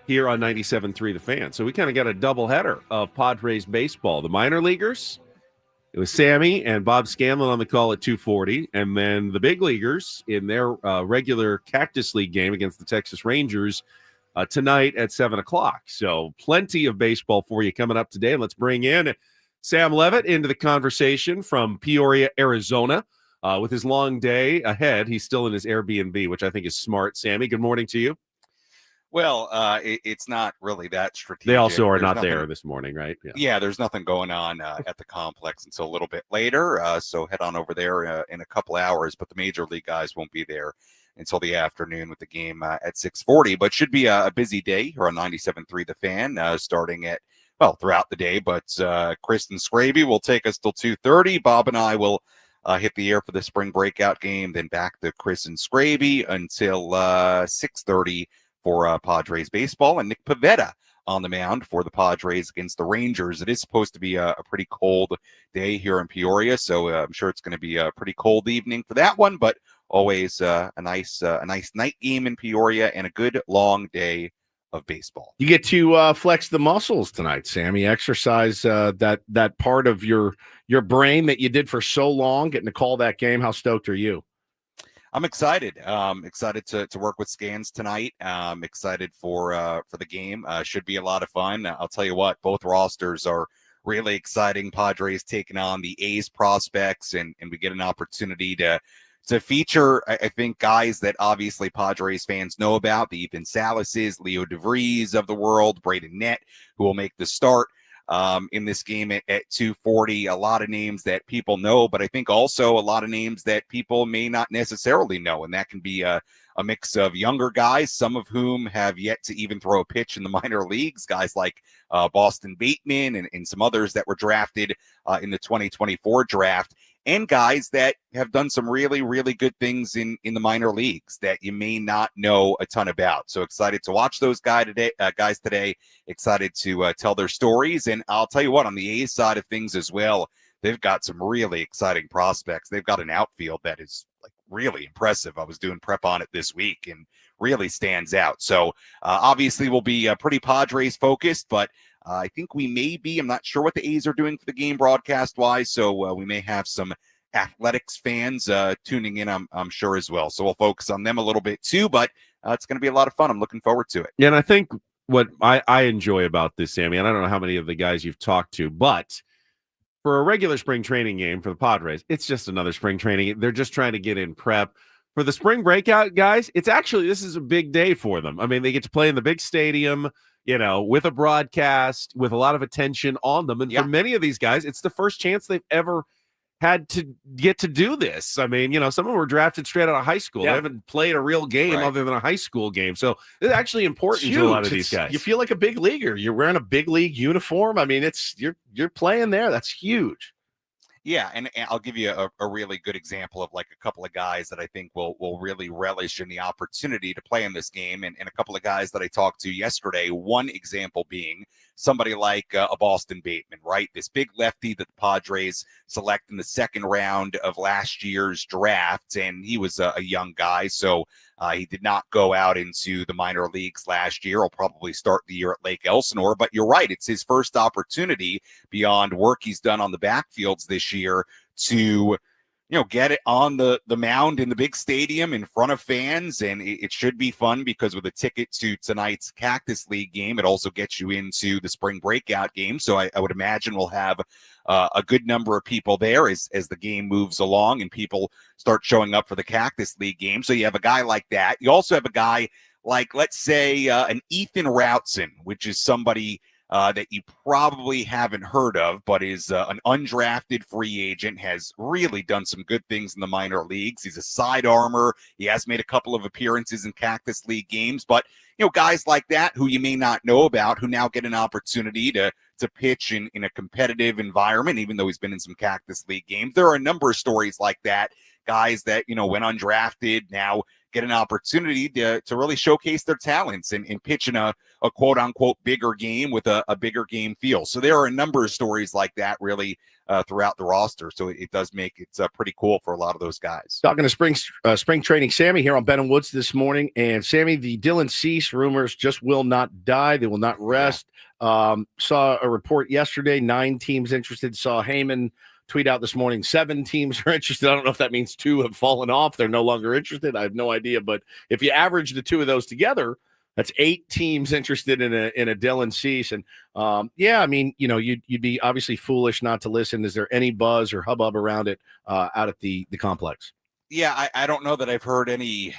here on 97.3 The Fan. So we kind of got a doubleheader of Padres baseball. The minor leaguers, it was Sammy and Bob Scanlon on the call at 2:40. And then the big leaguers in their regular Cactus League game against the Texas Rangers tonight at 7 o'clock. So plenty of baseball for you coming up today. Let's bring in Sam Levitt into the conversation from Peoria, Arizona. With his long day ahead, he's still in his Airbnb, which I think is smart. Sammy, good morning to you. Well, it's not really that strategic. They also are not there this morning, right? Yeah, there's nothing going on at the complex until a little bit later. So head on over there in a couple hours. But the major league guys won't be there until the afternoon with the game at 6:40. But should be a busy day here on 97.3 The Fan, starting at throughout the day, but Kristen Scraby will take us till 2:30. Bob and I will hit the air for the spring breakout game, then back to Kristen Scraby until 6:30 for Padres baseball, and Nick Pivetta on the mound for the Padres against the Rangers. It is supposed to be a pretty cold day here in Peoria, so I'm sure it's going to be a pretty cold evening for that one, but always a nice night game in Peoria and a good long day of baseball. You get to flex the muscles tonight, Sammy. Exercise that part of your brain that you did for so long. Getting to call that game. How stoked are you? I'm excited. Excited to work with Scans tonight. Excited for the game. Should be a lot of fun. I'll tell you what, both rosters are really exciting. Padres taking on the A's prospects, and we get an opportunity to feature, I think, guys that obviously Padres fans know about, the Ethan Salases, Leo DeVries of the world, Braden Nett, who will make the start in this game at 2:40. A lot of names that people know, but I think also a lot of names that people may not necessarily know, and that can be a mix of younger guys, some of whom have yet to even throw a pitch in the minor leagues, guys like Boston Bateman and some others that were drafted in the 2024 draft, and guys that have done some really, really good things in the minor leagues that you may not know a ton about. So excited to watch those guys today. Excited to tell their stories. And I'll tell you what, on the A's side of things as well, they've got some really exciting prospects. They've got an outfield that is like really impressive. I was doing prep on it this week and really stands out. So obviously we'll be pretty Padres focused, but I think we may be, I'm not sure what the A's are doing for the game broadcast-wise, so we may have some Athletics fans tuning in, I'm sure, as well. So we'll focus on them a little bit too, but it's going to be a lot of fun. I'm looking forward to it. Yeah, and I think what I enjoy about this, Sammy, and I don't know how many of the guys you've talked to, but for a regular spring training game for the Padres, it's just another spring training. They're just trying to get in prep. For the spring breakout guys, this is a big day for them. I mean, they get to play in the big stadium, with a broadcast, with a lot of attention on them. And for many of these guys, it's the first chance they've ever had to get to do this. I mean, some of them were drafted straight out of high school. They haven't played a real game other than a high school game. So it's actually important to a lot of these guys. You feel like a big leaguer. You're wearing a big league uniform. I mean, you're playing there. That's huge. Yeah, and I'll give you a really good example of like a couple of guys that I think will really relish in the opportunity to play in this game, and a couple of guys that I talked to yesterday. One example being somebody like a Boston Bateman, right? This big lefty that the Padres select in the second round of last year's draft, and he was a young guy, so he did not go out into the minor leagues last year. He'll probably start the year at Lake Elsinore, but you're right. It's his first opportunity beyond work he's done on the backfields this year to, get it on the mound in the big stadium in front of fans. And it should be fun because with a ticket to tonight's Cactus League game, it also gets you into the spring breakout game. So I would imagine we'll have a good number of people there as the game moves along and people start showing up for the Cactus League game. So you have a guy like that. You also have a guy like, let's say, an Ethan Routson, which is somebody that you probably haven't heard of, but is an undrafted free agent, has really done some good things in the minor leagues. He's a side armor. He has made a couple of appearances in Cactus League games, but guys like that who you may not know about, who now get an opportunity to pitch in a competitive environment, even though he's been in some Cactus League games. There are a number of stories like that guys that, went undrafted now get an opportunity to really showcase their talents and pitch in a quote unquote bigger game with a bigger game feel. So there are a number of stories like that really throughout the roster. So it does make it pretty cool for a lot of those guys. Talking to spring training Sammy here on Ben and Woods this morning. And Sammy, the Dylan Cease rumors just will not die. They will not rest. Yeah. Saw a report yesterday, 9 teams interested. Saw Heyman tweet out this morning, 7 teams are interested. I don't know if that means 2 have fallen off. They're no longer interested. I have no idea. But if you average the 2 of those together, that's 8 teams interested in a Dylan Cease. And yeah, I mean, you'd be obviously foolish not to listen. Is there any buzz or hubbub around it out at the complex? Yeah, I don't know that I've heard any,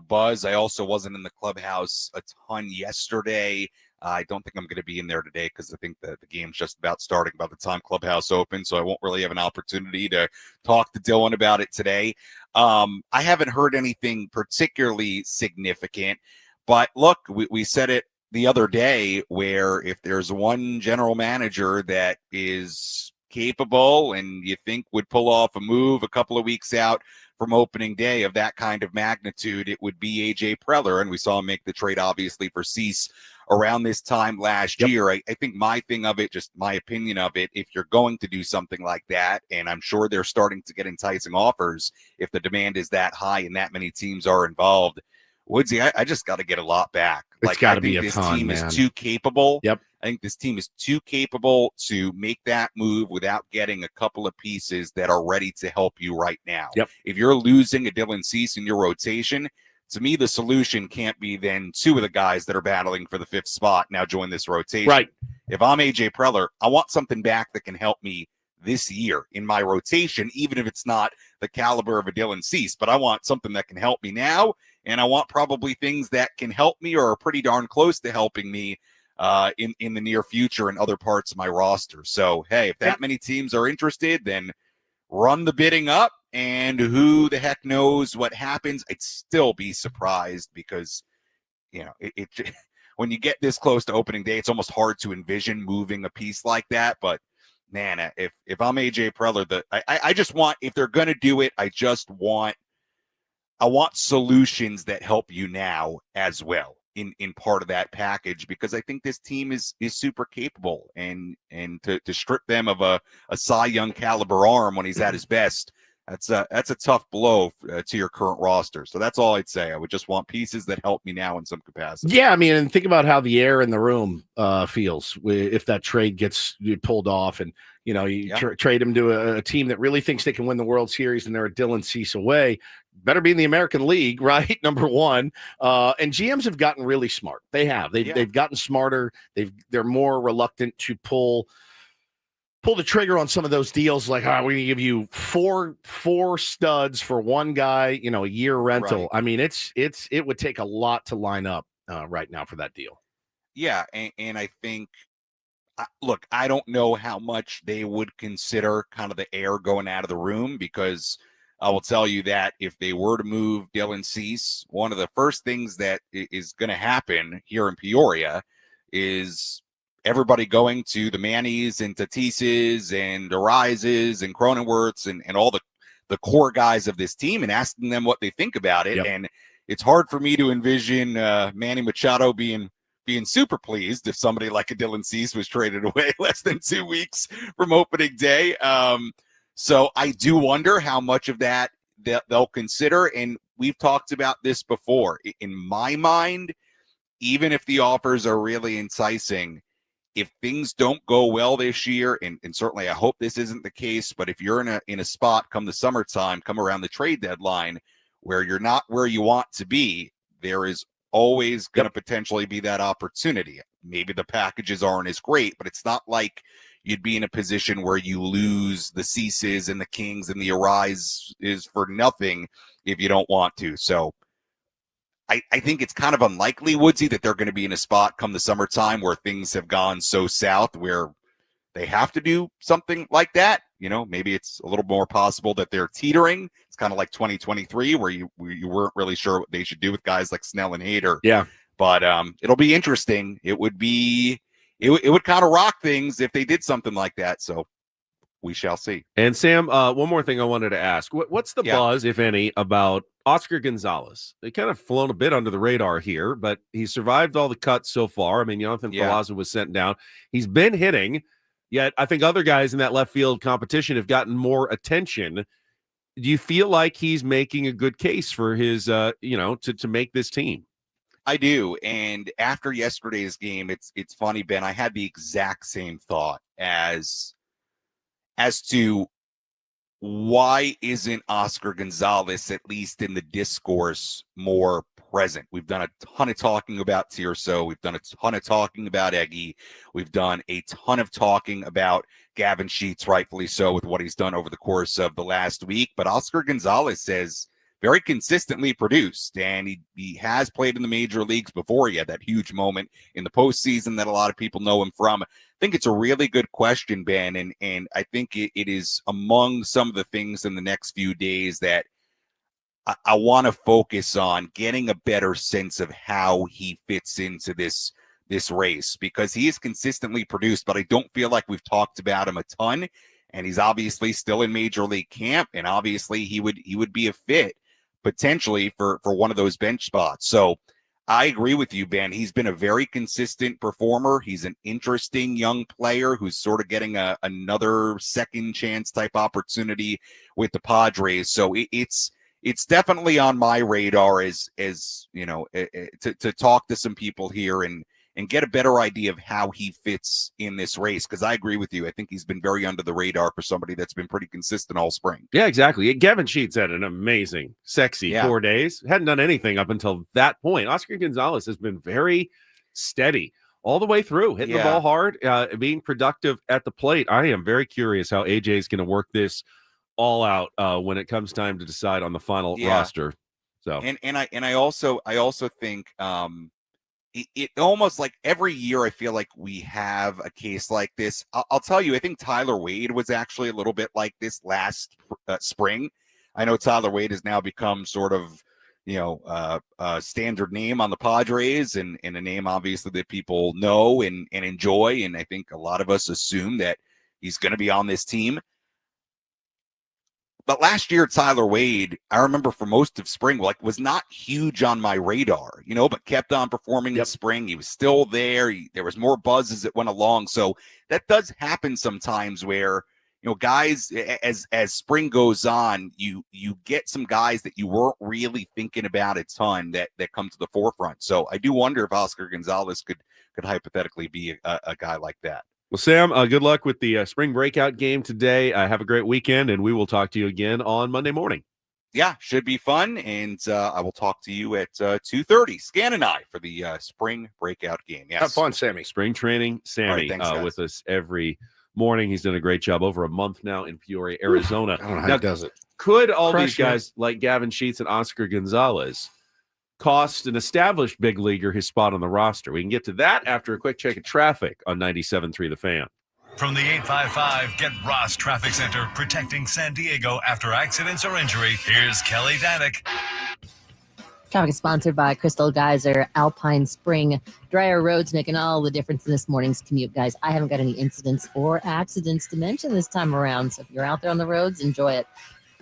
buzz. I also wasn't in the clubhouse a ton yesterday. I don't think I'm going to be in there today because I think that the game's just about starting by the time clubhouse opens, so I won't really have an opportunity to talk to Dylan about it today. I haven't heard anything particularly significant, but look, we said it the other day where if there's one general manager that is capable and you think would pull off a move a couple of weeks out from opening day of that kind of magnitude, it would be AJ Preller. And we saw him make the trade, obviously, for Cease around this time last year. I think my thing of it, just my opinion of it, if you're going to do something like that, and I'm sure they're starting to get enticing offers if the demand is that high and that many teams are involved, Woodsy, I just got to get a lot back. It's got to be a this ton, team man. is too capable. Yep. I think this team is too capable to make that move without getting a couple of pieces that are ready to help you right now. Yep. If you're losing a Dylan Cease in your rotation, to me, the solution can't be then 2 of the guys that are battling for the 5th spot now join this rotation. Right. If I'm AJ Preller, I want something back that can help me this year in my rotation, even if it's not the caliber of a Dylan Cease, but I want something that can help me now. And I want probably things that can help me or are pretty darn close to helping me in the near future in other parts of my roster. So, hey, if that many teams are interested, then run the bidding up, and who the heck knows what happens. I'd still be surprised because, when you get this close to opening day, it's almost hard to envision moving a piece like that. But man, if I'm AJ Preller, I just want, if they're going to do it, I want solutions that help you now as well in part of that package, because I think this team is super capable, and to strip them of a Cy Young caliber arm when he's at his best, that's a tough blow to your current roster. So that's all I'd say. I would just want pieces that help me now in some capacity. Yeah, I mean, and think about how the air in the room feels if that trade gets pulled off, and trade him to a team that really thinks they can win the World Series, and they're a Dylan Cease away. Better be in the American League, right? Number one. And GMs have gotten really smart. They have. They've gotten smarter. They're more reluctant to pull the trigger on some of those deals. Like, we're going to give you four studs for one guy, a year rental. Right. I mean, it would take a lot to line up right now for that deal. Yeah, and I think, look, I don't know how much they would consider kind of the air going out of the room, because I will tell you that if they were to move Dylan Cease, one of the first things that is going to happen here in Peoria is everybody going to the Mannies and Tatises and Arises and Cronenworths and all the core guys of this team and asking them what they think about it. Yep. And it's hard for me to envision Manny Machado being super pleased if somebody like a Dylan Cease was traded away less than 2 weeks from opening day. So I do wonder how much of that they'll consider. And we've talked about this before. In my mind, even if the offers are really enticing, if things don't go well this year, and certainly I hope this isn't the case, but if you're in a spot come the summertime, come around the trade deadline, where you're not where you want to be, there is always going to potentially be that opportunity. Maybe the packages aren't as great, but it's not like you'd be in a position where you lose the Ceases and the Kings and the Arise is for nothing if you don't want to. So I think it's kind of unlikely, Woodsy, that they're going to be in a spot come the summertime where things have gone so south where they have to do something like that. Maybe it's a little more possible that they're teetering. It's kind of like 2023 where you weren't really sure what they should do with guys like Snell and Hader. Yeah. But it'll be interesting. It would kind of rock things if they did something like that. So we shall see. And Sam, one more thing I wanted to ask. What's the buzz, if any, about Oscar Gonzalez? They kind of flown a bit under the radar here, but he survived all the cuts so far. I mean, Jonathan Pelosi was sent down. He's been hitting, yet I think other guys in that left field competition have gotten more attention. Do you feel like he's making a good case for his, to make this team? I do. And after yesterday's game, it's funny, Ben, I had the exact same thought as to why isn't Oscar Gonzalez, at least in the discourse, more present? We've done a ton of talking about Tirso. We've done a ton of talking about Eggy. We've done a ton of talking about Gavin Sheets, rightfully so, with what he's done over the course of the last week. But Oscar Gonzalez has very consistently produced, and he has played in the major leagues before. He had that huge moment in the postseason that a lot of people know him from. I think it's a really good question, Ben, and I think it is among some of the things in the next few days that I want to focus on, getting a better sense of how he fits into this race, because he is consistently produced, but I don't feel like we've talked about him a ton, and he's obviously still in major league camp, and obviously he would be a fit potentially for one of those bench spots. So I agree with you, Ben. He's been a very consistent performer. He's an interesting young player who's sort of getting another second chance type opportunity with the Padres. So it's definitely on my radar as you know, to talk to some people here and get a better idea of how he fits in this race. Because I agree with you. I think he's been very under the radar for somebody that's been pretty consistent all spring. Yeah, exactly. Gavin Sheets had an amazing, sexy 4 days. Hadn't done anything up until that point. Oscar Gonzalez has been very steady all the way through, hitting the ball hard, being productive at the plate. I am very curious how AJ is going to work this all out when it comes time to decide on the final roster. So and I also think it almost like every year I feel like we have a case like this. I'll tell you, I think Tyler Wade was actually a little bit like this last spring. I know Tyler Wade has now become sort of, a standard name on the Padres and a name obviously that people know and enjoy. And I think a lot of us assume that he's going to be on this team. But last year, Tyler Wade, I remember for most of spring, was not huge on my radar, but kept on performing in spring. He was still there. There was more buzz as it went along. So that does happen sometimes where, guys, as spring goes on, you get some guys that you weren't really thinking about a ton that come to the forefront. So I do wonder if Oscar Gonzalez could hypothetically be a guy like that. Well, Sam, good luck with the spring breakout game today. Have a great weekend, and we will talk to you again on Monday morning. Yeah, should be fun, and I will talk to you at 2:30. Scan and I for the spring breakout game. Yes. Have fun, Sammy. Spring training, Sammy, right, thanks, with us every morning. He's done a great job. Over a month now in Peoria, Arizona. I don't know how he does it. Could all these guys like Gavin Sheets and Oscar Gonzalez cost an established big leaguer his spot on the roster? We can get to that after a quick check of traffic on 97.3 The Fan. From the 855 Get Ross Traffic Center, protecting San Diego after accidents or injury, here's Kelly Danek. Traffic is sponsored by Crystal Geyser, Alpine Spring. Drier roads making all the difference in this morning's commute, guys. I haven't got any incidents or accidents to mention this time around, so if you're out there on the roads, enjoy it.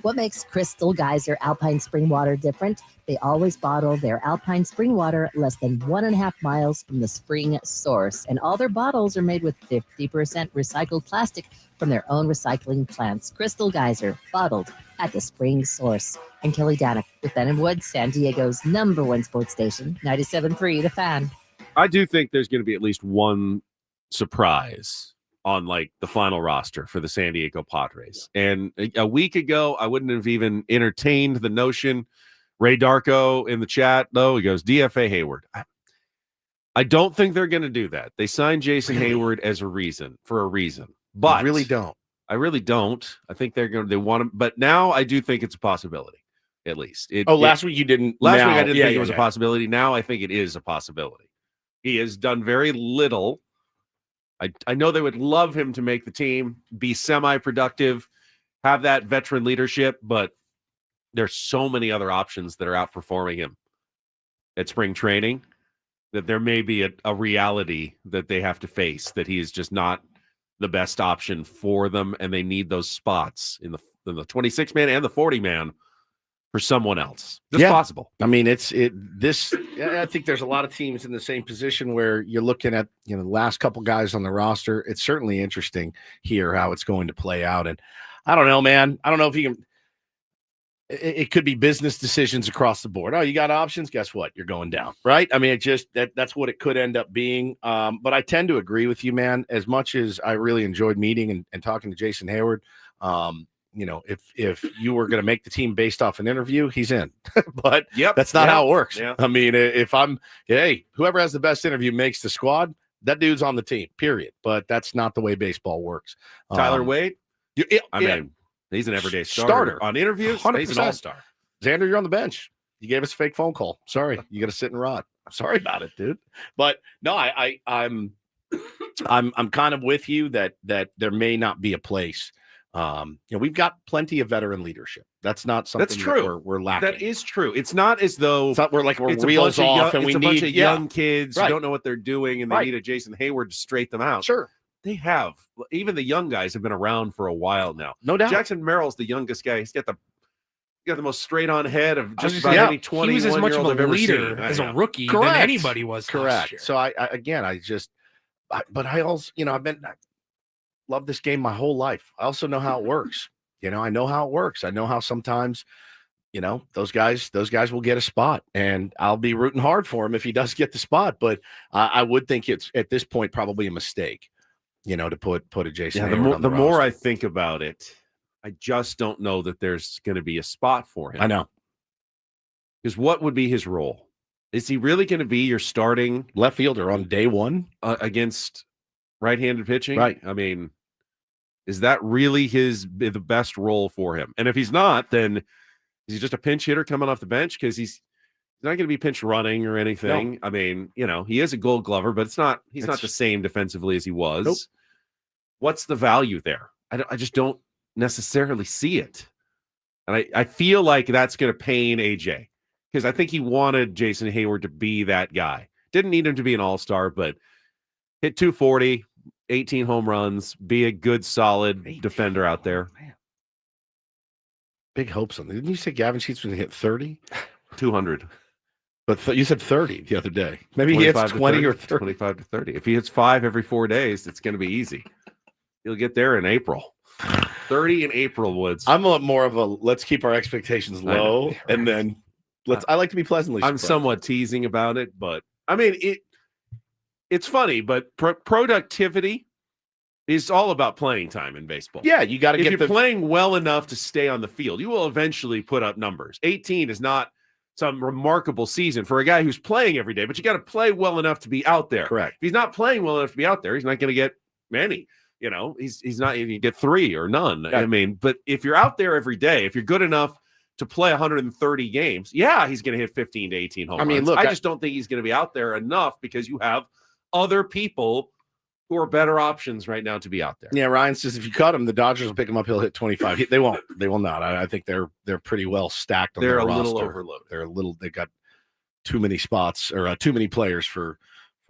What makes Crystal Geyser Alpine Spring Water different? They always bottle their Alpine Spring Water less than 1.5 miles from the spring source. And all their bottles are made with 50% recycled plastic from their own recycling plants. Crystal Geyser, bottled at the spring source. And Kelly Danek with Ben and Wood, San Diego's #1 sports station, 97.3 The Fan. I do think there's going to be at least one surprise on the final roster for the San Diego Padres. And a week ago, I wouldn't have even entertained the notion. Ray Darko in the chat, though, he goes, DFA Hayward. I don't think they're going to do that. They signed Jason Hayward for a reason. But I really don't. I really don't. I think they want him. But now I do think it's a possibility, at least. Last week you didn't. Last week I didn't think it was a possibility. Now I think it is a possibility. He has done very little. I know they would love him to make the team, be semi-productive, have that veteran leadership, but there's so many other options that are outperforming him at spring training that there may be a reality that they have to face that he is just not the best option for them, and they need those spots in the 26-man and the 40-man for someone else. It's possible. I mean, I think there's a lot of teams in the same position where you're looking at, the last couple guys on the roster. It's certainly interesting here how it's going to play out. And I don't know, man. I don't know if you can. It could be business decisions across the board. Oh, you got options? Guess what? You're going down, right? I mean, that's what it could end up being. But I tend to agree with you, man. As much as I really enjoyed meeting and talking to Jason Hayward, if you were going to make the team based off an interview, he's in. But that's not how it works. Yeah. I mean, if whoever has the best interview makes the squad, that dude's on the team, period. But that's not the way baseball works. Tyler Wade? I mean, he's an everyday starter. On interviews, 100%. He's an all-star. Xander, you're on the bench. You gave us a fake phone call. Sorry. You got to sit and rot. I'm sorry about it, dude. But no, I'm kind of with you that there may not be a place. We've got plenty of veteran leadership. That's not something That's true. That we're lacking. That is true. It's not as though we're reels off and we need a bunch of young kids right. who don't know what they're doing, and they need a Jason Hayward to straighten them out. Sure. They have. Even the young guys have been around for a while now. No doubt. Jackson Merrill's the youngest guy. He's got the most straight-on head of just about any 21-year-old he was as much of a leader seen. as a rookie Correct. than anybody was. Correct. So I also, I love this game my whole life. I also know how it works. I know how it works. I know how sometimes, those guys will get a spot, and I'll be rooting hard for him if he does get the spot. But I would think it's at this point probably a mistake, to put a Jason. The more I think about it, I just don't know that there's going to be a spot for him. I know. Because what would be his role? Is he really going to be your starting left fielder on day one against right-handed pitching? Right. I mean, is that really the best role for him? And if he's not, then is he just a pinch hitter coming off the bench? Because he's not going to be pinch running or anything. No. I mean, he is a Gold Glover, but he's not the same defensively as he was. Nope. What's the value there? I just don't necessarily see it. And I feel like that's going to pain AJ, because I think he wanted Jason Hayward to be that guy. Didn't need him to be an all-star, but hit 240, 18 home runs, be a good, solid defender out there. Man. Big hopes on that. Didn't you say Gavin Sheets was going to hit 30? 200. But you said 30 the other day. Maybe he hits 20 or 30. 25 to 30. If he hits 5 every 4 days, it's going to be easy. He'll get there in April. 30 in April, Woods. I'm more of a let's keep our expectations low, and then I like to be pleasantly surprised. I'm somewhat teasing about it, but I mean it's funny, but productivity is all about playing time in baseball. Yeah, you got to get if you're playing well enough to stay on the field, you will eventually put up numbers. 18 is not some remarkable season for a guy who's playing every day, but you got to play well enough to be out there. Correct. If he's not playing well enough to be out there, he's not going to get many. He's not even get 3 or none. Yeah. I mean, but if you're out there every day, if you're good enough to play 130 games, he's going to hit 15 to 18 home runs. Look, I just don't think he's going to be out there enough, because you have other people who are better options right now to be out there. Yeah, Ryan says if you cut him, the Dodgers will pick him up. He'll hit 25. They won't. They will not. I think they're pretty well stacked on their roster. They're a little overloaded. They've got too many spots or too many players for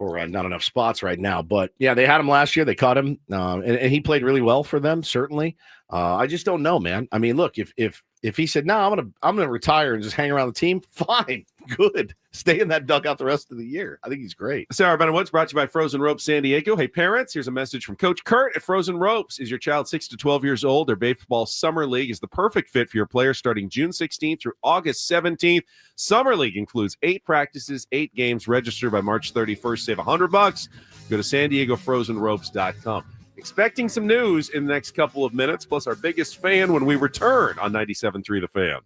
not enough spots right now. But yeah, they had him last year. They caught him, and he played really well for them. Certainly, I just don't know, man. I mean, look, if he said no, I'm gonna retire and just hang around the team, fine, good, stay in that dugout the rest of the year. I think he's great. Sarah Ben Woods brought to you by Frozen Ropes San Diego. Hey parents, here's a message from Coach Kurt at Frozen Ropes. Is your child 6 to 12 years old? Their baseball summer league is the perfect fit for your player, starting June 16th through August 17th. Summer league includes 8 practices, 8 games. Register by March 31st. Save $100. Go to SanDiegoFrozenRopes.com. Expecting some news in the next couple of minutes, plus our biggest fan when we return on 97.3 The Fan.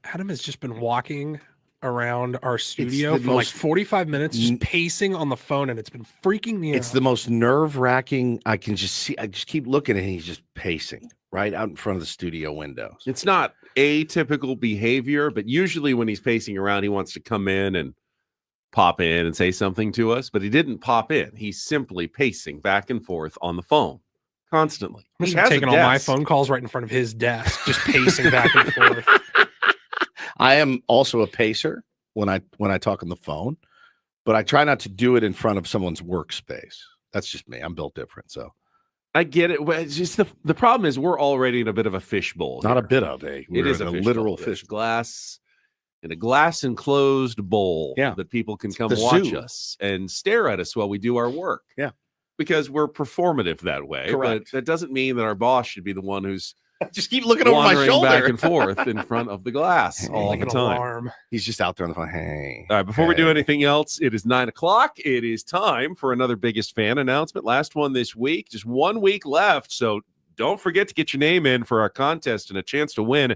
Adam has just been walking around our studio the for like most- 45 minutes, just pacing on the phone, and it's been freaking me It's out. the most nerve-wracking. I can just see. I just keep looking, and he's just pacing right out in front of the studio windows. It's not atypical behavior, but usually when he's pacing around, he wants to come in and pop in and say something to us, but he didn't pop in. He's simply pacing back and forth on the phone constantly. I'm He just has a taking all my desk. phone calls right in front of his desk, just pacing back and forth. I am also a pacer when I talk on the phone, but I try not to do it in front of someone's workspace. That's just me. I'm built different, so I get it. Well, it's just the problem is we're already in a bit of a fishbowl. not a here. bit of a. It is a literal fish fish. glass in a glass enclosed bowl that people can come the watch zoo. us and stare at us while we do our work. Yeah. Because we're performative that way. Correct. But that doesn't mean that our boss should be the one who's Just keep looking over my wandering shoulder back and forth in front of the glass all Like the an time. alarm. He's just out there on the phone. Hey. All right, before we do anything else, it is 9:00. It is time for another biggest fan announcement. Last one this week, just 1 week left. So don't forget to get your name in for our contest and a chance to win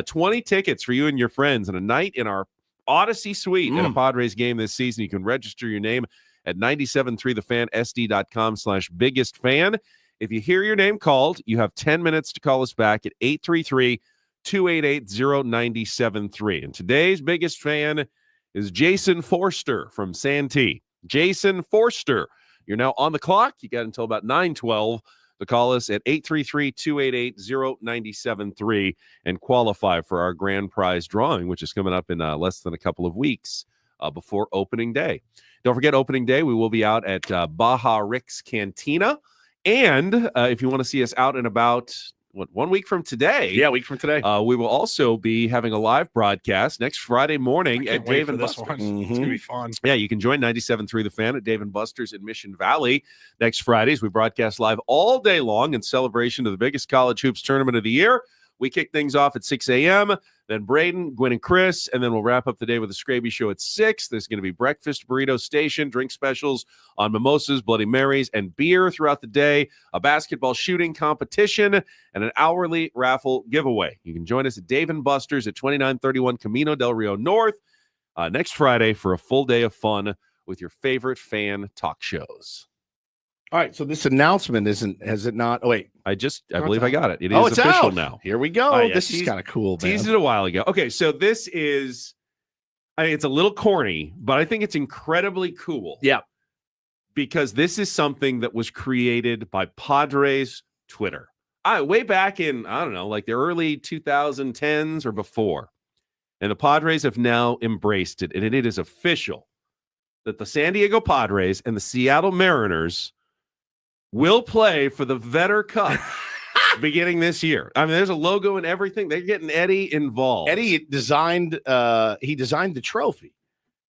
20 tickets for you and your friends and a night in our Odyssey Suite at a Padres game this season. You can register your name at 973thefan.sd.com/biggest fan. If you hear your name called, you have 10 minutes to call us back at 833-288-0973. And today's biggest fan is Jason Forster from Santee. Jason Forster, you're now on the clock. You got until about 9:12 to call us at 833-288-0973 and qualify for our grand prize drawing, which is coming up in less than a couple of weeks before opening day. Don't forget opening day. We will be out at Baja Rick's Cantina. And if you want to see us out and about, 1 week from today? Yeah, a week from today. We will also be having a live broadcast next Friday morning at Dave and this Buster's. one. It's gonna be fun. Yeah, you can join 97.3 The Fan at Dave and Buster's in Mission Valley next Fridays. We broadcast live all day long in celebration of the biggest college hoops tournament of the year. We kick things off at 6 a.m., then Braden, Gwen, and Chris, and then we'll wrap up the day with a Scraby Show at 6. There's going to be breakfast, burrito station, drink specials on mimosas, Bloody Marys, and beer throughout the day, a basketball shooting competition, and an hourly raffle giveaway. You can join us at Dave & Buster's at 2931 Camino del Rio North next Friday for a full day of fun with your favorite fan talk shows. All right, so this announcement has it not? Oh, wait. I believe I got it. It is it's official out. now. Here we go. Yeah, This is kind of cool, man. Teased it a while ago. Okay, so this is, it's a little corny, but I think it's incredibly cool. Yeah. Because this is something that was created by Padres Twitter. Way back in, I don't know, like the early 2010s or before. And the Padres have now embraced it, and it is official that the San Diego Padres and the Seattle Mariners will play for the Vetter Cup beginning this year. I mean, there's a logo and everything. They're getting Eddie involved. Eddie designed the trophy,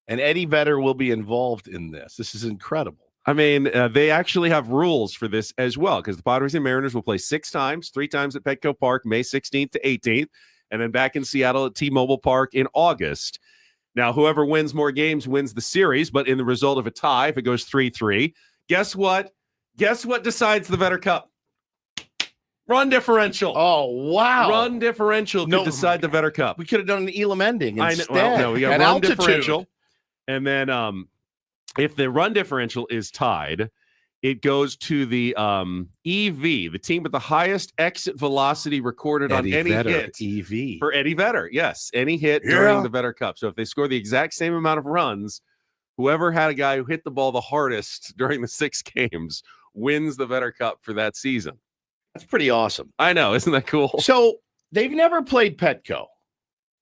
and Eddie Vetter will be involved in this. This is incredible. I mean, they actually have rules for this as well, because the Padres and Mariners will play 6 times, 3 times at Petco Park, May 16th to 18th, and then back in Seattle at T-Mobile Park in August. Now, whoever wins more games wins the series, but in the result of a tie, if it goes 3-3, guess what? Guess what decides the Vetter Cup? Run differential. Oh, wow. Run differential to decide the Vetter Cup. We could have done an Elam ending instead. No, we got run altitude. differential. And then if the run differential is tied, it goes to the EV, the team with the highest exit velocity recorded Eddie on any Vetter, hit. EV. For Eddie Vetter, yes. Any hit during the Vetter Cup. So if they score the exact same amount of runs, whoever had a guy who hit the ball the hardest during the 6 games wins the Vetter Cup for that season. That's pretty awesome. I know. Isn't that cool? So they've never played Petco.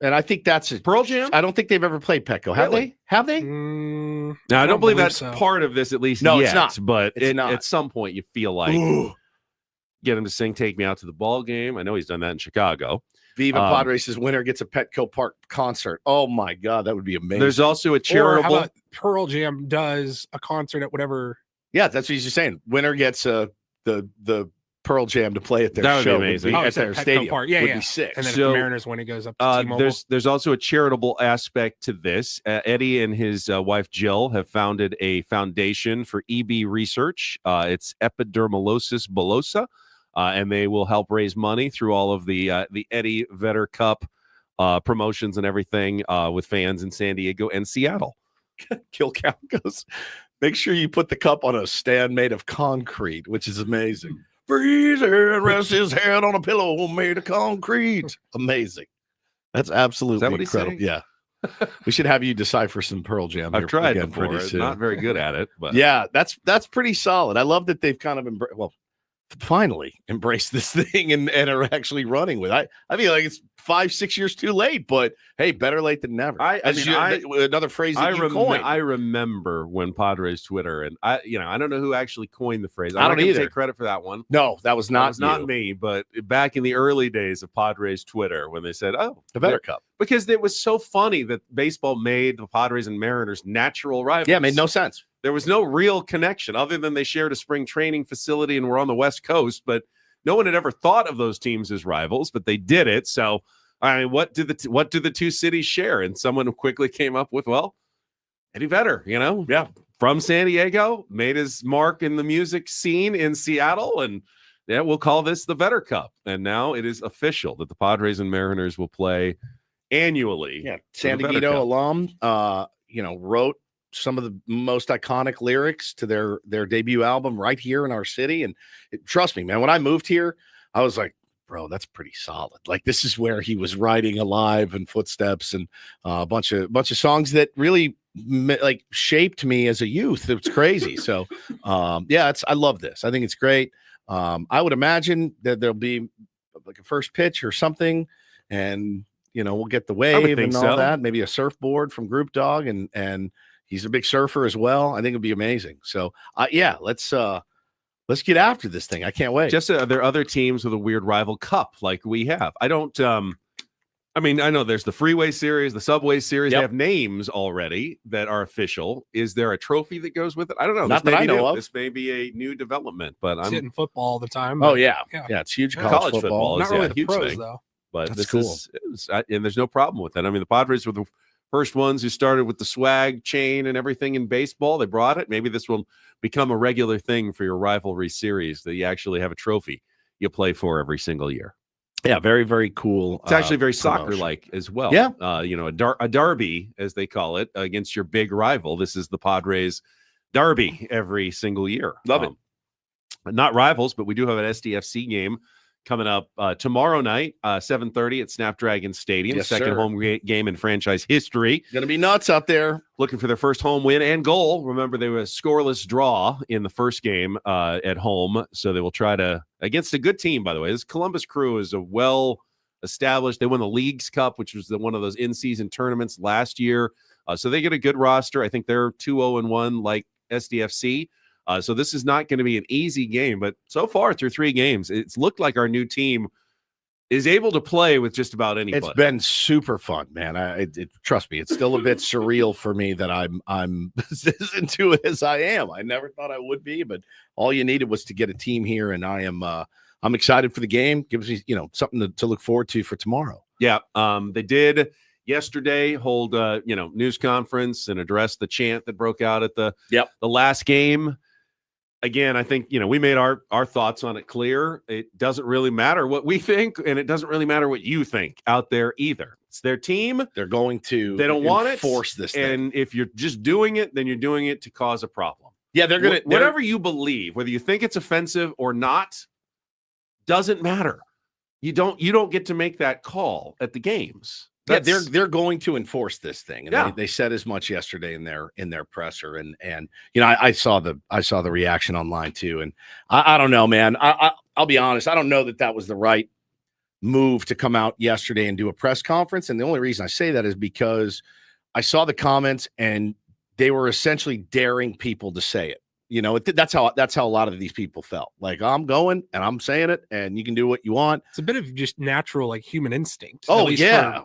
And I think that's it. Pearl Jam? I don't think they've ever played Petco. Have Really? they? Have they? No, I don't believe that's so. part of this, at least No, yet. it's not. But It's not. at some point, you feel like get him to sing "Take Me Out to the Ball Game." I know he's done that in Chicago. Viva Padres says winner gets a Petco Park concert. Oh my God, that would be amazing. There's also a Or how charitable. about Pearl Jam does a concert at whatever. Yeah, that's what he's just saying. Winner gets the Pearl Jam to play at their That would be show. amazing. At it's their Petco stadium. Park. Yeah, would yeah. be sick. And then So, if the Mariners win, it goes up to T-Mobile. There's also a charitable aspect to this. Eddie and his wife Jill have founded a foundation for EB research. It's epidermolysis bullosa, and they will help raise money through all of the Eddie Vetter Cup promotions and everything with fans in San Diego and Seattle. Kill Count goes, make sure you put the cup on a stand made of concrete, which is amazing. Freeze and rest his head on a pillow made of concrete. Amazing. That's absolutely incredible. Yeah. We should have you decipher some Pearl Jam. I've tried before. Not very good at it, but yeah, that's pretty solid. I love that they've kind of finally embraced this thing and are actually running with it. I feel like it's 5-6 years too late, but hey, better late than never. Another phrase that you coined. I remember when Padres Twitter, and I don't know who actually coined the phrase. I don't either. Take credit for that one. No, that was not me. But back in the early days of Padres Twitter, when they said, "Oh, the Better Cup," because it was so funny that baseball made the Padres and Mariners natural rivals. Yeah, it made no sense. There was no real connection other than they shared a spring training facility and were on the West Coast, but no one had ever thought of those teams as rivals, but they did it. So, I mean, what do the two cities share? And someone quickly came up with, well, Eddie Vedder, from San Diego, made his mark in the music scene in Seattle, and we'll call this the Vedder Cup. And now it is official that the Padres and Mariners will play annually. Yeah, San Diego alum, wrote some of the most iconic lyrics to their debut album right here in our city. And trust me, man, when I moved here, I was like, bro, that's pretty solid. Like, this is where he was writing Alive and Footsteps and a bunch of songs that really shaped me as a youth. It was crazy. So I love this. I think it's great. I would imagine that there'll be like a first pitch or something, and we'll get the wave and all that, maybe a surfboard from Group Dog, and he's a big surfer as well. I think it'd be amazing. So, let's get after this thing. I can't wait. Just are there other teams with a weird rival cup like we have? I don't. I know there's the Freeway Series, the Subway Series. They have names already that are official. Is there a trophy that goes with it? I don't know. Not that I know of. This may be a new development, but I'm hitting football all the time. Oh yeah, it's huge. College football. Not really a the huge pros thing. though. But that's this cool. And there's no problem with that. I mean, the Padres were the first ones who started with the swag chain and everything in baseball. They brought it. Maybe this will become a regular thing for your rivalry series, that you actually have a trophy you play for every single year. Yeah, very, very cool. It's actually very soccer-like as well. Yeah. A derby, as they call it, against your big rival. This is the Padres derby every single year. Love it. Not rivals, but we do have an SDFC game coming up tomorrow night, 7:30 at Snapdragon Stadium. Yes, Second sir. home game in franchise history. Gonna be nuts out there. Looking for their first home win and goal. Remember, they were a scoreless draw in the first game at home, so they will try to, against a good team, by the way. This Columbus Crew is a well-established. They won the Leagues Cup, which was one of those in-season tournaments last year. So they get a good roster. I think they're 2-0-1 like SDFC. So this is not going to be an easy game, but so far through 3 games, it's looked like our new team is able to play with just about anybody. It's been super fun, man. Trust me, it's still a bit surreal for me that I'm as into it as I am. I never thought I would be, but all you needed was to get a team here, and I'm excited for the game. Gives me something to look forward to for tomorrow. Yeah, they did yesterday hold news conference and address the chant that broke out at the last game. Again, I think, we made our thoughts on it clear. It doesn't really matter what we think, and it doesn't really matter what you think out there either. It's their team. They're going to They don't want it. Force this thing. And if you're just doing it, then you're doing it to cause a problem. Yeah, they're going to. Whatever you believe, whether you think it's offensive or not, doesn't matter. You don't get to make that call at the games. Yeah, they're going to enforce this thing, and they said as much yesterday in their presser, and I saw the reaction online too, and I don't know, man. I'll be honest, I don't know that was the right move to come out yesterday and do a press conference, and the only reason I say that is because I saw the comments and they were essentially daring people to say it. That's how a lot of these people felt. Like, I'm going and I'm saying it, and you can do what you want. It's a bit of just natural, like, human instinct. Oh yeah.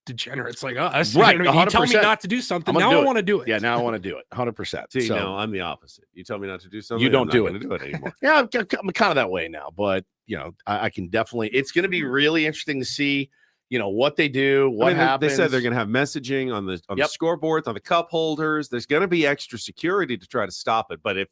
Degenerates like us, right? You tell me not to do something. Now I want to do it. Yeah, now I want to do it. 100%. See, no, I'm the opposite. You tell me not to do something, you don't do it. I'm not gonna do it anymore. Yeah, I'm kind of that way now, but I can definitely. It's going to be really interesting to see, what they do, what happens. They said they're going to have messaging on the scoreboards, on the cup holders. There's going to be extra security to try to stop it. But if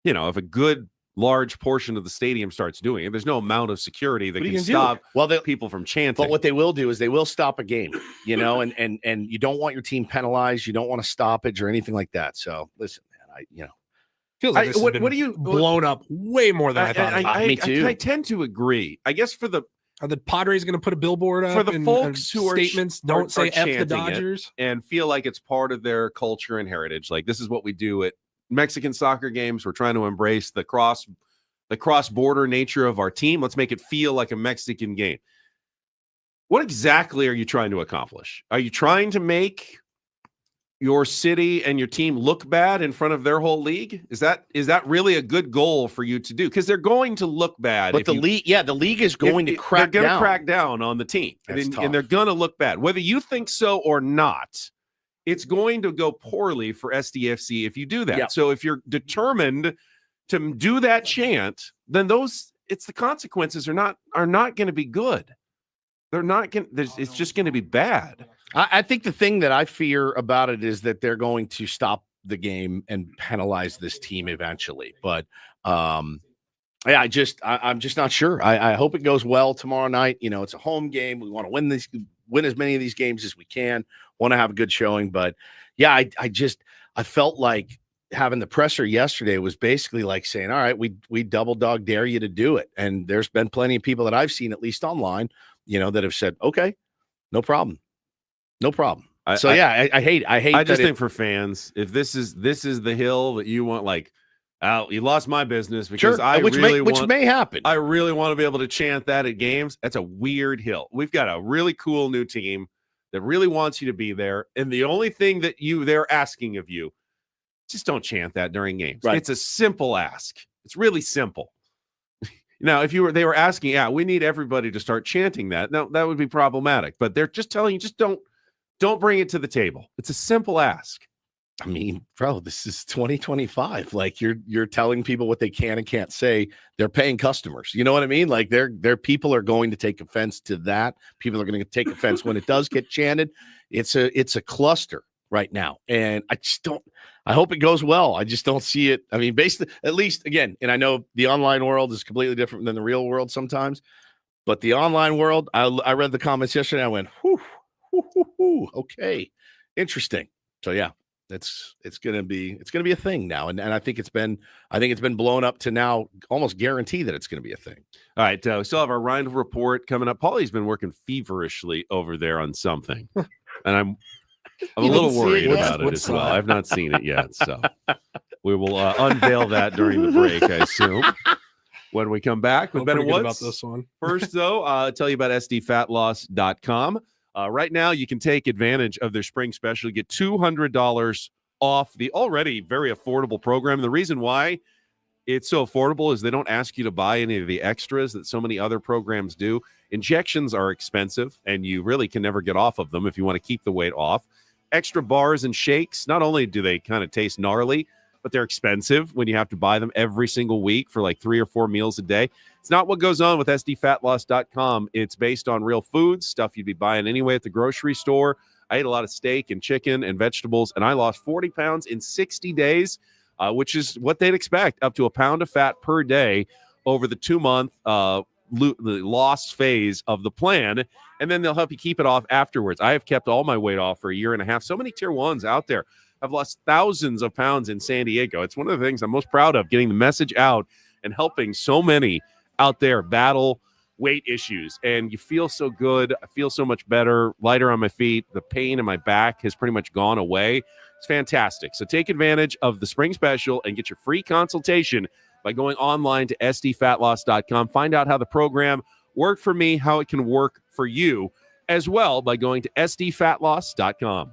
a good large portion of the stadium starts doing it. There's no amount of security that can stop people from chanting. But what they will do is they will stop a game, you know, and you don't want your team penalized. You don't want a stoppage or anything like that. So listen, man, feels like this has been blown up way more than I thought. Me too. I tend to agree. I guess are the Padres going to put a billboard up for the folks who statements? Don't say F the Dodgers and feel like it's part of their culture and heritage. Like, this is what we do at Mexican soccer games. We're trying to embrace the cross-border nature of our team. Let's make it feel like a Mexican game. What exactly are you trying to accomplish? Are you trying to make your city and your team look bad in front of their whole league? Is that really a good goal for you to do? Because they're going to look bad. But the league is going to crack down. They're going to crack down on the team, and they're going to look bad. Whether you think so or not, it's going to go poorly for SDFC if you do that. Yep. So if you're determined to do that chant, then the consequences are not going to be good. They're not going. It's just going to be bad. I think the thing that I fear about it is that they're going to stop the game and penalize this team eventually. But I'm just not sure. I hope it goes well tomorrow night. You know, it's a home game. We want to win as many of these games as we can. Want to have a good showing. But yeah, I felt like having the presser yesterday was basically like saying, all right, we double dog dare you to do it. And there's been plenty of people that I've seen, at least online, you know, that have said, okay, no problem. No problem. I hate. I just think for fans, if this is the hill that you want, like, you lost my business because which may happen. I really want to be able to chant that at games. That's a weird hill. We've got a really cool new team that really wants you to be there, and the only thing that they're asking of you, just don't chant that during games. Right. It's a simple ask. It's really simple. Now, if they were asking, we need everybody to start chanting that. Now that would be problematic. But they're just telling you, just don't bring it to the table. It's a simple ask. I mean, bro, this is 2025. Like you're telling people what they can and can't say. They're paying customers. You know what I mean? Like their people are going to take offense to that. People are going to take offense when it does get chanted. It's a cluster right now. And I hope it goes well. I just don't see it. I mean, basically, at least again, and I know the online world is completely different than the real world sometimes, but the online world, I read the comments yesterday. I went, whew, okay, interesting. So yeah, it's gonna be a thing now, and I think it's been blown up to now almost guarantee that it's gonna be a thing. All right, we still have our Ryle report coming up. Paulie's been working feverishly over there on something, and I'm a little worried about it as well. I've not seen it yet, so we will unveil that during the break, I assume. When we come back with Better Woods. About this one. First, though, I'll tell you about sdfatloss.com. Right now, you can take advantage of their spring special. Get $200 off the already very affordable program. And the reason why it's so affordable is they don't ask you to buy any of the extras that so many other programs do. Injections are expensive, and you really can never get off of them if you want to keep the weight off. Extra bars and shakes, not only do they kind of taste gnarly, but they're expensive when you have to buy them every single week for like 3 or 4 meals a day. It's not what goes on with sdfatloss.com. It's based on real foods, stuff you'd be buying anyway at the grocery store. I ate a lot of steak and chicken and vegetables, and I lost 40 pounds in 60 days, which is what they'd expect, up to a pound of fat per day over the 2-month the loss phase of the plan, and then they'll help you keep it off afterwards. I have kept all my weight off for a year and a half. So many tier ones out there. I've lost thousands of pounds in San Diego. It's one of the things I'm most proud of, getting the message out and helping so many out there battle weight issues. And you feel so good. I feel so much better, lighter on my feet. The pain in my back has pretty much gone away. It's fantastic. So take advantage of the spring special and get your free consultation by going online to sdfatloss.com. Find out how the program worked for me, how it can work for you as well by going to sdfatloss.com.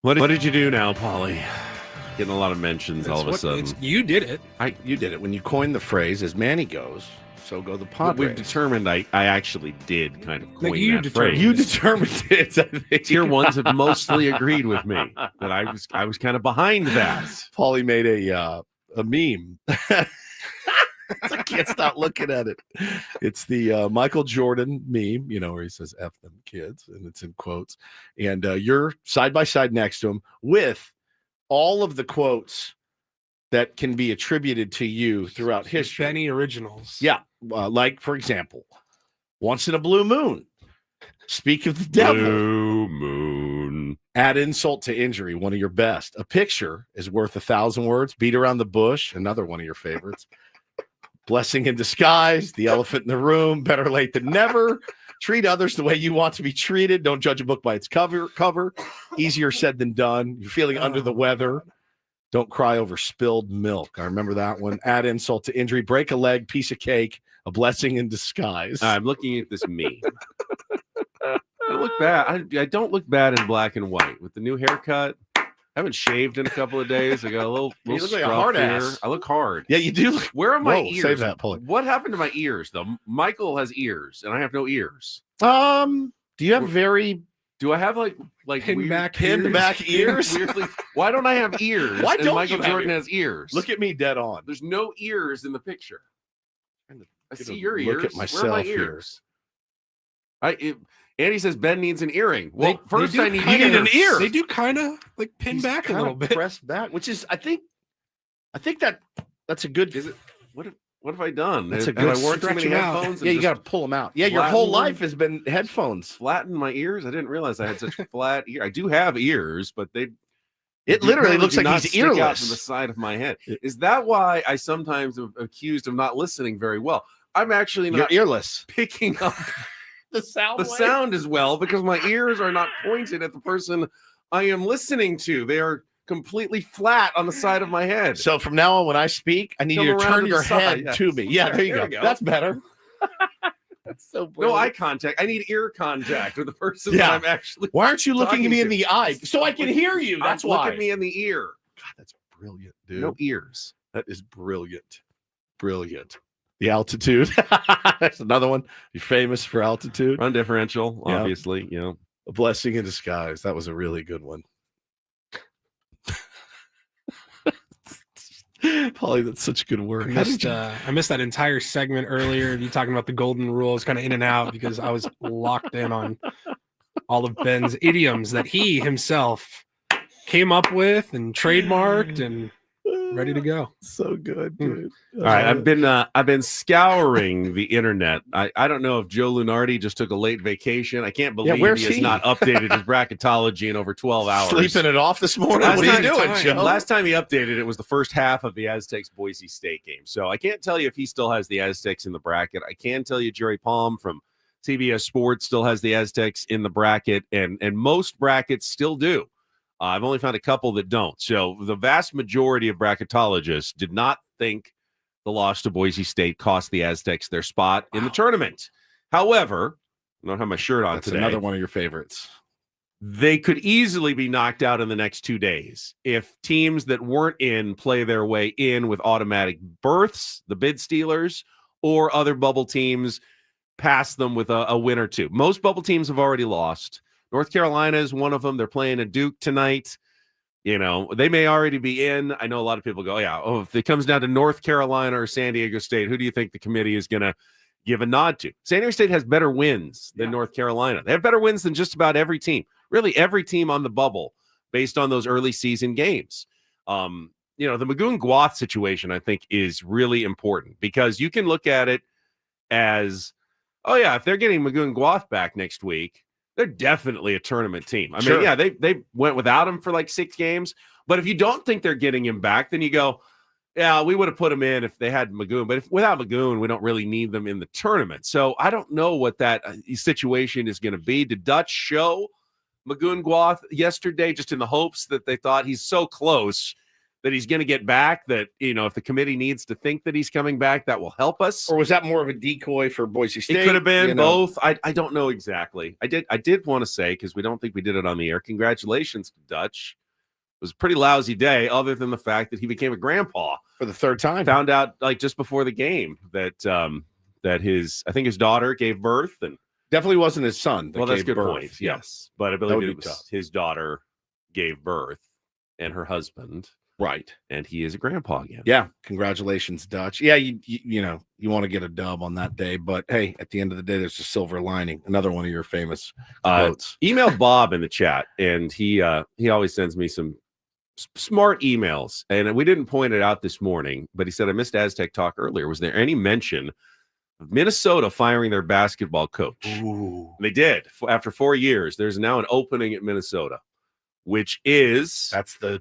What did you do now, Pauly? Getting a lot of mentions all of a sudden. You did it. You did it. When you coined the phrase, as Manny goes, so go the Padres. We've determined I actually did kind of coin that phrase. You determined it. Tier ones have mostly agreed with me that I was kind of behind that. Pauly made a meme. I can't stop looking at it. It's the Michael Jordan meme, where he says "F them kids," and it's in quotes. And you're side by side next to him with all of the quotes that can be attributed to you throughout history. Benny originals. Yeah, like for example, "Once in a blue moon." Speak of the devil. Blue moon. Add insult to injury. One of your best. A picture is worth 1,000 words. Beat around the bush. Another one of your favorites. Blessing in disguise, the elephant in the room, better late than never. Treat others the way you want to be treated. Don't judge a book by its cover. Easier said than done. You're feeling under the weather. Don't cry over spilled milk. I remember that one. Add insult to injury. Break a leg, piece of cake, a blessing in disguise. I'm looking at this meme. I look bad. I don't look bad in black and white with the new haircut. I haven't shaved in a couple of days. I got a little You look like a scruff hard here. ass. I look hard. Yeah, you do. Where are my Whoa, ears? save that, Pauly. What happened to my ears, though? Michael has ears, and I have no ears. Do you have Do I have like pinned back ears? Weirdly, why don't I have ears? Why and don't Michael you have Jordan ears? has ears? Look at me dead on. There's no ears in the picture. I see your look ears. at myself Where are my here. ears? Andy says Ben needs an earring. Well, first I need You need an ear. They do kind of like pin back a little bit. Pressed back, which is I think that's a good. Is it? What have I done? That's a Have good I worn too stretch many them out. headphones? Yeah, you got to pull them out. Yeah, your flatten whole them? life has been headphones. Flatten my ears. I didn't realize I had such flat ear. I do have ears, but It literally looks like he's stick out earless. from the side of my head. Is that why I sometimes am accused of not listening very well? I'm actually not You're earless. picking up The sound. sound as well because my ears are not pointed at the person I am listening to. They are completely flat on the side of my head. So from now on, when I speak, I need Come you to around turn to the your side, head yeah. to me. Yeah, there you go. That's better. That's so No brilliant. eye contact. I need ear contact with the person Yeah. that I'm actually. Why aren't you looking talking at me in to. the eye so I can hear you? That's why. Look at me in the ear. God, that's brilliant, dude. No ears. That is brilliant. Brilliant. The altitude. That's another one. You're famous for altitude. Run differential, Yeah. obviously. A blessing in disguise. That was a really good one. Pauly, that's such good work. I missed that entire segment earlier. You talking about the golden rule. I was kind of in and out because I was locked in on all of Ben's idioms that he himself came up with and trademarked and ready to go. So good, dude. All right, I've been scouring the internet. I don't know if Joe Lunardi just took a late vacation. I can't believe where's he has he? not updated his bracketology in over 12 hours. Sleeping it off this morning. Last What are you time- doing, Joe? Last time he updated it was the first half of the Aztecs Boise State game. So I can't tell you if he still has the Aztecs in the bracket. I can tell you Jerry Palm from CBS Sports still has the Aztecs in the bracket, and most brackets still do. I've only found a couple that don't. So the vast majority of bracketologists did not think the loss to Boise State cost the Aztecs their spot in the tournament. However, I don't have my shirt on That's today. another one of your favorites. They could easily be knocked out in the next 2 days if teams that weren't in play their way in with automatic berths, the bid stealers, or other bubble teams pass them with a win or two. Most bubble teams have already lost. North Carolina is one of them. They're playing a Duke tonight. They may already be in. I know a lot of people go, if it comes down to North Carolina or San Diego State, who do you think the committee is going to give a nod to? San Diego State has better wins than North Carolina. They have better wins than just about every team. Really, every team on the bubble based on those early season games. The Magoon-Gwath situation, I think, is really important because you can look at it as, if they're getting Magoon-Gwath back next week, they're definitely a tournament team. I mean, they went without him for like 6 games. But if you don't think they're getting him back, then you go, we would have put him in if they had Magoon. But without Magoon, we don't really need them in the tournament. So I don't know what that situation is going to be. Did Dutch show Magoon-Gwath yesterday just in the hopes that they thought he's so close that he's going to get back, that, if the committee needs to think that he's coming back, that will help us. Or was that more of a decoy for Boise State? It could have been both. I don't know exactly. I did want to say, because we don't think we did it on the air, congratulations to Dutch. It was a pretty lousy day, other than the fact that he became a grandpa for the third time. Found out just before the game that I think his daughter gave birth, and definitely wasn't his son. Well, that's a good birth. point. Yes, but I believe it was his daughter gave birth, and her husband. Right. And he is a grandpa again. Yeah. Congratulations, Dutch. Yeah, you want to get a dub on that day, but hey, at the end of the day, there's a silver lining. Another one of your famous quotes. Emailed Bob in the chat, and he always sends me some smart emails, and we didn't point it out this morning, but he said, I missed Aztec talk earlier. Was there any mention of Minnesota firing their basketball coach? Ooh. They did. After 4 years, there's now an opening at Minnesota, which is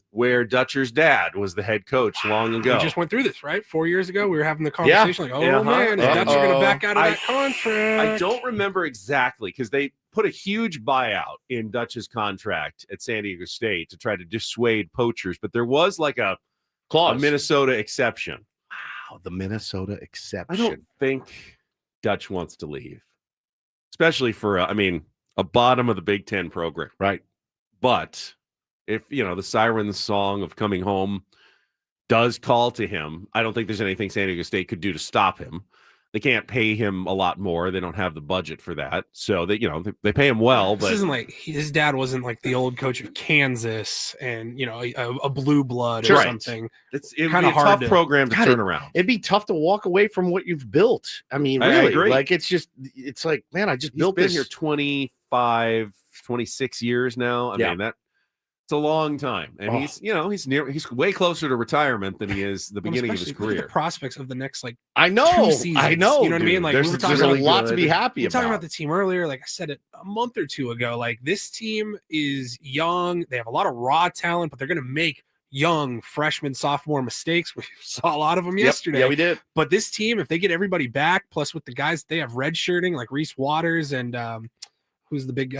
where Dutcher's dad was the head coach long ago. We just went through this, right? 4 years ago, we were having the conversation man, is Dutcher going to back out of that contract? I don't remember exactly, because they put a huge buyout in Dutch's contract at San Diego State to try to dissuade poachers, but there was like a clause, a Minnesota exception. Wow, the Minnesota exception. I don't think Dutch wants to leave, especially for a bottom of the Big Ten program, right? But if, the siren song of coming home does call to him, I don't think there's anything San Diego State could do to stop him. They can't pay him a lot more. They don't have the budget for that. So they pay him well. This isn't like his dad wasn't like the old coach of Kansas and, a blue blood or something. It'd be a tough program to turn around. It'd be tough to walk away from what you've built. I mean, really, I agree. like it's like, man, I just built been this here 25, 26 years now. I mean, that's a long time. And he's way closer to retirement than he is the beginning of his career. The prospects of the next, I know. 2 seasons, You know what I mean? Like, there's a lot to be happy about. about. Talking about the team earlier, like I said it a month or two ago, like this team is young. They have a lot of raw talent, but they're going to make young freshman, sophomore mistakes. We saw a lot of them yesterday. Yeah, we did. But this team, if they get everybody back, plus with the guys they have redshirting, like Reese Waters and who's the big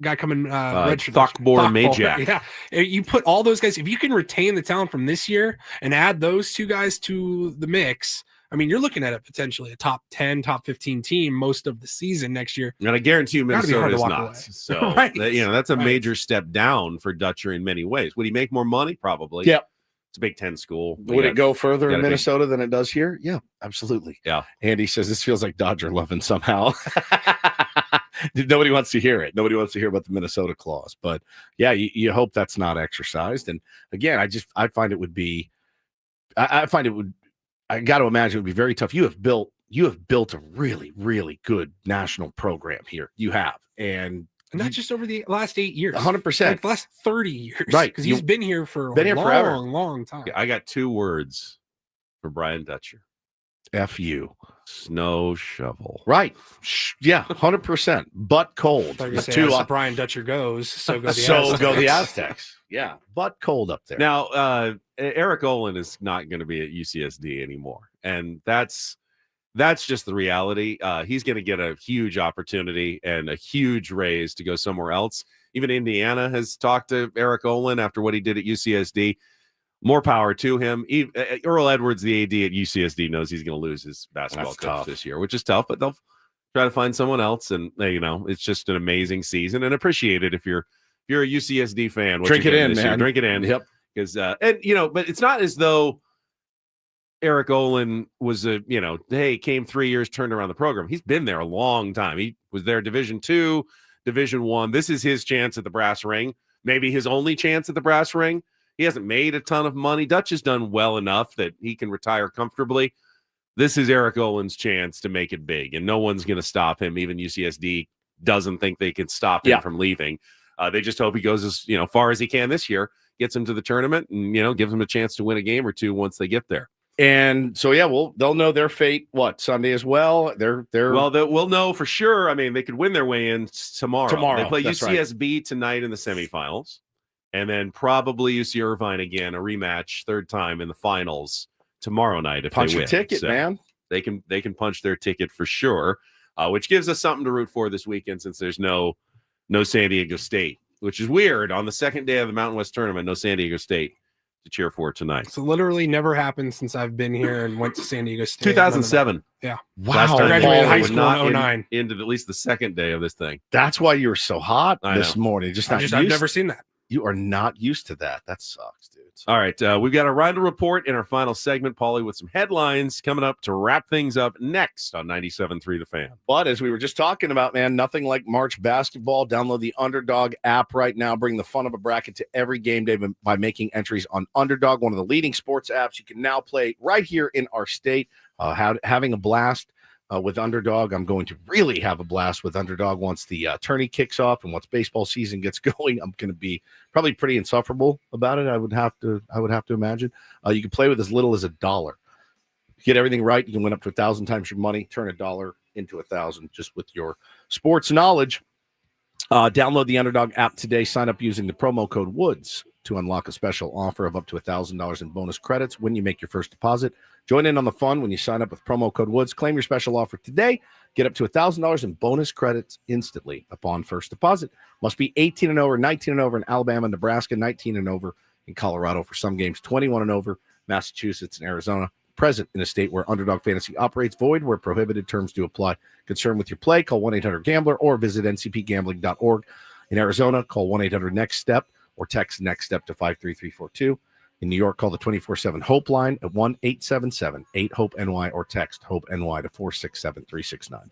guy coming Thakbor Majak. Yeah, you put all those guys, if you can retain the talent from this year and add those two guys to the mix, I mean, you're looking at it potentially a top 10, top 15 team most of the season next year. And I guarantee you Minnesota is not. Away. So right. That's a major step down for Dutcher in many ways. Would he make more money? Probably. Yep. It's a Big Ten school. Would it go further in Minnesota than it does here? Yeah, absolutely. Yeah. Andy says this feels like Dodger loving somehow. Nobody wants to hear it. Nobody wants to hear about the Minnesota clause. But yeah, you hope that's not exercised. And again, I find it would be, I got to imagine it would be very tough. You have built a really, really good national program here. You have. And not just over the last 8 years, 100%, like the last 30 years, right? Because he's been here for forever. long time. I got 2 words for Brian Dutcher. F you. Snow shovel. Right. Yeah, 100%. Butt cold. Brian Dutcher goes, so go the Aztecs. Go the Aztecs. Yeah, butt cold up there. Now, Eric Olin is not going to be at UCSD anymore, and that's just the reality. He's going to get a huge opportunity and a huge raise to go somewhere else. Even Indiana has talked to Eric Olin after what he did at UCSD. More power to him. Earl Edwards, the AD at UCSD, knows he's going to lose his basketball coach this year, which is tough, but they'll try to find someone else. And, it's just an amazing season, and appreciate it if you're a UCSD fan. Drink it in, man. Drink it in. Yep. Because, but it's not as though Eric Olin was came 3 years, turned around the program. He's been there a long time. He was there Division II, Division I. This is his chance at the brass ring, maybe his only chance at the brass ring. He hasn't made a ton of money. Dutch has done well enough that he can retire comfortably. This is Eric Olin's chance to make it big, and no one's going to stop him. Even UCSD doesn't think they can stop him from leaving. They just hope he goes as far as he can this year, gets him to the tournament, and gives him a chance to win a game or two once they get there. And so they'll know their fate Sunday as well. We'll know for sure. I mean, they could win their way in tomorrow. They play UCSB tonight in the semifinals. And then probably UC Irvine again, a rematch, third time in the finals tomorrow night if punch they win. Your ticket, man. They can punch their ticket for sure, which gives us something to root for this weekend since there's no San Diego State, which is weird. On the second day of the Mountain West tournament, no San Diego State to cheer for tonight. It's literally never happened since I've been here and went to San Diego State. 2007. Yeah. Last time Graduated high we're school not in 09. into at least the second day of this thing. That's why you were so hot I this know. morning. I've never seen that. You are not used to that. That sucks, dude. All right, we've got a Ryle report in our final segment, Paulie, with some headlines coming up to wrap things up next on 97.3 The Fan. But as we were just talking about, man, nothing like March basketball. Download the Underdog app right now. Bring the fun of a bracket to every game day by making entries on Underdog, one of the leading sports apps. You can now play right here in our state, having a blast. With Underdog. I'm going to really have a blast with Underdog once the tourney kicks off and once baseball season gets going. I'm going to be probably pretty insufferable about it. I would have to imagine. You can play with as little as $1. Get everything right, you can win up to 1,000 times your money. Turn $1 into 1,000 just with your sports knowledge. Download the Underdog app today. Sign up using the promo code WOODS to unlock a special offer of up to $1,000 in bonus credits when you make your first deposit. Join in on the fun when you sign up with promo code WOODS. Claim your special offer today. Get up to $1,000 in bonus credits instantly upon first deposit. Must be 18 and over, 19 and over in Alabama, Nebraska, 19 and over in Colorado for some games, 21 and over, Massachusetts and Arizona. Present in a state where Underdog Fantasy operates. Void where prohibited. Terms do apply. Concerned with your play? Call 1-800-GAMBLER or visit ncpgambling.org. In Arizona, call 1-800-NEXT-STEP or text NEXT STEP to 53342. In New York, call the 24/7 HOPE line at 1-877-8-HOPE-NY or text HOPE-NY to 467-369.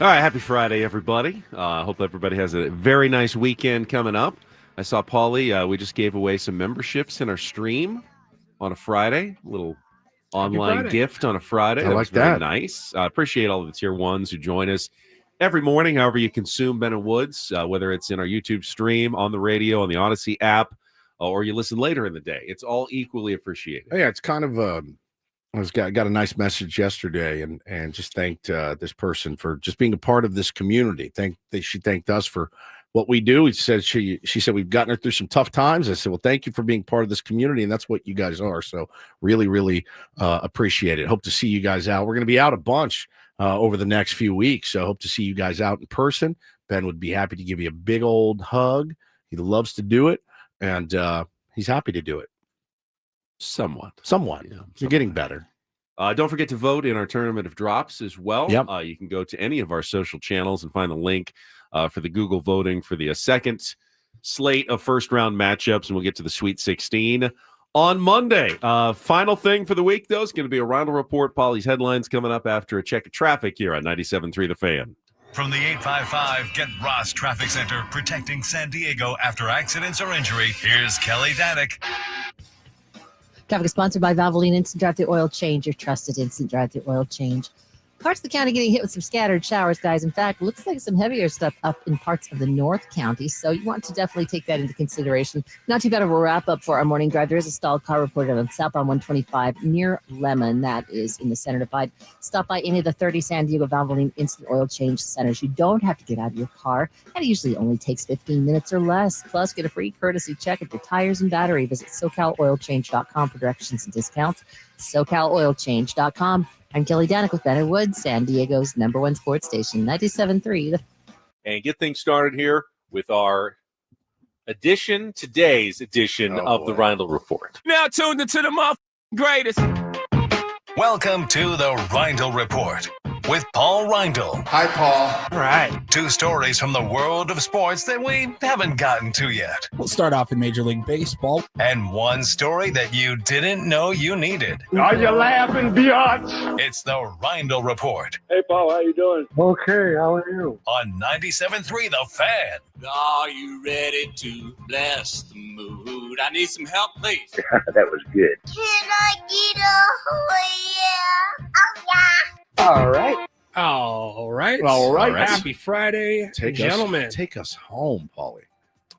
All right, happy Friday, everybody. I hope everybody has a very nice weekend coming up. I saw Paulie. We just gave away some memberships in our stream on a Friday. A little online gift on a Friday. I like was very that. nice. I appreciate all the tier ones who join us every morning, however you consume Ben and Woods, whether it's in our YouTube stream, on the radio, on the Odyssey app, or you listen later in the day. It's all equally appreciated. Yeah, it's kind of I got a nice message yesterday and just thanked this person for just being a part of this community. She thanked us for what we do. She said we've gotten her through some tough times. I said, well, thank you for being part of this community, and that's what you guys are. So really, really appreciate it. Hope to see you guys out. We're going to be out a bunch over the next few weeks, so hope to see you guys out in person. Ben would be happy to give you a big old hug. He loves to do it, and he's happy to do it. Somewhat. Yeah, you're getting better. Don't forget to vote in our tournament of drops as well. Yep. You can go to any of our social channels and find the link for the Google voting for the second slate of first-round matchups, and we'll get to the Sweet 16 on Monday. Final thing for the week, though, is going to be a Ryle report. Paulie's headlines coming up after a check of traffic here on 97.3 The Fan. From the 855 Get Ross Traffic Center, protecting San Diego after accidents or injury, here's Kelly Danick. Traffic is sponsored by Valvoline Instant Drive-Thru Oil Change, your trusted instant drive-thru oil change. Parts of the county getting hit with some scattered showers, guys. In fact, looks like some heavier stuff up in parts of the North County, so you want to definitely take that into consideration. Not too bad of a wrap-up for our morning drive. There is a stalled car reported on southbound 125 near Lemon. That is in the center divide. Stop by any of the 30 San Diego Valvoline Instant Oil Change centers. You don't have to get out of your car, and it usually only takes 15 minutes or less. Plus, get a free courtesy check of your tires and battery. Visit SoCalOilChange.com for directions and discounts. SoCalOilChange.com. I'm Kelly Danick with Ben and Woods, San Diego's #1 sports station, 97.3. And get things started here with our today's edition of the Ryle Report. Now tuned into the greatest. Welcome to the Ryle Report with Paul Rindle. Hi, Paul. All right. 2 stories from the world of sports that we haven't gotten to yet. We'll start off in Major League Baseball. And 1 story that you didn't know you needed. Are you laughing, biatch? It's the Ryle Report Hey, Paul, how you doing? Okay, how are you? on 97.3 The Fan. Are you ready to bless the mood? I need some help, please. That was good. Can I get a yeah? Oh, yeah. All right. All right. Happy Friday, gentlemen. Take us home, Paulie.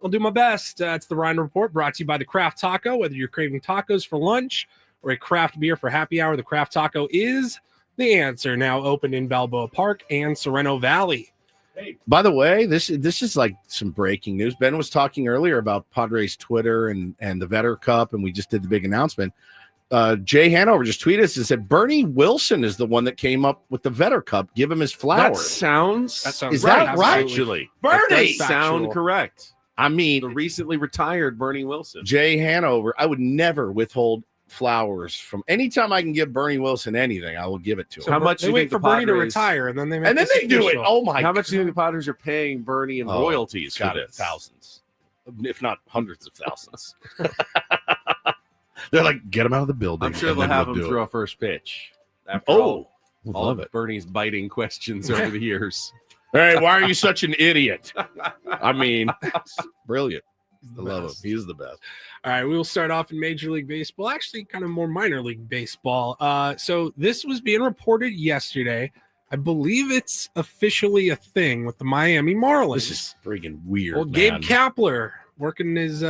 I'll do my best. It's the Ryan Report, brought to you by the Craft Taco. Whether you're craving tacos for lunch or a craft beer for happy hour, the Craft Taco is the answer. Now open in Balboa Park and Sereno Valley. Hey, by the way, this is like some breaking news. Ben was talking earlier about Padres Twitter and the Vetter Cup, and we just did the big announcement. Jay Hanover just tweeted us and said Bernie Wilson is the one that came up with the Vetter Cup. Give him his flowers. That sounds is that right? Actually, Bernie that does sound correct. I mean, the recently retired Bernie Wilson. Jay Hanover. I would never withhold flowers from anytime I can give Bernie Wilson anything. I will give it to him. So how much do they you wait think for the Bernie to Padres- retire, and then they do it. Oh my! How much do you think the Padres are paying Bernie in royalties for this? Thousands, if not hundreds of thousands. They're like, get him out of the building. I'm sure and they'll then have we'll him do throw it. a first pitch. After all love of it. Bernie's biting questions over the years. Hey, why are you such an idiot? I mean, it's brilliant. I love him. He's the best. All right, we will start off in Major League Baseball, actually kind of more minor league baseball. So this was being reported yesterday. I believe it's officially a thing with the Miami Marlins. This is freaking weird. Well, Gabe Kapler working his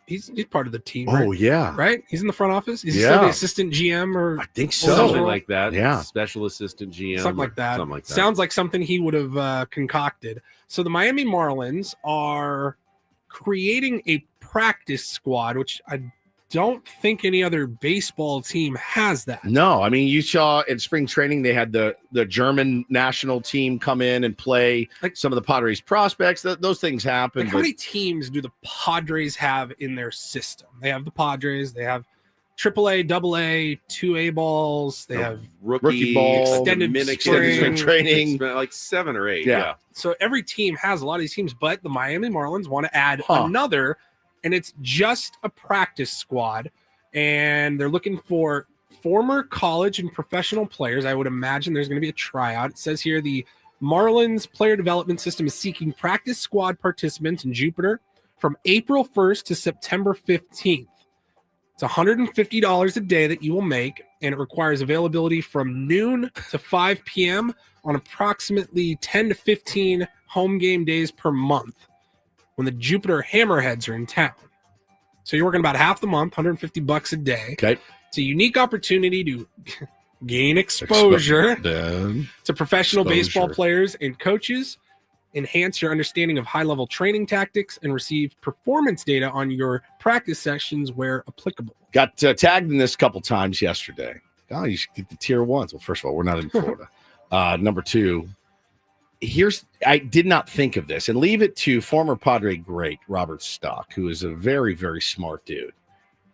he's part of the team. Oh, right? yeah. Right? He's in the front office. Is he still the assistant GM or I think so. Something like that. Yeah. Special assistant GM. Something like that. Something like that. Sounds like something he would have concocted. So the Miami Marlins are creating a practice squad, which I don't think any other baseball team has that. No, I mean, you saw in spring training, they had the German national team come in and play some of the Padres prospects. Those things happen. How many teams do the Padres have in their system? They have the Padres. They have AAA, AA, 2A balls. They have rookie ball, extended spring training. It's like 7 or 8. Yeah. So every team has a lot of these teams, but the Miami Marlins want to add another, and it's just a practice squad, and they're looking for former college and professional players. I would imagine there's going to be a tryout. It says here the Marlins player development system is seeking practice squad participants in Jupiter from April 1st to September 15th. It's $150 a day that you will make, and it requires availability from noon to 5 p.m. on approximately 10 to 15 home game days per month when the Jupiter Hammerheads are in town. So you're working about half the month, $150 a day. Okay. It's a unique opportunity to gain exposure to professional baseball players and coaches, enhance your understanding of high-level training tactics, and receive performance data on your practice sessions where applicable. Got tagged in this a couple times yesterday. Oh, you should get the tier 1s. Well, first of all, we're not in Florida. Number 2, I did not think of this, and leave it to former Padre great Robert Stock, who is a very, very smart dude.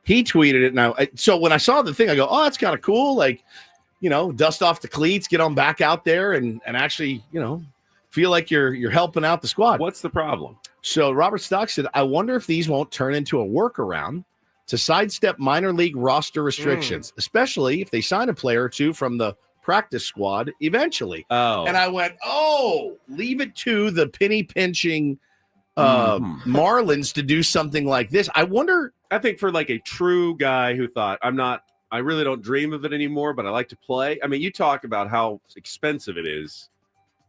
He tweeted it. So when I saw the thing, I go, oh, that's kind of cool. Like, dust off the cleats, get on back out there and actually, feel like you're helping out the squad. What's the problem? So Robert Stock said, I wonder if these won't turn into a workaround to sidestep minor league roster restrictions, especially if they sign a player or two from the practice squad eventually. Oh. And I went, leave it to the penny pinching Marlins to do something like this. I think for like a true guy who thought, I really don't dream of it anymore, but I like to play. I mean, you talk about how expensive it is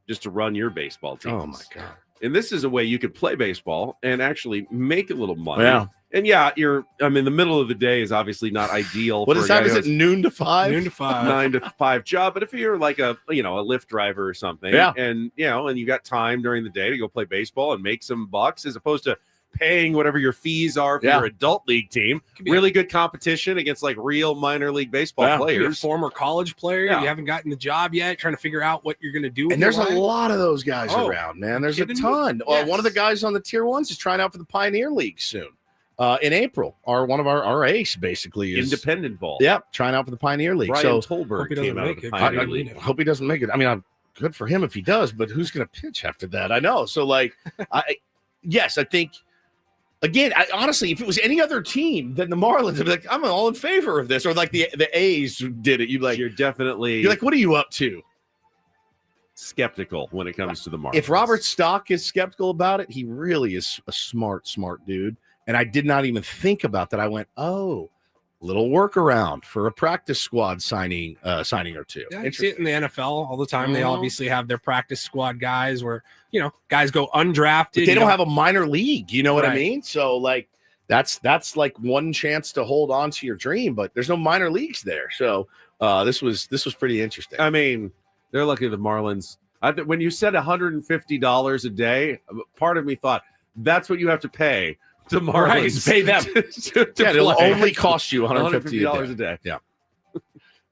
just to run your baseball team. Oh my God. And this is a way you could play baseball and actually make a little money. Yeah. And the middle of the day is obviously not ideal. What is that? Is it noon to 5? Noon to 5. 9 to 5 job. But if you're like a Lyft driver or something, and you got time during the day to go play baseball and make some bucks, as opposed to paying whatever your fees are for your adult league team, really good competition against like real minor league baseball players. A former college player, you haven't gotten the job yet, trying to figure out what you're going to do with and there's your a life. lot of those guys around, man. There's a ton. Yes. One of the guys on the tier 1s is trying out for the Pioneer League soon. In April, one of our ace basically is independent ball. Yep, trying out for the Pioneer League. Brian Tolberg came out of the Pioneer League. I hope he doesn't make it. I mean, I'm good for him if he does, but who's going to pitch after that? I know. So, I think. Again, honestly, if it was any other team than the Marlins, I'd be like, I'm all in favor of this. Or like the A's did it. You're definitely like, what are you up to? Skeptical when it comes to the Marlins. If Robert Stock is skeptical about it, he really is a smart dude. And I did not even think about that. I went, little workaround for a practice squad signing or two. Yeah, you see it in the NFL all the time. They obviously have their practice squad guys where, guys go undrafted. But they don't have a minor league. You know what I mean? So that's like one chance to hold on to your dream, but there's no minor leagues there. So this was pretty interesting. I mean, they're lucky the Marlins. When you said $150 a day, part of me thought that's what you have to pay to Marlins. Pay them. It'll only cost you $150 a day. Yeah.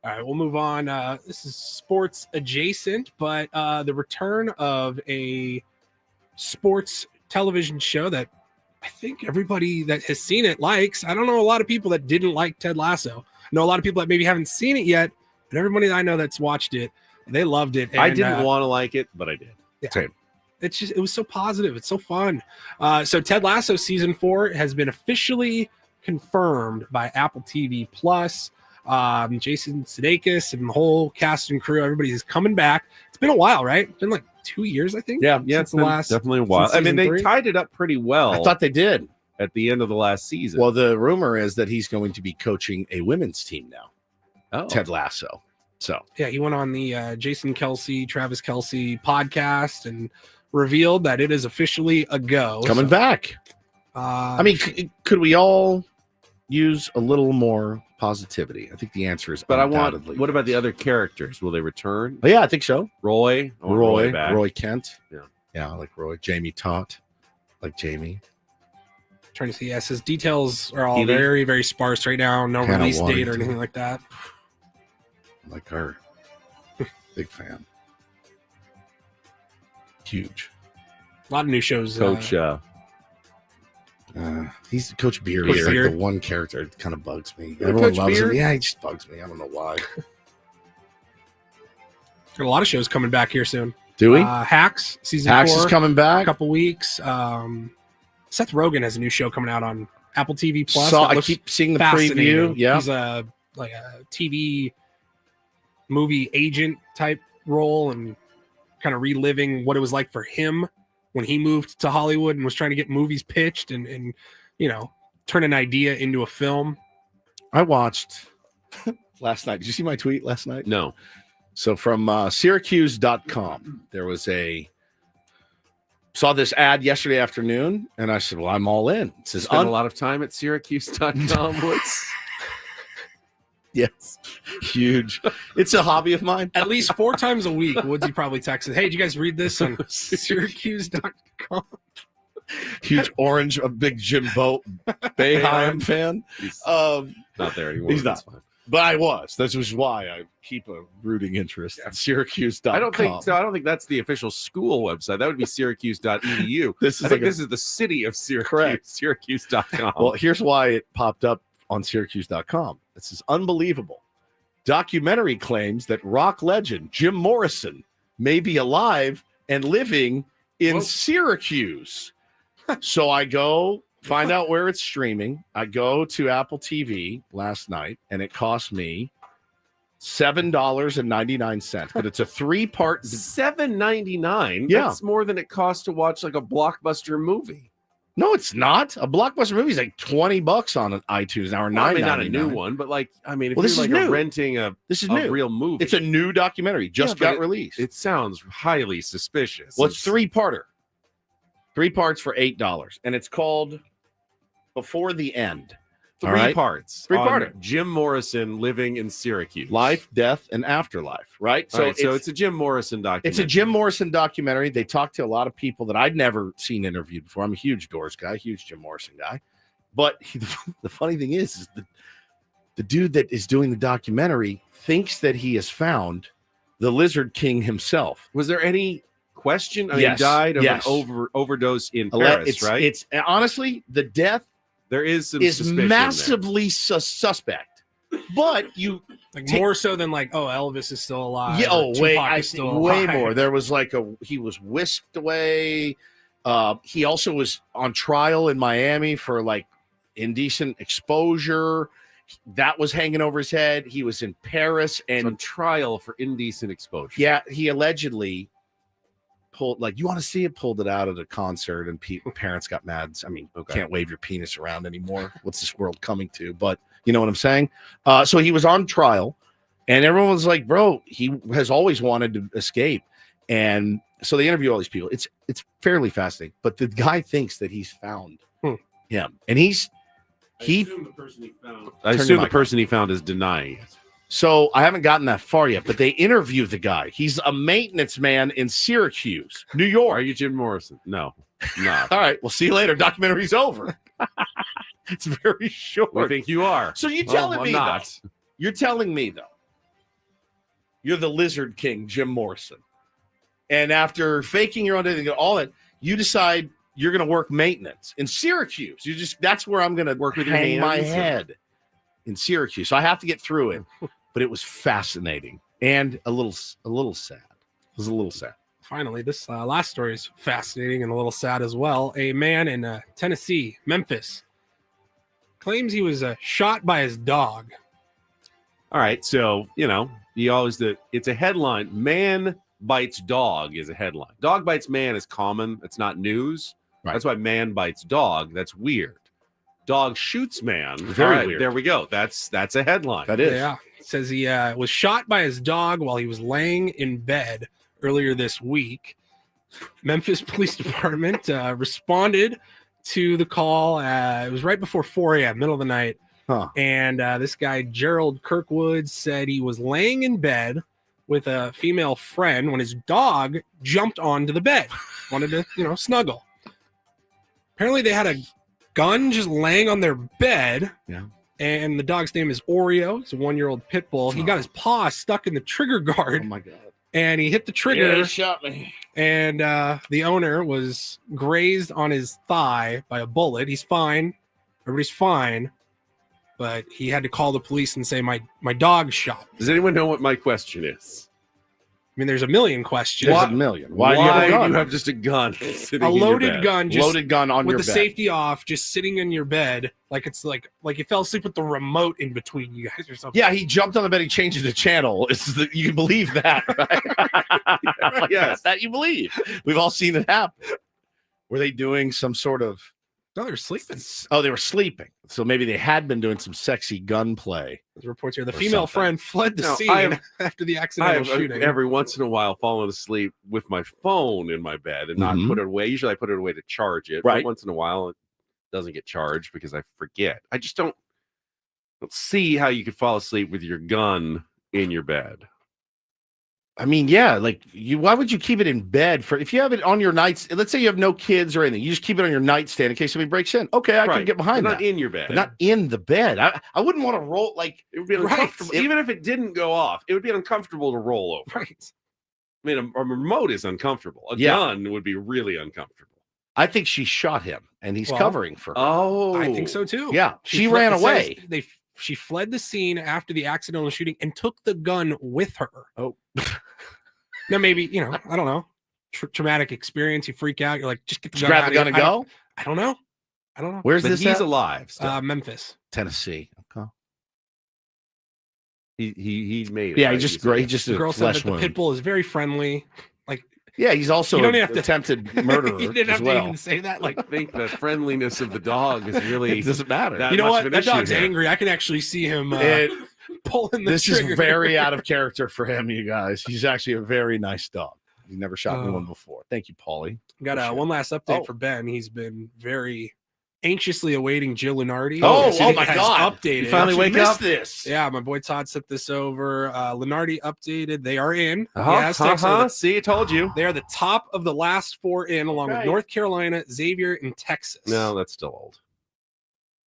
All right, we'll move on. This is sports adjacent, but the return of a sports television show that I think everybody that has seen it likes. I don't know a lot of people that didn't like Ted Lasso. I know a lot of people that maybe haven't seen it yet, but everybody that I know that's watched it, they loved it. And, I didn't want to like it, but I did. Yeah. Same. It was so positive. It's so fun. So Ted Lasso season 4 has been officially confirmed by Apple TV Plus. Jason Sudeikis and the whole cast and crew, everybody is coming back. It's been a while, right? It's been like 2 years, I think. Yeah, it's the last definitely a while. I mean, they tied it up pretty well. I thought they did at the end of the last season. Well, the rumor is that he's going to be coaching a women's team now. Ted Lasso. So yeah, he went on the Jason Kelsey, Travis Kelsey podcast and revealed that it is officially a go. Coming back. I mean, could we all use a little more positivity? I think the answer is but undoubtedly. What about the other characters? Will they return? Oh, yeah, I think so. Roy Kent. Yeah, I like Roy. Jamie Tott, like Jamie. Trying to see. Yes, his details are all very, very sparse right now. No Hannah release date or Waddington. anything like that. Like her. Big fan. Huge. A lot of new shows. Coach. He's Coach Beard. Coach He's like Beard. the one character that kind of bugs me. You're Everyone Coach loves Beard? him. Yeah, he just bugs me. I don't know why. Got a lot of shows coming back here soon. Do we? Hacks season Hacks 4 is coming back. A couple weeks. Seth Rogen has a new show coming out on Apple TV Plus. I keep seeing the preview. Yeah, he's a TV movie agent type role, and kind of reliving what it was like for him when he moved to Hollywood and was trying to get movies pitched and turn an idea into a film. I watched last night. Did you see my tweet last night? No. So from Syracuse.com, there was saw this ad yesterday afternoon, and I said, well, I'm all in. It says, spent a lot of time at Syracuse.com. What's yes, huge. It's a hobby of mine. At least 4 times a week, Woodsy probably texted, hey, did you guys read this on Syracuse.com? Huge orange, a big Jimbo Boeheim fan. He's not there anymore. He's not. But I was. This was why I keep a rooting interest at Syracuse.com. I don't think so. I don't think that's the official school website. That would be Syracuse.edu. This is the city of Syracuse. Correct. Syracuse.com. Well, here's why it popped up on Syracuse.com. This is unbelievable. Documentary claims that rock legend Jim Morrison may be alive and living in Syracuse. So I go find out where it's streaming. I go to Apple TV last night, and it cost me $7.99. But it's a 3-part. $7.99. Yeah, that's more than it costs to watch like a blockbuster movie. No, it's not. A blockbuster movie is like $20 on iTunes now, or $9.99. I mean, not a new one, but like, I mean, if this you're is like new. renting this is a new. real movie, it's a new documentary. Just got released. It sounds highly suspicious. Well, it's 3-parter. 3 parts for $8, and it's called Before the End. 3 parts. 3-parter. Jim Morrison living in Syracuse. Life, death, and afterlife. Right. So it's a Jim Morrison documentary. It's a Jim Morrison documentary. They talk to a lot of people that I'd never seen interviewed before. I'm a huge Doors guy, huge Jim Morrison guy. But the funny thing is the dude that is doing the documentary thinks that he has found the Lizard King himself. Was there any question? I mean, Yes. he died of Yes. an overdose in Paris, right? It's honestly, the death there is some is suspicion massively suspect, but you more so than like, oh, Elvis is still alive. yeah, or way Tupac I is still think way alive. more. There was like he was whisked away. He also was on trial in Miami for like indecent exposure. That was hanging over his head. He was in Paris and on trial for indecent exposure. Yeah, he allegedly pulled, like, you want to see it, pulled it out at a concert, and parents got mad. I mean, can't wave your penis around anymore. What's this world coming to? But you know what I'm saying? So he was on trial, and everyone was like, bro, he has always wanted to escape. And so they interview all these people. It's fairly fascinating. But the guy thinks that he's found him. And I assume the person he found is denying it. So I haven't gotten that far yet, but they interview the guy. He's a maintenance man in Syracuse, New York. Are you Jim Morrison? No, not. All right, we'll see you later. Documentary's over. It's very short. I think you are. So you're telling me not. Though, you're telling me though, you're the Lizard King, Jim Morrison, and after faking your own day, all that, you decide you're going to work maintenance in Syracuse. That's where I'm going to work with your my hands head in Syracuse. So I have to get through it, but it was fascinating and a little sad. It was a little sad. Finally, this last story is fascinating and a little sad as well. A man in Tennessee, Memphis, claims he was shot by his dog. All right, so it's a headline. Man bites dog is a headline. Dog bites man is common. It's not news. Right. That's why man bites dog. That's weird. Dog shoots man. Very weird. There we go. That's a headline. That is. Yeah. It says he was shot by his dog while he was laying in bed earlier this week. Memphis Police Department responded to the call. It was right before 4 a.m., middle of the night. Huh. And this guy, Gerald Kirkwood, said he was laying in bed with a female friend when his dog jumped onto the bed, wanted to, snuggle. Apparently they had a gun just laying on their bed. Yeah. And the dog's name is Oreo. It's a 1-year-old pit bull. He got his paw stuck in the trigger guard. Oh my God. And he hit the trigger. Yeah, he shot me. And the owner was grazed on his thigh by a bullet. He's fine. Everybody's fine. But he had to call the police and say, my dog shot. Does anyone know what my question is? I mean, there's a million questions. There's a million. Why do you have a gun? do you have just a gun sitting A in your loaded bed? gun, just Loaded gun on with your the bed. safety off, just sitting in your bed, like it's like you fell asleep with the remote in between you guys or something. Yeah, he jumped on the bed. He changed the channel. You believe that, right? Yes, that you believe. We've all seen it happen. Were they doing some sort of? No, they were sleeping. Oh, they were sleeping. So maybe they had been doing some sexy gunplay. There's reports here. The female friend fled the scene after the accidental shooting. Every once in a while fallen asleep with my phone in my bed and not put it away. Usually I put it away to charge it. Right. But once in a while it doesn't get charged because I forget. I just don't see how you could fall asleep with your gun in your bed. I mean, yeah, like why would you keep it in bed if you have it on your nightstand? Let's say you have no kids or anything, you just keep it on your nightstand in case somebody breaks in. Okay, I can get behind that. Not in your bed. But not in the bed. I wouldn't want to roll it would be uncomfortable. Even if it didn't go off, it would be uncomfortable to roll over. Right. I mean, a remote is uncomfortable. A gun would be really uncomfortable. I think she shot him and he's covering for her. Oh, I think so too. Yeah, she ran away. She fled the scene after the accidental shooting and took the gun with her. Oh. Now, maybe, I don't know. Traumatic experience. You freak out. You're like, just get the gun grab out the gun of and here. go? I don't know. Where's but this he's at? alive still. Memphis. Tennessee. Okay. He made it. Yeah, right? he just great. Just The a girl said flesh that the wound. pit bull is very friendly. Like, yeah, he's also you don't an have to, attempted murderer. You didn't as have well. to even say that. Like, I think the friendliness of the dog is really it doesn't matter. You know what? That dog's angry. I can actually see him pulling the This trigger. is very out of character for him, you guys. He's actually a very nice dog. He never shot anyone before. Thank you, Paulie. Got one last update for Ben. He's been very anxiously awaiting Jill Lunardi. Oh my God. Updated. You finally wake up. This. Yeah, my boy Todd sent this over. Lunardi updated. They are in. The Aztecs See, I told you. They are the top of the last four in, along with North Carolina, Xavier, and Texas. No, that's still old.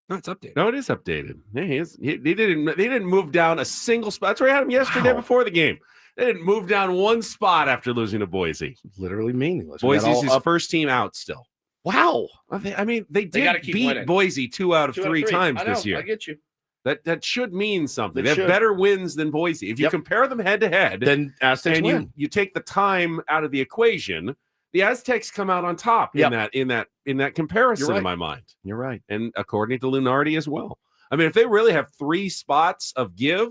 No, it's updated. No, it is updated. They didn't move down a single spot. That's where I had him yesterday before the game. They didn't move down one spot after losing to Boise. Literally meaningless. Boise's his first team out still. Wow. I mean, they did beat winning. Boise 2 out of 3 times this year. I get you. That should mean something. It They have better wins than Boise. If you compare them head to head, then Aztecs and win. you take the time out of the equation, the Aztecs come out on top in that comparison in my mind. You're right. And according to Lunardi as well. I mean, if they really have 3 spots of give,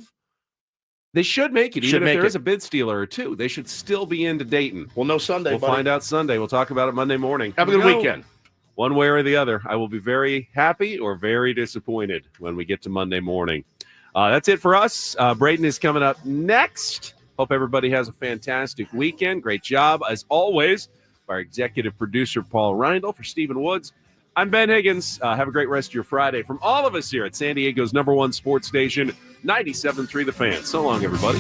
they should make it. Even if there is a bid stealer or 2, they should still be into Dayton. We'll know Sunday. We'll find out Sunday. We'll talk about it Monday morning. Have a good weekend. One way or the other. I will be very happy or very disappointed when we get to Monday morning. That's it for us. Braden is coming up next. Hope everybody has a fantastic weekend. Great job, as always, by our executive producer, Paul Rindle. For Stephen Woods, I'm Ben Higgins. Have a great rest of your Friday. From all of us here at San Diego's #1 sports station, 97.3 The Fan. So long, everybody.